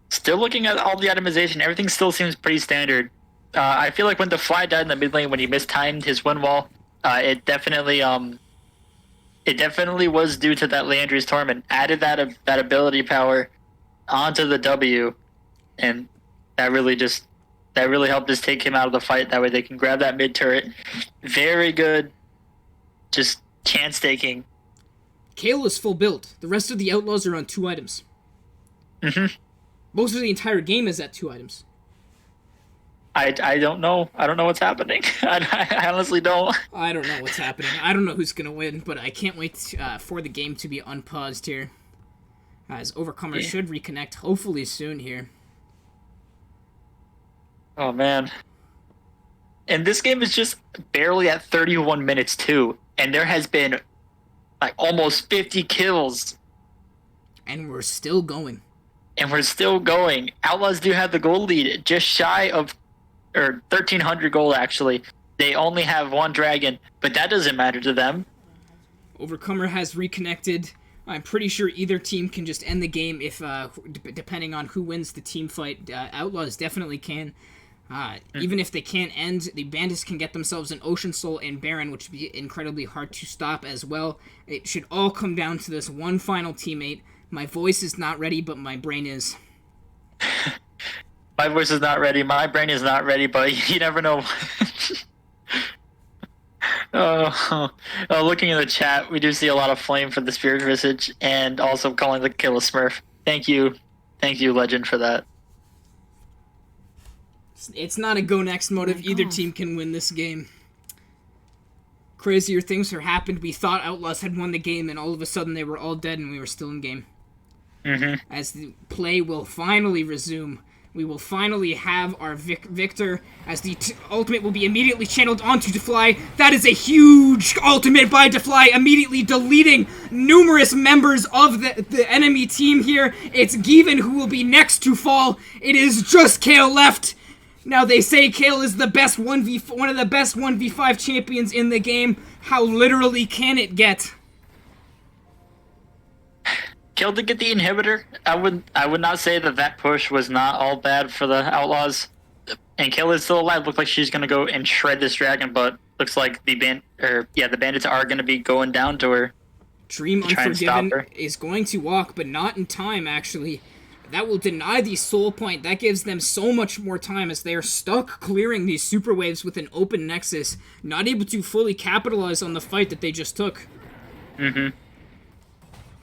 Still looking at all the itemization, everything still seems pretty standard. I feel like when the Fly died in the mid lane, when he mistimed his wind wall, it definitely was due to that Landry's Torment. Added that ability power onto the W, and that really helped us take him out of the fight. That way they can grab that mid turret. Very good, just chance taking. Kale is full build. The rest of the Outlaws are on 2 items. Most of the entire game is at 2 items. I don't know. I don't know what's happening. I honestly don't. I don't know what's happening. I don't know who's going to win, but I can't wait for the game to be unpaused here. As Overcomer should reconnect hopefully soon here. Oh, man. And this game is just barely at 31 minutes, too. And there has been, like, almost 50 kills. And we're still going. and we're still going. Outlaws do have the goal lead, just shy of, or 1,300 gold actually. They only have one dragon, but that doesn't matter to them. Overcomer has reconnected. I'm pretty sure either team can just end the game if, depending on who wins the team fight. Outlaws definitely can. Even if they can't end, the Bandits can get themselves an Ocean Soul and Baron, which would be incredibly hard to stop as well. It should all come down to this one final teammate. My voice is not ready, but my brain is. My voice is not ready. My brain is not ready, but you never know. Looking in the chat, we do see a lot of flame for the Spirit Visage, and also calling the kill a Smurf. Thank you, Legend, for that. It's not a go next mode if either team can win this game. Crazier things have happened. We thought Outlaws had won the game, and all of a sudden they were all dead, and we were still in game. As the play will finally resume. We will finally have our victor, as the ultimate will be immediately channeled onto Defly. That is a huge ultimate by Defly, immediately deleting numerous members of the enemy team here. It's Given who will be next to fall. It is just Kale left. Now they say Kale is the best one of the best 1v5 champions in the game. How literally can it get? Kale did get the inhibitor. I would not say that push was not all bad for the Outlaws. And Kale is still alive. Looks like she's gonna go and shred this dragon, but looks like the Bandits are gonna be going down to her. Dream Unforgiven is going to walk, but not in time actually. That will deny the soul point. That gives them so much more time as they are stuck clearing these super waves with an open nexus, not able to fully capitalize on the fight that they just took.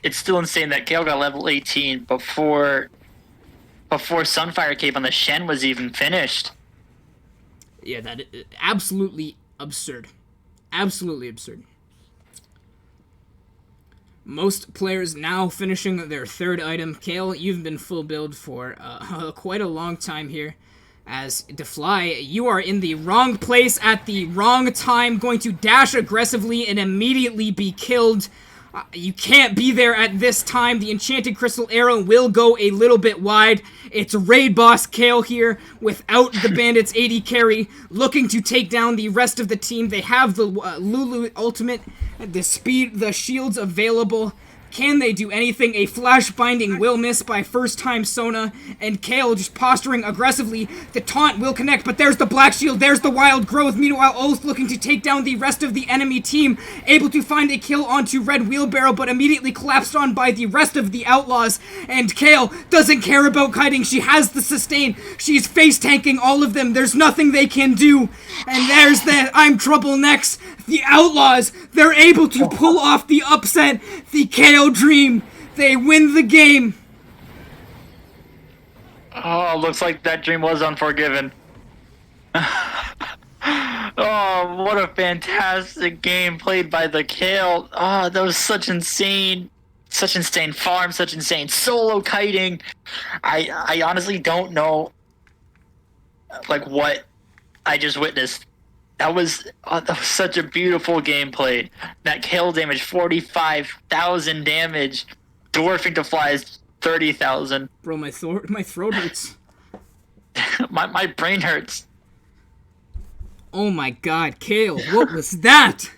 It's still insane that Kale got level 18 before Sunfire Cave on the Shen was even finished. Yeah, that is absolutely absurd. Absolutely absurd. Most players now finishing their third item. Kale, you've been full build for quite a long time here. As Defly, you are in the wrong place at the wrong time, going to dash aggressively and immediately be killed. You can't be there at this time. The Enchanted Crystal Arrow will go a little bit wide. It's Raid Boss Kale here without the Bandits 80 carry, looking to take down the rest of the team. They have the Lulu ultimate, the speed, the shields available. Can they do anything? A flash binding will miss by first time Sona, and Kale just posturing aggressively. The taunt will connect, but there's the black shield, there's the wild growth. Meanwhile, Oath looking to take down the rest of the enemy team, able to find a kill onto Red Wheelbarrow, but immediately collapsed on by the rest of the Outlaws. And Kale doesn't care about kiting. She has the sustain. She's face tanking all of them. There's nothing they can do. And there's the I'm Trouble next. The Outlaws, they're able to pull off the upset. The KO Dream, they win the game. Oh, looks like that dream was unforgiven. Oh, what a fantastic game played by the Kale. Oh, that was such insane farm, such insane solo kiting. I honestly don't know, like, what I just witnessed. That was such a beautiful game played. That Kale damage, 45,000 damage, dwarfing Defly's 30,000. Bro, my throat hurts. my brain hurts. Oh my god, Kale, what was that?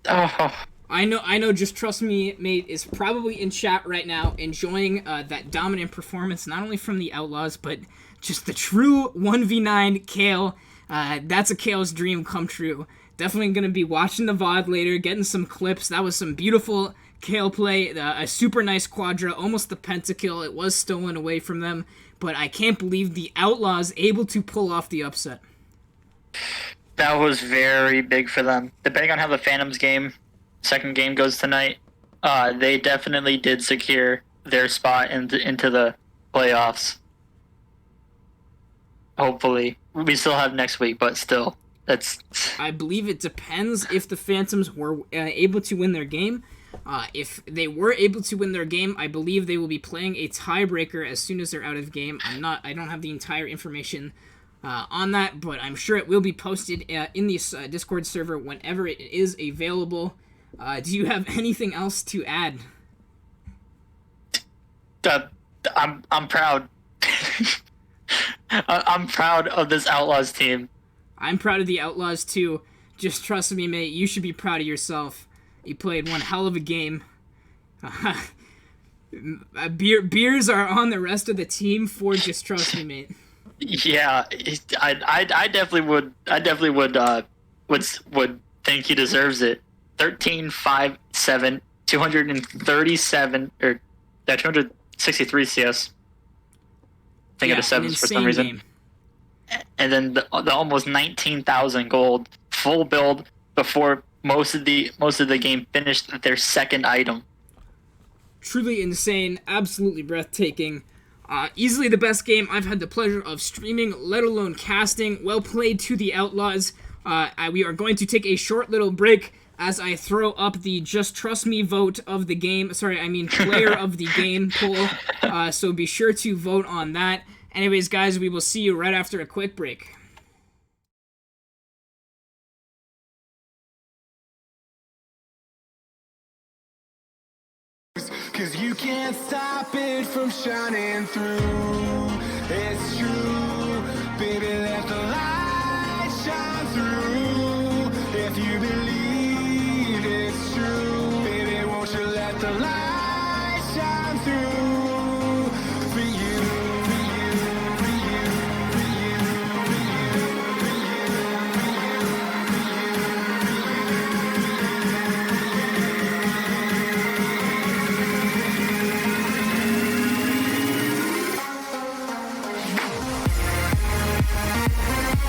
Oh. I know, just trust me, mate, is probably in chat right now, enjoying that dominant performance, not only from the Outlaws, but just the true 1v9 Kale. That's a Kale's dream come true. Definitely going to be watching the VOD later, getting some clips. That was some beautiful Kale play, a super nice quadra, almost the pentakill. It was stolen away from them, but I can't believe the Outlaws able to pull off the upset. That was very big for them. Depending on how the Phantoms second game goes tonight, they definitely did secure their spot into the playoffs. Hopefully. We still have next week, but still, that's... I believe it depends if the Phantoms were able to win their game. If they were able to win their game, I believe they will be playing a tiebreaker as soon as they're out of game. I don't have the entire information on that, but I'm sure it will be posted in the Discord server whenever it is available. Do you have anything else to add? I'm proud. I'm proud of this Outlaws team. I'm proud of the Outlaws too. Just trust me, mate. You should be proud of yourself. You played one hell of a game. Beers are on the rest of the team for just trust me, mate. Yeah, I definitely would. I definitely would think he deserves it. 13, 5, 7, 237 or 263 CS. Think of the sevens for some reason. Game. And then the almost 19,000 gold full build before most of the game finished their second item. Truly insane, absolutely breathtaking. Easily the best game I've had the pleasure of streaming, let alone casting. Well played to the Outlaws. We are going to take a short little break as I throw up the Just Trust Me vote of the game. Sorry, I mean player of the game poll. So be sure to vote on that. Anyways, guys, we will see you right after a quick break. Cause you can't stop it from shining through. It's true, baby, let the light shine through. If you believe it's true, baby, won't you let the light shine through. For you, for you, for you, for you, for you, for you, for you, for you.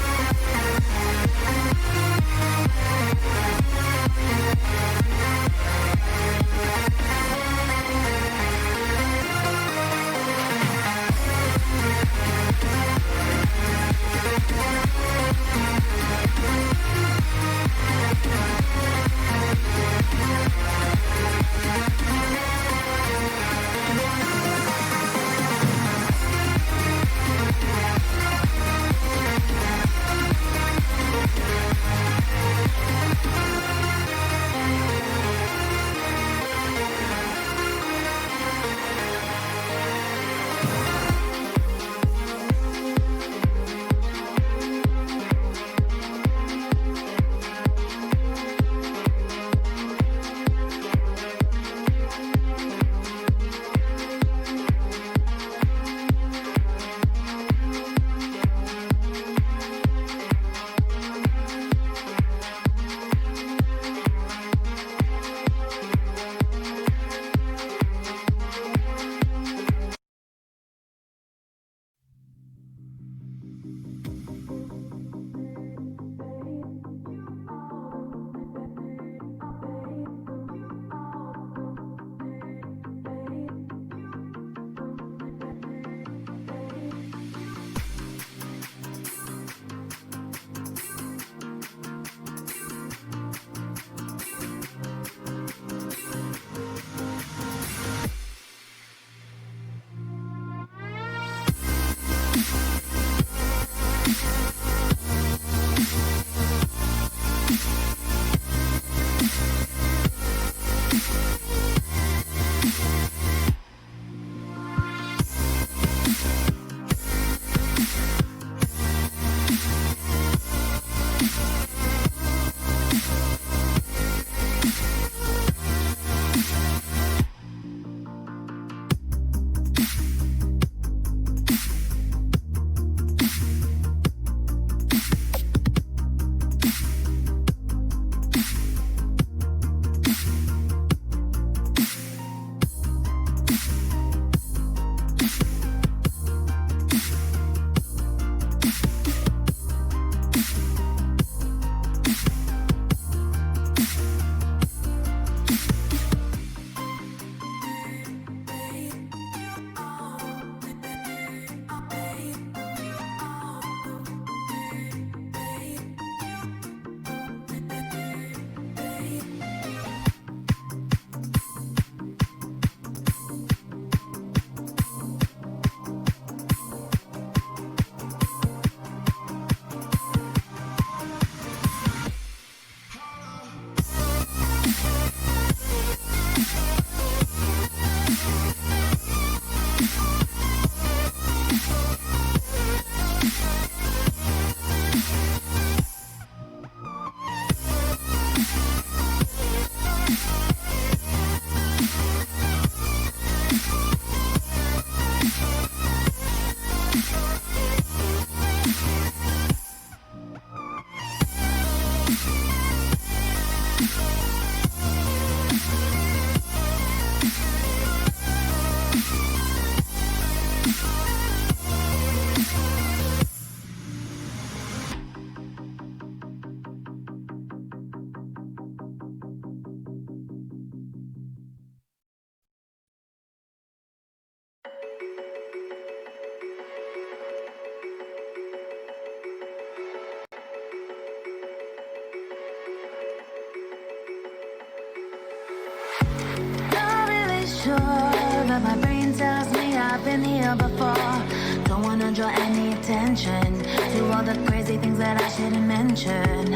show any attention to all the crazy things that I shouldn't mention.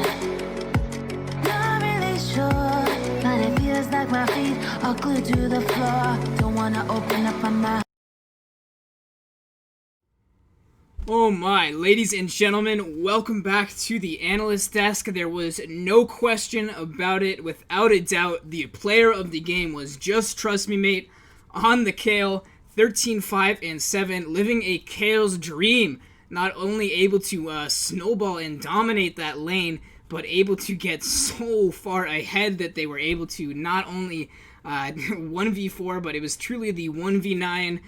Not really sure, but it feels like my feet are glued to the floor. Don't wanna open up my mouth. Oh my, ladies and gentlemen, welcome back to the analyst desk. There was no question about it. Without a doubt, the player of the game was Just Trust Me Mate on the Kale, 13-5-7, living a Kale's dream. Not only able to snowball and dominate that lane, but able to get so far ahead that they were able to not only 1v4, but it was truly the 1v9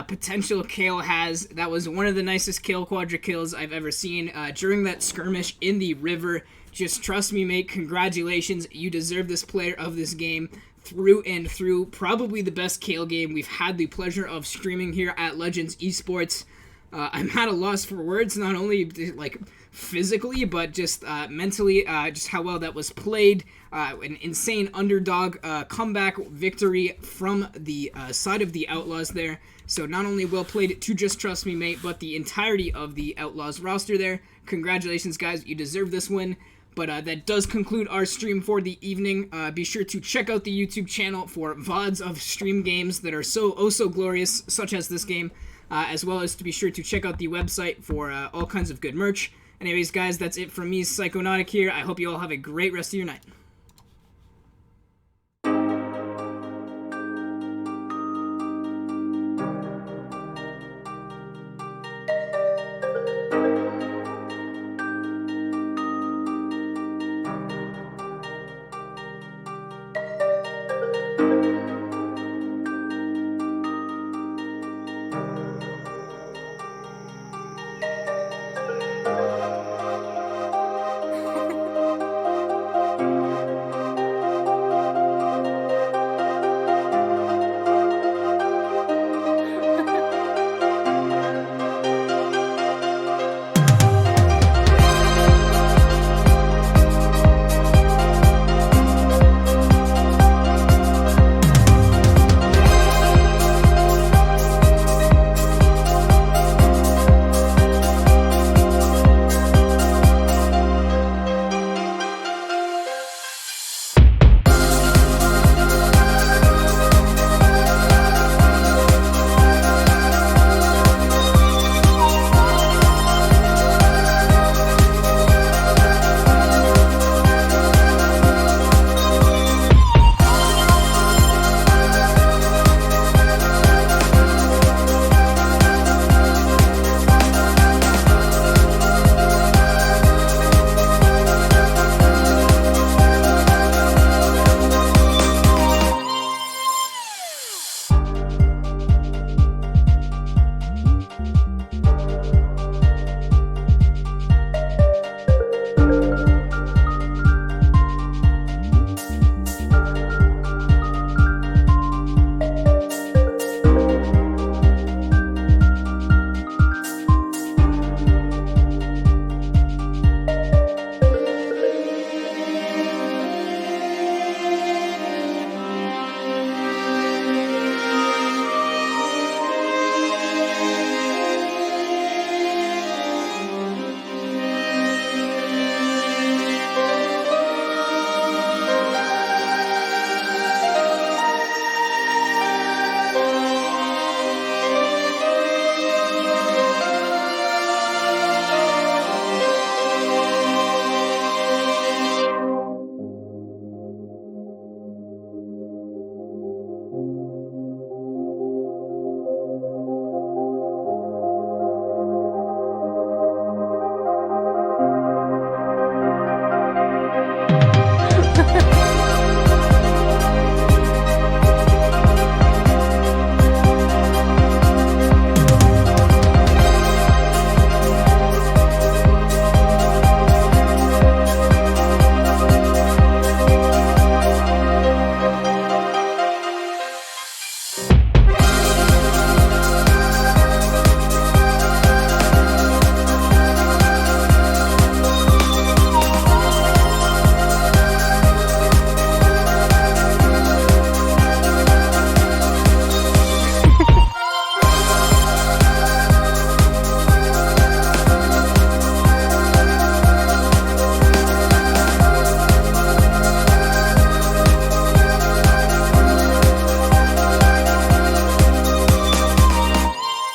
potential Kale has. That was one of the nicest Kale quadra kills I've ever seen during that skirmish in the river. Just trust me, mate. Congratulations. You deserve this player of this game through and through. Probably the best Kale game we've had the pleasure of streaming here at Legends Esports. I'm at a loss for words, not only like physically, but just mentally, just how well that was played. An insane underdog comeback victory from the side of the Outlaws there. So not only well played to Just Trust Me Mate, but the entirety of the Outlaws roster there. Congratulations, guys. You deserve this win. But that does conclude our stream for the evening. Be sure to check out the YouTube channel for VODs of stream games that are so glorious, such as this game. As well as to be sure to check out the website for all kinds of good merch. Anyways, guys, that's it from me, Psychonautic here. I hope you all have a great rest of your night.